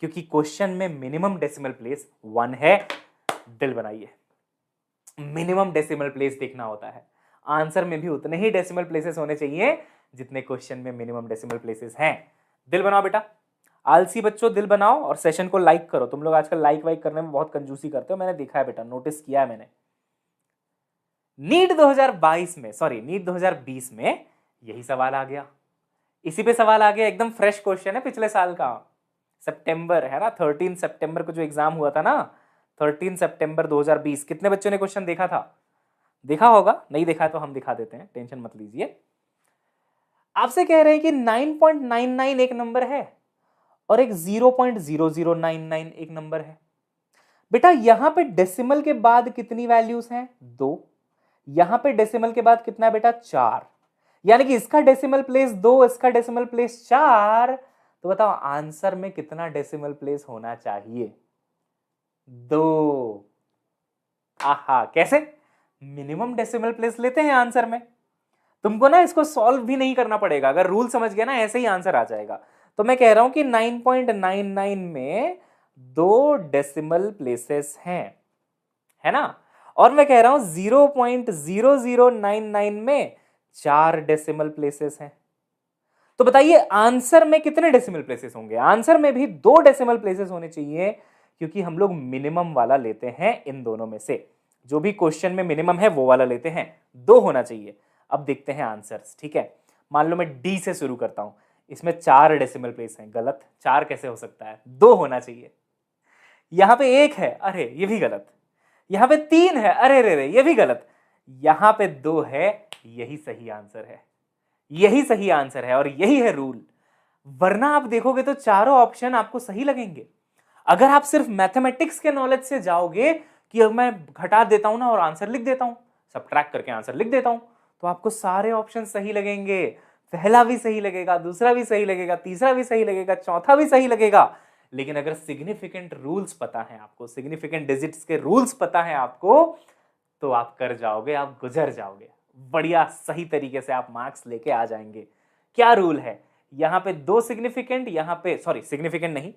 क्योंकि क्वेश्चन में मिनिमम डेसिमल प्लेस 1 है। दिल बनाइए, मिनिमम डेसिमल प्लेस देखना होता है। आंसर में भी उतने ही डेसिमल प्लेसेस होने चाहिए जितने क्वेश्चन में मिनिमम डेसिमल प्लेसेस हैं। दिल बनाओ बेटा, आलसी बच्चों दिल बनाओ और सेशन को लाइक करो। तुम लोग आजकल लाइक वाइक करने में बहुत कंजूसी करते हो, मैंने देखा है बेटा, नोटिस किया है मैंने। नीट 2022 में, सॉरी नीट 2020 में यही सवाल आ गया, इसी पे सवाल आ गया। एकदम फ्रेश क्वेश्चन है पिछले साल का, सितंबर है ना, 13 सितंबर को जो एग्जाम हुआ था ना, 13 सितंबर 2020। कितने बच्चों ने क्वेश्चन देखा था? देखा होगा, नहीं देखा तो हम दिखा देते हैं, टेंशन मत लीजिए। आपसे कह रहे हैं कि 9.99 एक नंबर है और एक 0.0099 एक नंबर है। बेटा यहां पे डेसिमल के बाद कितनी वैल्यूज हैं? 2। यहां पे डेसिमल के बाद कितना है बेटा? 4। यानी कि इसका डेसिमल प्लेस 2, इसका डेसिमल प्लेस 4। तो बताओ आंसर में कितना डेसिमल प्लेस होना चाहिए? 2। आहा, कैसे? मिनिमम डेसिमल प्लेस लेते हैं आंसर में। तुमको ना इसको सॉल्व भी नहीं करना पड़ेगा, अगर रूल समझ गया ना ऐसे ही आंसर आ जाएगा। तो मैं कह रहा हूं कि 9.99 में 2 डेसिमल प्लेसेस हैं, है ना, और मैं कह रहा हूं 0.0099 में 4 डेसिमल प्लेसेस हैं। तो बताइए आंसर में कितने डेसिमल प्लेसेस होंगे? आंसर में भी 2 डेसिमल प्लेसेस होने चाहिए, क्योंकि हम लोग मिनिमम वाला लेते हैं इन दोनों में से। जो भी क्वेश्चन में मिनिमम है वो वाला लेते हैं, 2 होना चाहिए। अब देखते हैं आंसर्स, ठीक है। मान लो मैं डी से शुरू करता हूं, इसमें 4 डेसिमल प्लेस हैं। गलत, 4 कैसे हो सकता है? 2 होना चाहिए। यहां पे 1 है, अरे ये भी गलत। यहां पे 3 है, अरे रे रे ये भी गलत। यहां पे 2 है, यही सही आंसर है, यही सही आंसर है और यही है रूल। वरना आप देखोगे तो चारों ऑप्शन आपको सही लगेंगे। अगर आप सिर्फ मैथमेटिक्स के नॉलेज से जाओगे कि अब मैं घटा देता हूं ना और आंसर लिख देता हूं, सबट्रैक्ट करके आंसर लिख देता हूं, तो आपको सारे ऑप्शन सही लगेंगे। पहला भी सही लगेगा, दूसरा भी सही लगेगा, तीसरा भी सही लगेगा, चौथा भी सही लगेगा। लेकिन अगर सिग्निफिकेंट रूल्स पता है आपको, सिग्निफिकेंट डिजिट्स के रूल्स पता है आपको, तो आप कर जाओगे, आप गुजर जाओगे, बढ़िया सही तरीके से आप मार्क्स लेके आ जाएंगे। क्या रूल है? यहां पे 2 सिग्निफिकेंट, यहां पे सॉरी सिग्निफिकेंट नहीं,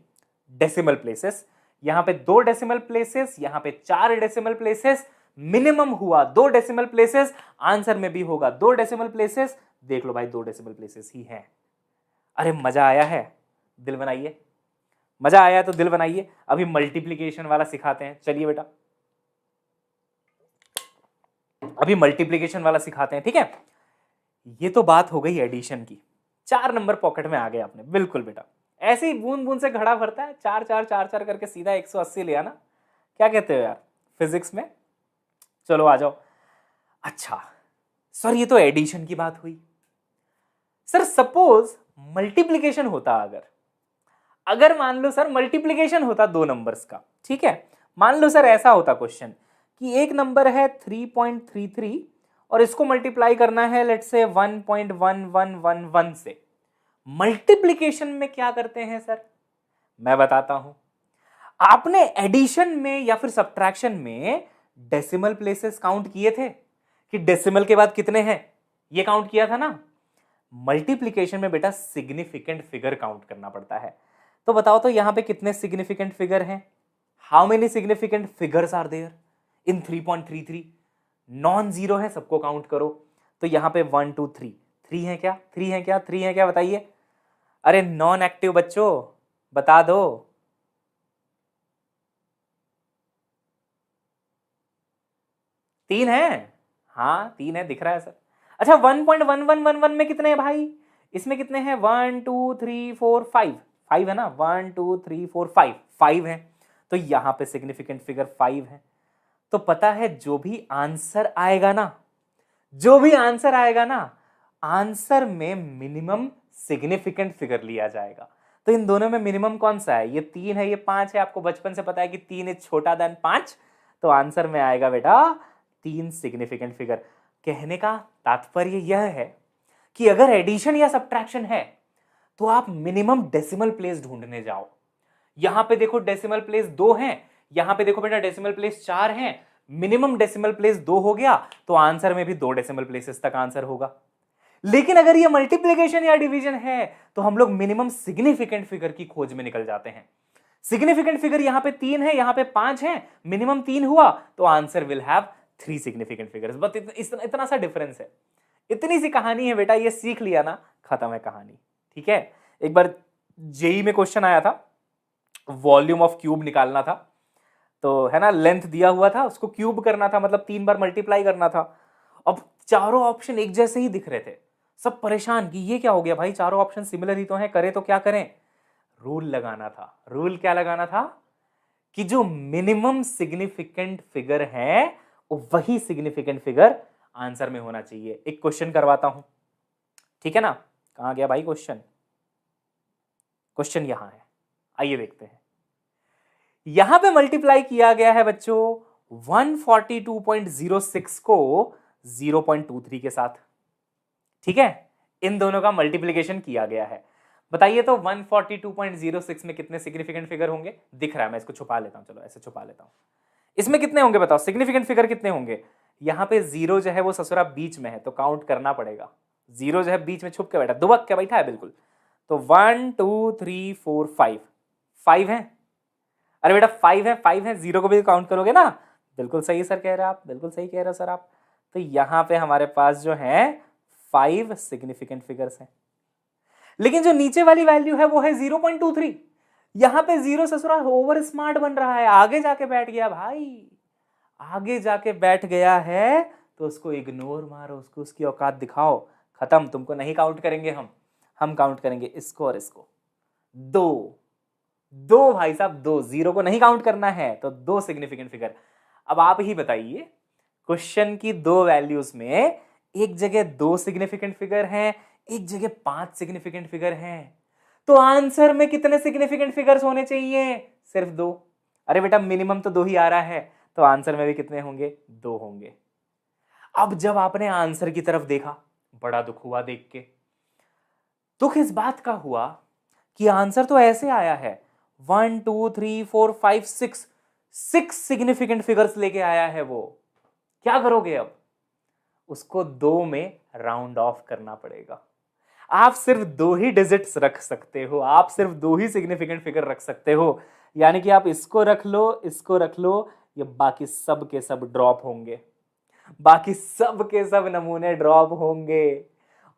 डेसिमल प्लेसेस। यहां पे 2 डेसिमल प्लेसेस, यहां पे 4 डेसिमल प्लेसेस। मिनिमम हुआ 2 डेसिमल प्लेसेस, आंसर में भी होगा 2 डेसिमल प्लेसेस। देख लो भाई 2 डेसिमल प्लेसेस ही हैं। अरे मजा आया है? दिल बनाइए, मजा आया तो दिल बनाइए। अभी मल्टीप्लीकेशन वाला सिखाते हैं, चलिए बेटा अभी मल्टीप्लीकेशन वाला सिखाते हैं, ठीक है। ये तो बात हो गई एडिशन की, 4 नंबर पॉकेट में आ गए आपने, बिल्कुल बेटा। ऐसे ही बूंद बूंद से घड़ा भरता है, 4 4 4 4 करके सीधा 180 ले आना। क्या कहते हो यार फिजिक्स में? चलो आ जाओ। अच्छा सर ये तो एडिशन की बात हुई। सर सपोज मल्टीप्लीकेशन होता, अगर मान लो सर मल्टीप्लीकेशन होता 2 नंबर्स का, ठीक है। मान लो सर ऐसा होता क्वेश्चन कि एक नंबर है 3.33 और इसको मल्टीप्लाई करना है लेट्स से 1.1111 से। मल्टीप्लीकेशन में क्या करते हैं सर? मैं बताता हूं। आपने एडिशन में या फिर सब्ट्रैक्शन में डेसिमल प्लेसेस काउंट किए थे कि डेसिमल के बाद कितने हैं, ये काउंट किया था ना। मल्टीप्लीकेशन में बेटा सिग्निफिकेंट फिगर काउंट करना पड़ता है। तो बताओ तो यहां पे कितने सिग्निफिकेंट फिगर हैं? How many significant figures are there in 3.33? Non zero है, सबको काउंट करो। तो यहां पे 1 2 3 3 है क्या? 3 है क्या? 3 है क्या? बताइए। अरे नॉन एक्टिव बच्चों बता दो। तीन है, हाँ 3 है, दिख रहा है सर। अच्छा 1.1111 में कितने हैं भाई? इसमें कितने हैं? 1 2 3 4 5 5 है ना, 1 2 3 4 5 5 है। तो यहां पे सिग्निफिकेंट फिगर 5 है। तो पता है जो भी आंसर आएगा ना, जो भी आंसर आएगा ना, आंसर में मिनिमम सिग्निफिकेंट फिगर लिया जाएगा। तो इन दोनों में मिनिमम कौन सा है? ये 3 है, ये 5 है। आपको बचपन से पता है कि 3 इज छोटा देन 5। तो आंसर में आएगा बेटा 3 सिग्निफिकेंट फिगर। कहने का तात्पर्य यह है कि अगर एडिशन या सब्ट्रैक्शन है तो आप मिनिमम डेसिमल प्लेस ढूंढने जाओ। यहां पे देखो डेसिमल प्लेस 2 हैं, यहां पे देखो बेटा डेसिमल प्लेस 4 हैं। मिनिमम डेसिमल प्लेस 2 हो गया तो आंसर में भी 2 डेसिमल प्लेसेस तक आंसर होगा। लेकिन अगर ये मल्टीप्लिकेशन या डिवीजन है तो हम लोग मिनिमम सिग्निफिकेंट फिगर की खोज में निकल जाते हैं। सिग्निफिकेंट फिगर यहां पे 3 है, यहां पे 5 है, मिनिमम 3 हुआ तो answer will have 3 significant figures. बस इतना सा डिफरेंस है, इतनी सी कहानी है बेटा, ये सीख लिया ना खत्म है कहानी। ठीक है, एक बार जेई में क्वेश्चन आया था, वॉल्यूम ऑफ क्यूब निकालना था, तो है ना लेंथ दिया हुआ था, उसको क्यूब करना था, मतलब 3 बार मल्टीप्लाई करना था। अब चारों ऑप्शन एक जैसे ही दिख रहे थे, सब परेशान कि ये क्या हो गया भाई, चारों ऑप्शन सिमिलर ही तो हैं, करें तो क्या करें। रूल लगाना था। रूल क्या लगाना था कि जो मिनिमम सिग्निफिकेंट फिगर है वो वही सिग्निफिकेंट फिगर आंसर में होना चाहिए। एक क्वेश्चन करवाता हूं, ठीक है ना, कहां गया भाई क्वेश्चन, क्वेश्चन यहां है, आइए देखते हैं। यहां पे मल्टीप्लाई किया गया है बच्चों 142.06 को 0.23 के साथ, ठीक है, इन दोनों का मल्टीप्लिकेशन किया गया है। बताइए तो 142.06 में कितने सिग्निफिकेंट फिगर होंगे, दिख रहा है, मैं इसको छुपा लेता हूं, चलो ऐसे छुपा लेता हूं। इसमें कितने होंगे बताओ, सिग्निफिकेंट फिगर कितने होंगे। यहां पे 0 जो है वो ससुरा बीच में है तो काउंट करना पड़ेगा, 0 जो है बीच में छुप के बैठा, दुबक के बैठा है बिल्कुल, तो 1 2 3 4 5 5 है। अरे बेटा 5 है, 5 है, 0 को भी काउंट करोगे ना, बिल्कुल सही सर कह रहे हैं आप, बिल्कुल सही कह रहे हो सर आप। तो यहां पे हमारे पास जो है 5 सिग्निफिकेंट फिगर्स हैं। लेकिन जो नीचे वाली वैल्यू है वो है 0.23। यहां पे 0 ससुरा ओवर स्मार्ट बन रहा है, आगे जाके बैठ गया भाई, आगे जाके बैठ गया है, तो उसको इग्नोर मारो, उसको उसकी औकात दिखाओ, खत्म, तुमको नहीं काउंट करेंगे हम काउंट करेंगे इसको और इसको। दो भाई साहब, 2, 0 को नहीं काउंट करना है तो 2 सिग्निफिकेंट फिगर। अब आप ही बताइए, क्वेश्चन की 2 वैल्यूज में एक जगह 2 सिग्निफिकेंट फिगर हैं, एक जगह 5 सिग्निफिकेंट फिगर हैं, तो आंसर में कितने सिग्निफिकेंट फिगर्स होने चाहिए, सिर्फ 2। अरे बेटा मिनिमम तो 2 ही आ रहा है, तो आंसर में भी कितने होंगे, 2 होंगे। अब जब आपने आंसर की तरफ देखा, बड़ा दुख हुआ देख के। दुख इस बात का हुआ कि आंसर तो ऐसे आया है 1 2 3 4 5 6 सिग्निफिकेंट फिगर्स लेके आया है वो। क्या करोगे अब, उसको 2 में राउंड ऑफ करना पड़ेगा। आप सिर्फ 2 ही डिजिट्स रख सकते हो, आप सिर्फ 2 ही सिग्निफिकेंट फिगर रख सकते हो, यानी कि आप इसको रख लो, इसको रख लो, ये बाकी सब के सब ड्रॉप होंगे, बाकी सब के सब नमूने ड्रॉप होंगे।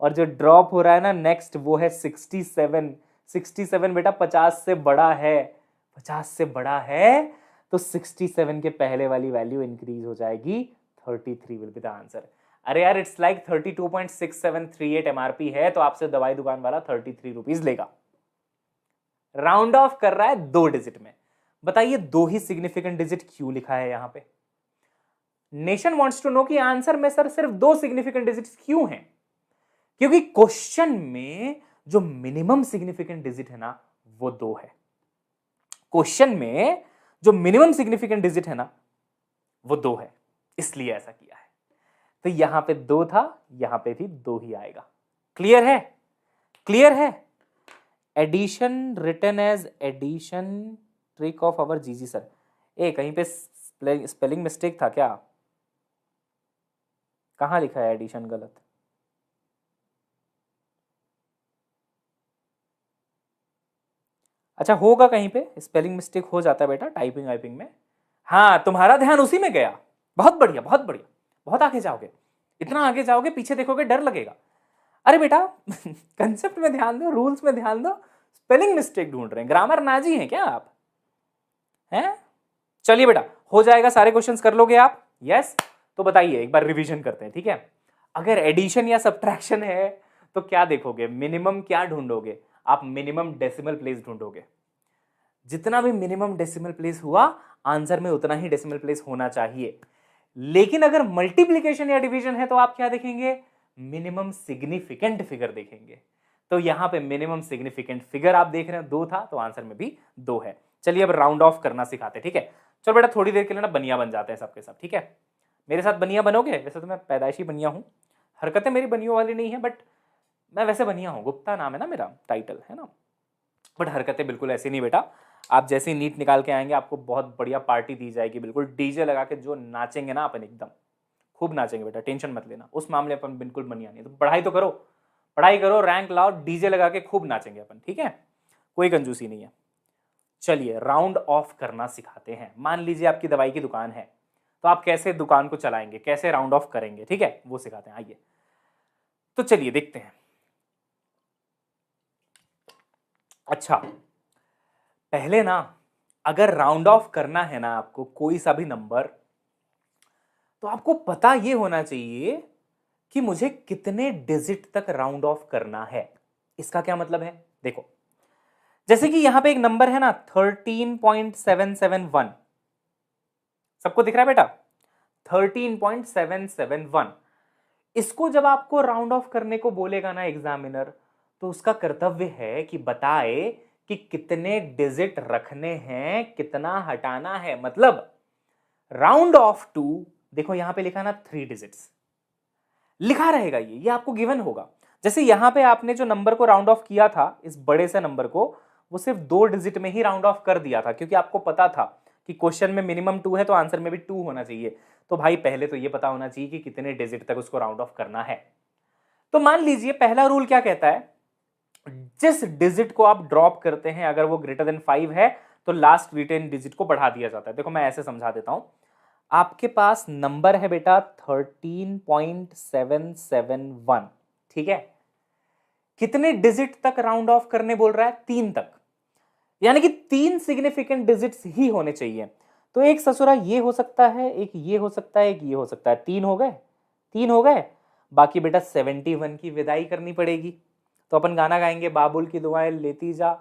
और जो ड्रॉप हो रहा है ना नेक्स्ट, वो है 67। 67 बेटा 50 से बड़ा है, 50 से बड़ा है, तो 67 के पहले वाली वैल्यू इंक्रीज हो जाएगी, 33 विल बी द आंसर। अरे यार इट्स लाइक 32.6738 एमआरपी है, तो आपसे दवाई दुकान वाला 33 रुपीज लेगा। राउंड ऑफ कर रहा है 2 डिजिट में। बताइए 2 ही सिग्निफिकेंट डिजिट क्यों लिखा है यहां पे। नेशन वांट्स टू नो कि आंसर में सर सिर्फ 2 सिग्निफिकेंट डिजिट्स क्यों हैं। क्योंकि क्वेश्चन में जो मिनिमम सिग्निफिकेंट डिजिट है ना वो 2 है। क्वेश्चन में जो मिनिमम सिग्निफिकेंट डिजिट है ना वो 2 है, इसलिए ऐसा किया है। तो यहां पे 2 था, यहां पे भी 2 ही आएगा। क्लियर है, क्लियर है। Addition written as addition trick of our GG sir. ए कहीं पे स्पेलिंग मिस्टेक था क्या, कहां लिखा है एडिशन गलत। अच्छा होगा कहीं पे स्पेलिंग मिस्टेक हो जाता है बेटा टाइपिंग वाइपिंग में। हाँ तुम्हारा ध्यान उसी में गया, बहुत बढ़िया बहुत बढ़िया, बहुत आगे जाओगे, इतना आगे जाओगे पीछे देखोगे डर लगेगा। अरे बेटा कंसेप्ट में ध्यान दो, रूल्स में ध्यान दो, स्पेलिंग मिस्टेक ढूंढ रहे हैं, ग्रामर नाजी हैं क्या आप, हैं। चलिए बेटा हो जाएगा, सारे क्वेश्चंस कर लोगे आप, यस। तो बताइए एक बार रिवीजन करते हैं, ठीक है। अगर एडिशन या सब्ट्रैक्शन है तो क्या देखोगे, मिनिमम क्या ढूंढोगे आप, मिनिमम डेसिमल प्लेस ढूंढोगे। जितना भी मिनिमम डेसिमल प्लेस हुआ आंसर में उतना ही डेसिमल प्लेस होना चाहिए। लेकिन अगर मल्टीप्लिकेशन या डिवीजन है तो आप क्या देखेंगे, मिनिमम सिग्निफिकेंट फिगर देखेंगे। तो यहां पे मिनिमम सिग्निफिकेंट फिगर आप देख रहे हैं 2 था, तो आंसर में भी 2 है। चलिए अब राउंड ऑफ करना सिखाते, ठीक है। चलो बेटा थोड़ी देर के लिए ना बनिया बन जाते हैं सबके सब, ठीक है। मेरे साथ बनिया बनोगे, वैसे तो मैं पैदाइशी बनिया हूं, हरकतें मेरी बनियों वाली नहीं है, बट मैं वैसे बनिया हूं, गुप्ता नाम है ना मेरा, टाइटल है ना, बट हरकतें बिल्कुल ऐसी नहीं बेटा। आप जैसे ही नीट निकाल के आएंगे आपको बहुत बढ़िया पार्टी दी जाएगी, बिल्कुल डीजे लगा के जो नाचेंगे ना अपन, एकदम खूब नाचेंगे बेटा, टेंशन मत लेना उस मामले अपन बिल्कुल बनिया नहीं। तो पढ़ाई तो करो, पढ़ाई करो, रैंक लाओ, डीजे लगा के खूब नाचेंगे अपन, ठीक है, कोई कंजूसी नहीं है। चलिए राउंड ऑफ करना सिखाते हैं। मान लीजिए आपकी दवाई की दुकान है, तो आप कैसे दुकान को चलाएंगे, कैसे राउंड ऑफ करेंगे, ठीक है, वो सिखाते हैं। आइए तो चलिए देखते हैं। अच्छा, पहले ना अगर राउंड ऑफ करना है ना आपको कोई सा भी नंबर, तो आपको पता ये होना चाहिए कि मुझे कितने डिजिट तक राउंड ऑफ करना है। इसका क्या मतलब है, देखो जैसे कि यहां पे एक नंबर है ना 13.771, सबको दिख रहा है बेटा 13.771। इसको जब आपको राउंड ऑफ करने को बोलेगा ना एग्जामिनर, तो उसका कर्तव्य है कि बताए कि कितने डिजिट रखने हैं, कितना हटाना है। मतलब राउंड ऑफ टू, देखो यहां पे लिखा ना 3 डिजिट्स लिखा रहेगा, ये आपको गिवन होगा। जैसे यहां पे आपने जो नंबर को राउंड ऑफ किया था, इस बड़े से नंबर को, वो सिर्फ 2 डिजिट में ही राउंड ऑफ कर दिया था, क्योंकि आपको पता था कि क्वेश्चन में मिनिमम 2 है तो आंसर में भी 2 होना चाहिए। तो भाई पहले तो ये पता होना चाहिए कि कितने डिजिट तक उसको राउंड ऑफ करना है। तो मान लीजिए पहला रूल क्या कहता है, जिस डिजिट को आप ड्रॉप करते हैं अगर वो ग्रेटर देन 5 है, तो लास्ट रिटेन डिजिट को बढ़ा दिया जाता है। देखो मैं ऐसे समझा देता हूं, आपके पास नंबर है बेटा 13.771, ठीक है, कितने डिजिट तक राउंड ऑफ करने बोल रहा है, 3 तक, यानी कि 3 सिग्निफिकेंट डिजिट्स ही होने चाहिए। तो एक ससुरा ये हो सकता है, एक ये हो सकता है, एक ये हो सकता है, 3 हो गए, 3 हो गए। बाकी बेटा 71 की विदाई करनी पड़ेगी। तो अपन गाना गाएंगे, बाबुल की दुआएं लेती जा,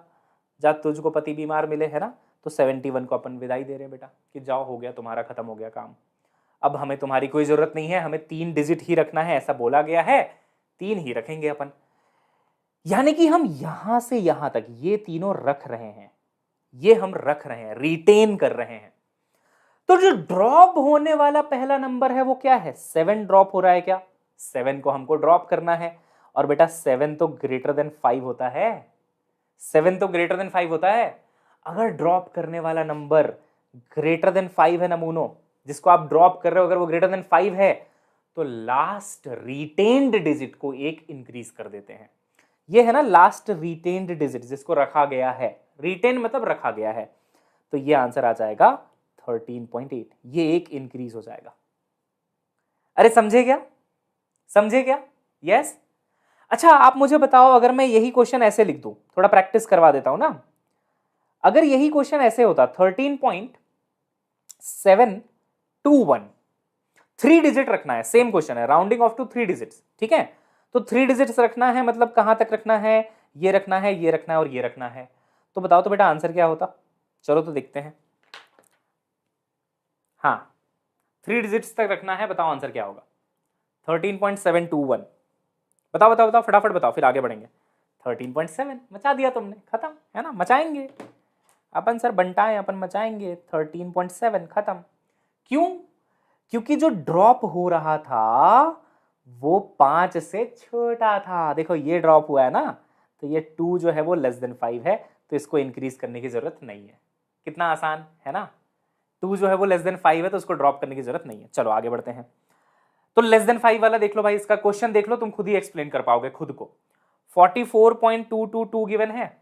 जा तुझको पति बीमार मिले, है ना। तो 71 को अपन विदाई दे रहे हैं बेटा कि जाओ, हो गया तुम्हारा, खत्म हो गया काम, अब हमें तुम्हारी कोई जरूरत नहीं है, हमें 3 डिजिट ही रखना है, ऐसा बोला गया है, 3 ही रखेंगे अपन। यानी कि हम यहां से यहां तक ये तीनों रख रहे हैं, ये हम रख रहे हैं, रिटेन कर रहे हैं। तो जो ड्रॉप होने वाला पहला नंबर है वो क्या है, 7 ड्रॉप हो रहा है क्या, 7 को हमको ड्रॉप करना है। और बेटा 7 तो ग्रेटर देन 5 होता है, 7 तो ग्रेटर देन 5 होता है। अगर ड्रॉप करने वाला नंबर ग्रेटर देन 5 है नमूनो, जिसको आप ड्रॉप कर रहे हो, अगर वो ग्रेटर देन 5 है, तो लास्ट रिटेन्ड डिजिट को एक इंक्रीज कर देते हैं। ये है ना लास्ट रिटेन्ड डिजिट, जिसको रखा गया है, रिटेन मतलब रखा गया है। तो ये आंसर आ जाएगा 13.8, ये एक इंक्रीज हो जाएगा। अरे समझे क्या, समझे क्या, यस। अच्छा आप मुझे बताओ, अगर मैं यही क्वेश्चन ऐसे लिख दूं, थोड़ा प्रैक्टिस करवा देता हूं ना, अगर यही क्वेश्चन ऐसे होता 13.721, 3 डिजिट रखना है, सेम क्वेश्चन है, राउंडिंग ऑफ टू 3 डिजिट्स, ठीक है। तो 3 डिजिट्स रखना है, मतलब कहां तक रखना है, ये रखना है, ये रखना है और ये रखना है। तो बताओ तो बेटा आंसर क्या होता, चलो तो देखते हैं। हाँ 3 डिजिट्स तक रखना है, बताओ आंसर क्या होगा, 13.721। बताओ बताओ बताओ फटाफट बताओ, फिर आगे बढ़ेंगे। 13.7 मचा दिया तुमने, खत्म, है ना, मचाएंगे अपन सर, बंटाएं अपन, मचाएंगे। 13.7 खत्म। क्यों, क्योंकि जो ड्रॉप हो रहा था वो 5 से छोटा था। देखो ये ड्रॉप हुआ है ना, तो ये 2 जो है वो लेस देन 5 है, तो इसको इंक्रीज करने की जरूरत नहीं है। कितना आसान है ना, 2 जो है वो लेस देन 5 है, तो उसको ड्रॉप करने की जरूरत नहीं है। चलो आगे बढ़ते हैं। तो लेस देन 5 वाला देख लो भाई, इसका क्वेश्चन देख लो, तुम खुद ही एक्सप्लेन कर पाओगे खुद को। 44.222 गिवन है,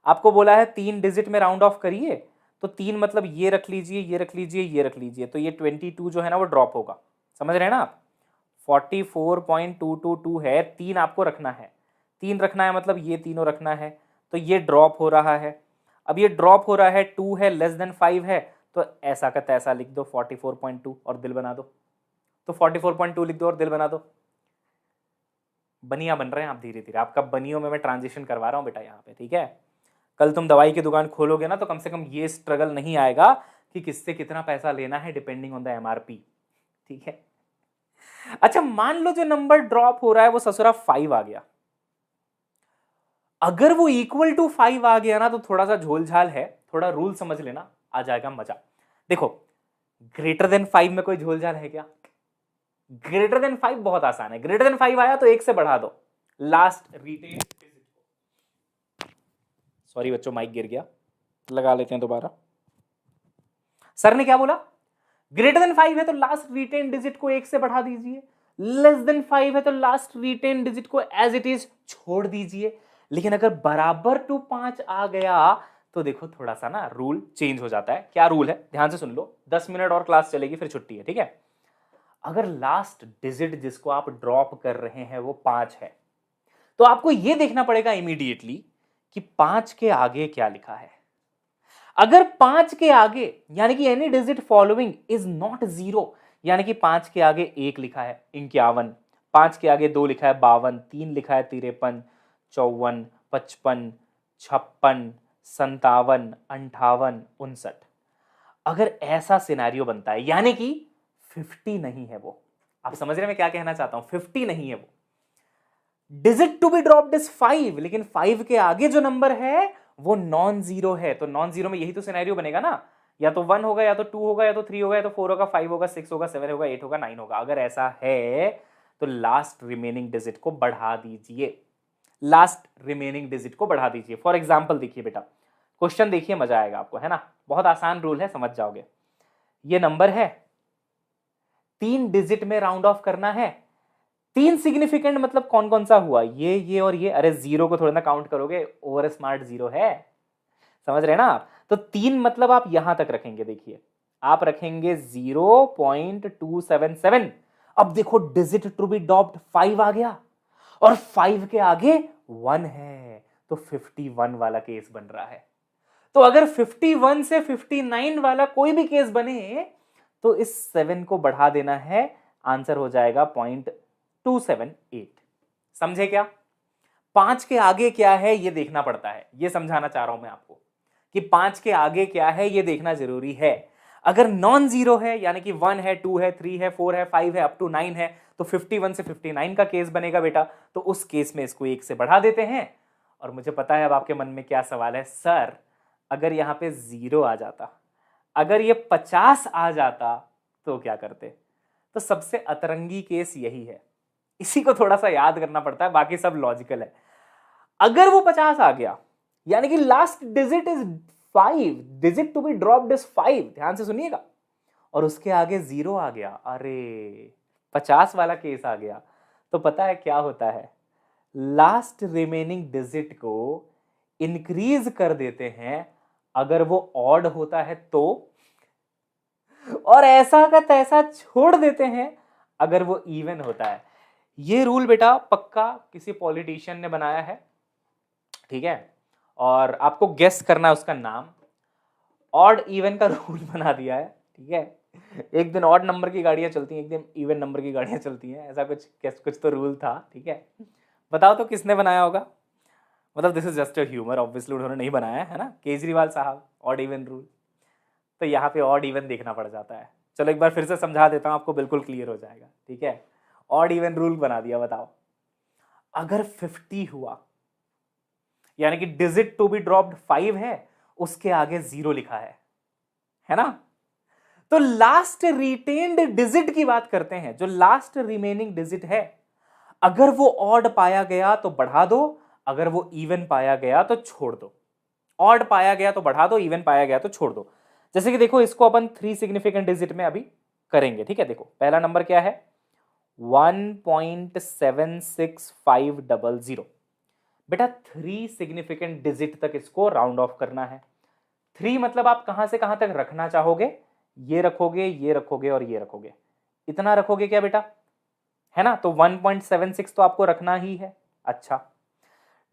आपको बोला है 3 डिजिट में राउंड ऑफ करिए, तो 3 मतलब ये रख लीजिए, ये रख लीजिए, ये रख लीजिए, तो ये 22 जो है ना वो ड्रॉप होगा, समझ रहे हैं ना आप। 44.222 है, 3 आपको रखना है, 3 रखना है मतलब ये तीनों रखना है, तो ये ड्रॉप हो रहा है। अब ये ड्रॉप हो रहा है, 2 है, लेस देन 5 है, तो ऐसा का तैसा लिख दो 44.2 और दिल बना दो। तो 44.2 लिख दो और दिल बना दो। बनिया बन रहे हैं आप धीरे धीरे, आपका बनियों में मैं ट्रांजिशन करवा रहा हूं बेटा यहाँ पे, ठीक है। कल तुम दवाई की दुकान खोलोगे ना, तो कम से कम ये स्ट्रगल नहीं आएगा कि किससे कितना पैसा लेना है डिपेंडिंग ऑन द एमआरपी, ठीक है। अच्छा मान लो जो नंबर ड्रॉप हो रहा है वो ससुरा 5 आ गया, अगर वो इक्वल टू 5 आ गया ना, तो थोड़ा सा झोलझाल है, थोड़ा रूल समझ लेना, आ जाएगा मजा। देखो ग्रेटर देन 5 में कोई झोलझाल है क्या, ग्रेटर देन 5 बहुत आसान है, ग्रेटर देन 5 आया तो 1 से बढ़ा दो लास्ट रिटेन। सॉरी बच्चों माइक गिर गया, लगा लेते हैं दोबारा। सर ने क्या बोला, ग्रेटर देन 5 है तो लास्ट रिटेन डिजिट को 1 से बढ़ा दीजिए, लेस देन 5 है तो लास्ट रिटेन डिजिट को एज इट इज छोड़ दीजिए। लेकिन अगर बराबर टू 5 आ गया तो देखो थोड़ा सा ना रूल चेंज हो जाता है। क्या रूल है, ध्यान से सुन लो, 10 मिनट और क्लास चलेगी फिर छुट्टी है, ठीक है। अगर लास्ट डिजिट जिसको आप ड्रॉप कर रहे हैं वो 5 है तो आपको यह देखना पड़ेगा इमीडिएटली कि 5 के आगे क्या लिखा है। अगर 5 के आगे यानी कि any digit following is not 0, यानी कि 5 के आगे 1 लिखा है 51, 5 के आगे 2 लिखा है 52, 3 लिखा है 53, 54, 55, 56, 57, 58, 59, अगर ऐसा सिनेरियो बनता है यानी कि 50 नहीं है वो। आप समझ रहे हैं मैं क्या कहना चाहता हूं, 50 नहीं है वो। Digit to be dropped is 5, लेकिन 5 के आगे जो नंबर है वो नॉन जीरो है। तो नॉन जीरो में यही तो सिनेरियो बनेगा ना, या तो 1 होगा, या तो 2 होगा, या तो 3 होगा, या तो 4 होगा, 5 होगा, 6 होगा, 7 होगा, 8 होगा, 9 होगा। अगर ऐसा है तो लास्ट रिमेनिंग डिजिट को बढ़ा दीजिए, लास्ट रिमेनिंग डिजिट को बढ़ा दीजिए। फॉर एग्जाम्पल देखिए बेटा, क्वेश्चन देखिए, मजा आएगा आपको, है ना, बहुत आसान रूल है, समझ जाओगे। ये नंबर है, 3 डिजिट में राउंड ऑफ करना है। 3 सिग्निफिकेंट मतलब कौन कौन सा हुआ, ये और ये। अरे जीरो को थोड़ा ना काउंट करोगे, ओवर स्मार्ट जीरो है, समझ रहे ना आप। तो 3 मतलब आप यहां तक रखेंगे, देखिए आप रखेंगे 0.277। अब देखो डिजिट टू बी ड्रॉप्ड 5 आ गया और 5 के आगे 1 है, तो 51 वाला केस बन रहा है। तो अगर 51 से 59 वाला कोई भी केस बने तो इस 7 को बढ़ा देना है, आंसर हो जाएगा 0.278। समझे क्या? 5 के आगे क्या है ये देखना पड़ता है, ये समझाना चाह रहा हूं मैं आपको कि 5 के आगे क्या है ये देखना जरूरी है। अगर नॉन जीरो है यानी कि 1 है, 2 है, 3 है, 4 है, 5 है, अप टू 9 है, तो 51 से 59 का केस बनेगा बेटा। तो उस केस में इसको 1 से बढ़ा देते हैं। और मुझे पता है अब आपके मन में क्या सवाल है, सर अगर यहां पे 0 आ जाता, अगर ये 50 आ जाता तो क्या करते? तो सबसे अतरंगी केस यही है, इसी को थोड़ा सा याद करना पड़ता है, बाकी सब लॉजिकल है। अगर वो 50 आ गया यानी कि last digit is 5, digit to be dropped is 5, ध्यान से सुनिएगा, और उसके आगे 0 आ गया, अरे 50 वाला केस आ गया, तो पता है क्या होता है, लास्ट रिमेनिंग डिजिट को इंक्रीज कर देते हैं अगर वो ऑड होता है तो, और ऐसा का तैसा छोड़ देते हैं अगर वो इवन होता है। ये रूल बेटा पक्का किसी पॉलिटिशियन ने बनाया है, ठीक है, और आपको गेस करना है उसका नाम। ऑड इवन का रूल बना दिया है, ठीक है। एक दिन ऑड नंबर की गाड़ियां चलती हैं, एक दिन इवन नंबर की गाड़ियां चलती हैं, ऐसा कुछ तो रूल था, ठीक है। बताओ तो किसने बनाया होगा? मतलब this is just a humour, obviously उन्होंने नहीं बनाया है ना, केजरीवाल साहब, ऑड इवन रूल। तो यहाँ पे ऑड इवन देखना पड़ जाता है। चलो एक बार फिर से समझा देता हूँ, आपको बिल्कुल क्लियर हो जाएगा, ठीक है। ऑड इवन रूल बना दिया, बताओ अगर 50 हुआ यानी कि डिजिट टू बी ड्रॉप्ड 5 है, उसके आगे 0 लिखा है ना, तो लास्ट रिटेन्ड डिजिट की बात करते हैं, जो लास्ट रिमेनिंग डिजिट है, अगर वो ऑड पाया गया तो बढ़ा दो, अगर वो इवन पाया गया तो छोड़ दो। ऑड पाया गया तो बढ़ा दो, इवन पाया गया तो छोड़ दो। जैसे कि देखो इसको अपन 3 सिग्निफिकेंट डिजिट में अभी करेंगे, ठीक है। देखो पहला नंबर क्या है, 1.76500। बेटा 3 सिग्निफिकेंट डिजिट तक इसको राउंड ऑफ करना है। 3 मतलब आप कहां से कहां तक रखना चाहोगे, ये रखोगे, ये रखोगे और ये रखोगे, इतना रखोगे क्या बेटा, है ना। तो 1.76 तो आपको रखना ही है। अच्छा,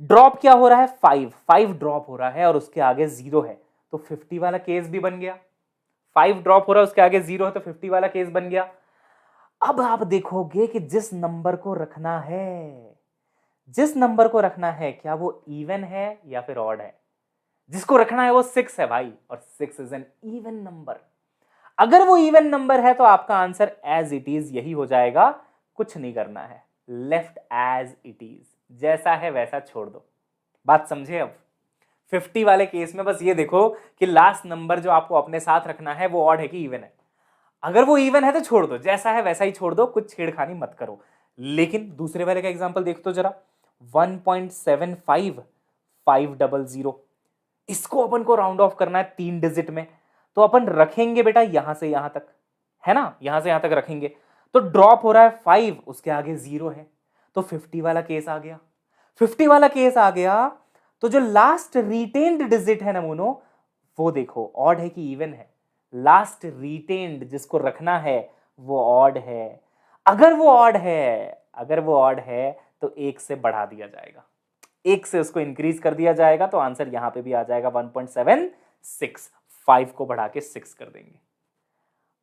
ड्रॉप क्या हो रहा है, 5 ड्रॉप हो रहा है और उसके आगे 0 है, तो 50 वाला केस भी बन गया। 5 ड्रॉप हो रहा है, उसके आगे 0 है, तो 50 वाला केस बन गया। अब आप देखोगे कि जिस नंबर को रखना है, जिस नंबर को रखना है, क्या वो इवन है या फिर ऑड है? जिसको रखना है वो 6 है भाई, और 6 इज एन इवन नंबर। अगर वो इवन नंबर है तो आपका आंसर एज इट इज यही हो जाएगा, कुछ नहीं करना है, लेफ्ट एज इट इज, जैसा है वैसा छोड़ दो। बात समझे? अब 50 वाले केस में बस ये देखो कि लास्ट नंबर जो आपको अपने साथ रखना है वो ऑड है कि इवन है। अगर वो इवन है तो छोड़ दो, जैसा है वैसा ही छोड़ दो, कुछ छेड़खानी मत करो। लेकिन दूसरे वाले का एग्जांपल देख तो जरा, 1.75500, इसको अपन को राउंड ऑफ करना है 3 डिजिट में, तो अपन रखेंगे बेटा यहां से यहां तक, है ना, यहां से यहां तक रखेंगे, तो ड्रॉप हो रहा है 5, उसके आगे 0 है, तो 50 वाला केस आ गया। 50 वाला केस आ गया तो जो लास्ट रिटेन्ड डिजिट है ना मोनो, वो देखो ऑड है कि इवन है। लास्ट रिटेन्ड जिसको रखना है वो ऑड है। अगर वो ऑड है तो 1 से बढ़ा दिया जाएगा, 1 से उसको इंक्रीज कर दिया जाएगा, तो आंसर यहां पे भी आ जाएगा 1.76। 5 को बढ़ा के 6 कर देंगे।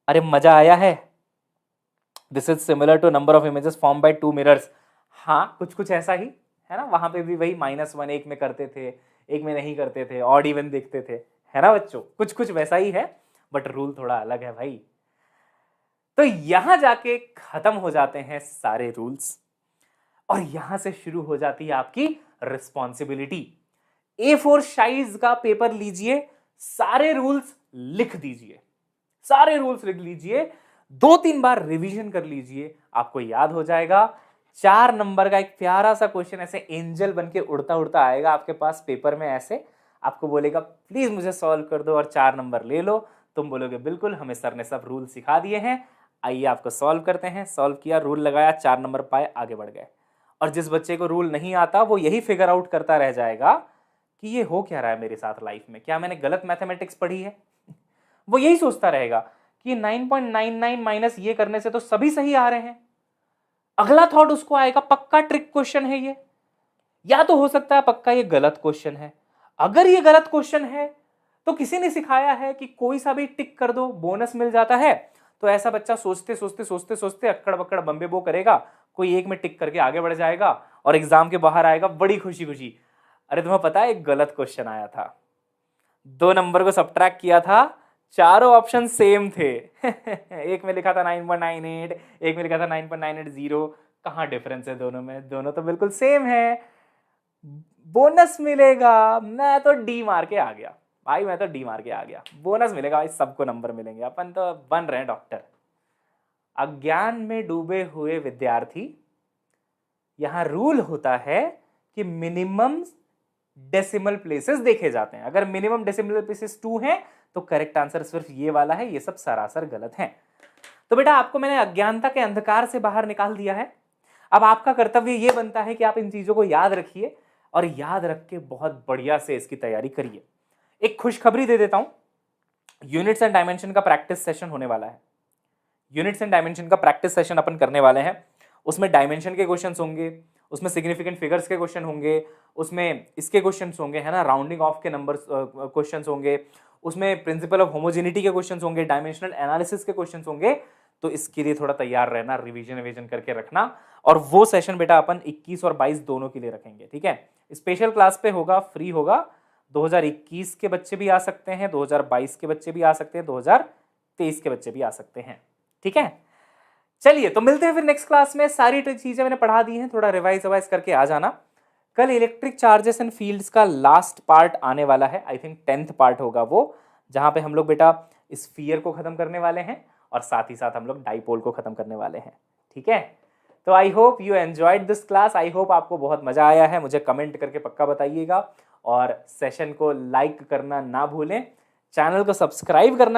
अरे मजा आया है। This is similar to number of images form by 2 mirrors. हाँ, कुछ ऐसा ही है ना, वहां पे भी वही -1 एक में करते थे, एक में नहीं करते थे, ऑड इवन देखते थे, है ना बच्चों, कुछ वैसा ही है, बट रूल थोड़ा अलग है भाई। तो यहां जाके खत्म हो जाते हैं सारे रूल्स और यहां से शुरू हो जाती है आपकी रिस्पॉन्सिबिलिटी। A4 साइज का पेपर लीजिए, सारे रूल्स लिख दीजिए, सारे रूल्स लिख लीजिए, 2-3 बार रिवीजन कर लीजिए, आपको याद हो जाएगा। 4 नंबर का एक प्यारा सा क्वेश्चन ऐसे एंजल बन के उड़ता उड़ता आएगा आपके पास पेपर में, ऐसे आपको बोलेगा प्लीज मुझे सॉल्व कर दो और 4 नंबर ले लो। तुम बोलोगे बिल्कुल, हमें सर ने सब रूल सिखा दिए हैं, आइए आपको सॉल्व करते हैं। सॉल्व किया, रूल लगाया, 4 नंबर पाए, आगे बढ़ गए। और जिस बच्चे को रूल नहीं आता वो यही फिगर आउट करता रह जाएगा कि ये हो क्या रहा है मेरे साथ लाइफ में, क्या मैंने गलत मैथमेटिक्स पढ़ी है। वो यही सोचता रहेगा कि 9.99 माइनस ये करने से तो सभी सही आ रहे हैं। अगला थॉट उसको आएगा पक्का ट्रिक क्वेश्चन है ये, या तो हो सकता है पक्का ये गलत क्वेश्चन है। अगर ये गलत क्वेश्चन है तो किसी ने सिखाया है कि कोई सा भी टिक कर दो बोनस मिल जाता है, तो ऐसा बच्चा सोचते अक्कड़ बक्कड़ बम्बे बो करेगा, कोई एक में टिक करके आगे बढ़ जाएगा और एग्जाम के बाहर आएगा बड़ी खुशी। अरे तुम्हें पता है एक गलत क्वेश्चन आया था, 2 नंबर को सब्ट्रैक्ट किया था, चारों ऑप्शन सेम थे। एक में लिखा था 9.98, एक में लिखा था 9.980। कहां डिफरेंस है दोनों में, दोनों तो बिल्कुल सेम है। बोनस मिलेगा, मैं तो डी मार के आ गया भाई, मैं तो डी मार के आ गया, बोनस मिलेगा भाई, सबको नंबर मिलेंगे, अपन तो बन रहे हैं डॉक्टर। अज्ञान में डूबे हुए विद्यार्थी, यहां रूल होता है कि मिनिमम डेसिमल प्लेसेस देखे जाते हैं। अगर मिनिमम डेसिमल प्लेसेस 2 हैं तो करेक्ट आंसर सिर्फ ये वाला है, ये सब सरासर गलत है। तो बेटा आपको मैंने अज्ञानता के अंधकार से बाहर निकाल दिया है। अब आपका कर्तव्य ये बनता है कि आप इन चीजों को याद रखिए और याद रख के बहुत बढ़िया से इसकी तैयारी करिए। एक खुशखबरी दे देता हूं, यूनिट्स एंड डायमेंशन का प्रैक्टिस सेशन होने वाला है। यूनिट्स एंड डायमेंशन का प्रैक्टिस सेशन अपन करने वाले हैं। उसमें डायमेंशन के क्वेश्चंस होंगे, उसमें सिग्निफिकेंट फिगर्स के क्वेश्चन होंगे, उसमें इसके क्वेश्चंस होंगे, है ना, राउंडिंग ऑफ के नंबर क्वेश्चंस होंगे, उसमें प्रिंसिपल ऑफ होमोजेनिटी के क्वेश्चंस होंगे, डायमेंशनल एनालिसिस के क्वेश्चंस होंगे। तो इसके लिए थोड़ा तैयार रहना, रिवीजन करके रखना। और वो सेशन बेटा अपन 21 और 22 दोनों के लिए रखेंगे, ठीक है। स्पेशल क्लास पे होगा, फ्री होगा। 2021 के बच्चे भी आ सकते हैं, 2022 के बच्चे भी आ सकते हैं, 2023 के बच्चे भी आ सकते हैं, ठीक है। चलिए तो मिलते हैं फिर नेक्स्ट क्लास में। सारी चीजें मैंने पढ़ा दी हैं, थोड़ा रिवाइज करके आ जाना। कल इलेक्ट्रिक चार्जेस एंड फील्ड्स का लास्ट पार्ट आने वाला है, आई थिंक 10th पार्ट होगा वो, जहां पे हम लोग बेटा स्फीयर को खत्म करने वाले हैं और साथ ही साथ हम लोग डाइपोल को खत्म करने वाले हैं, ठीक है। तो I hope you enjoyed this class, I hope आपको बहुत मजा आया है। मुझे कमेंट करके पक्का बताइएगा और सेशन को लाइक करना ना भूलें, चैनल को सब्सक्राइब करना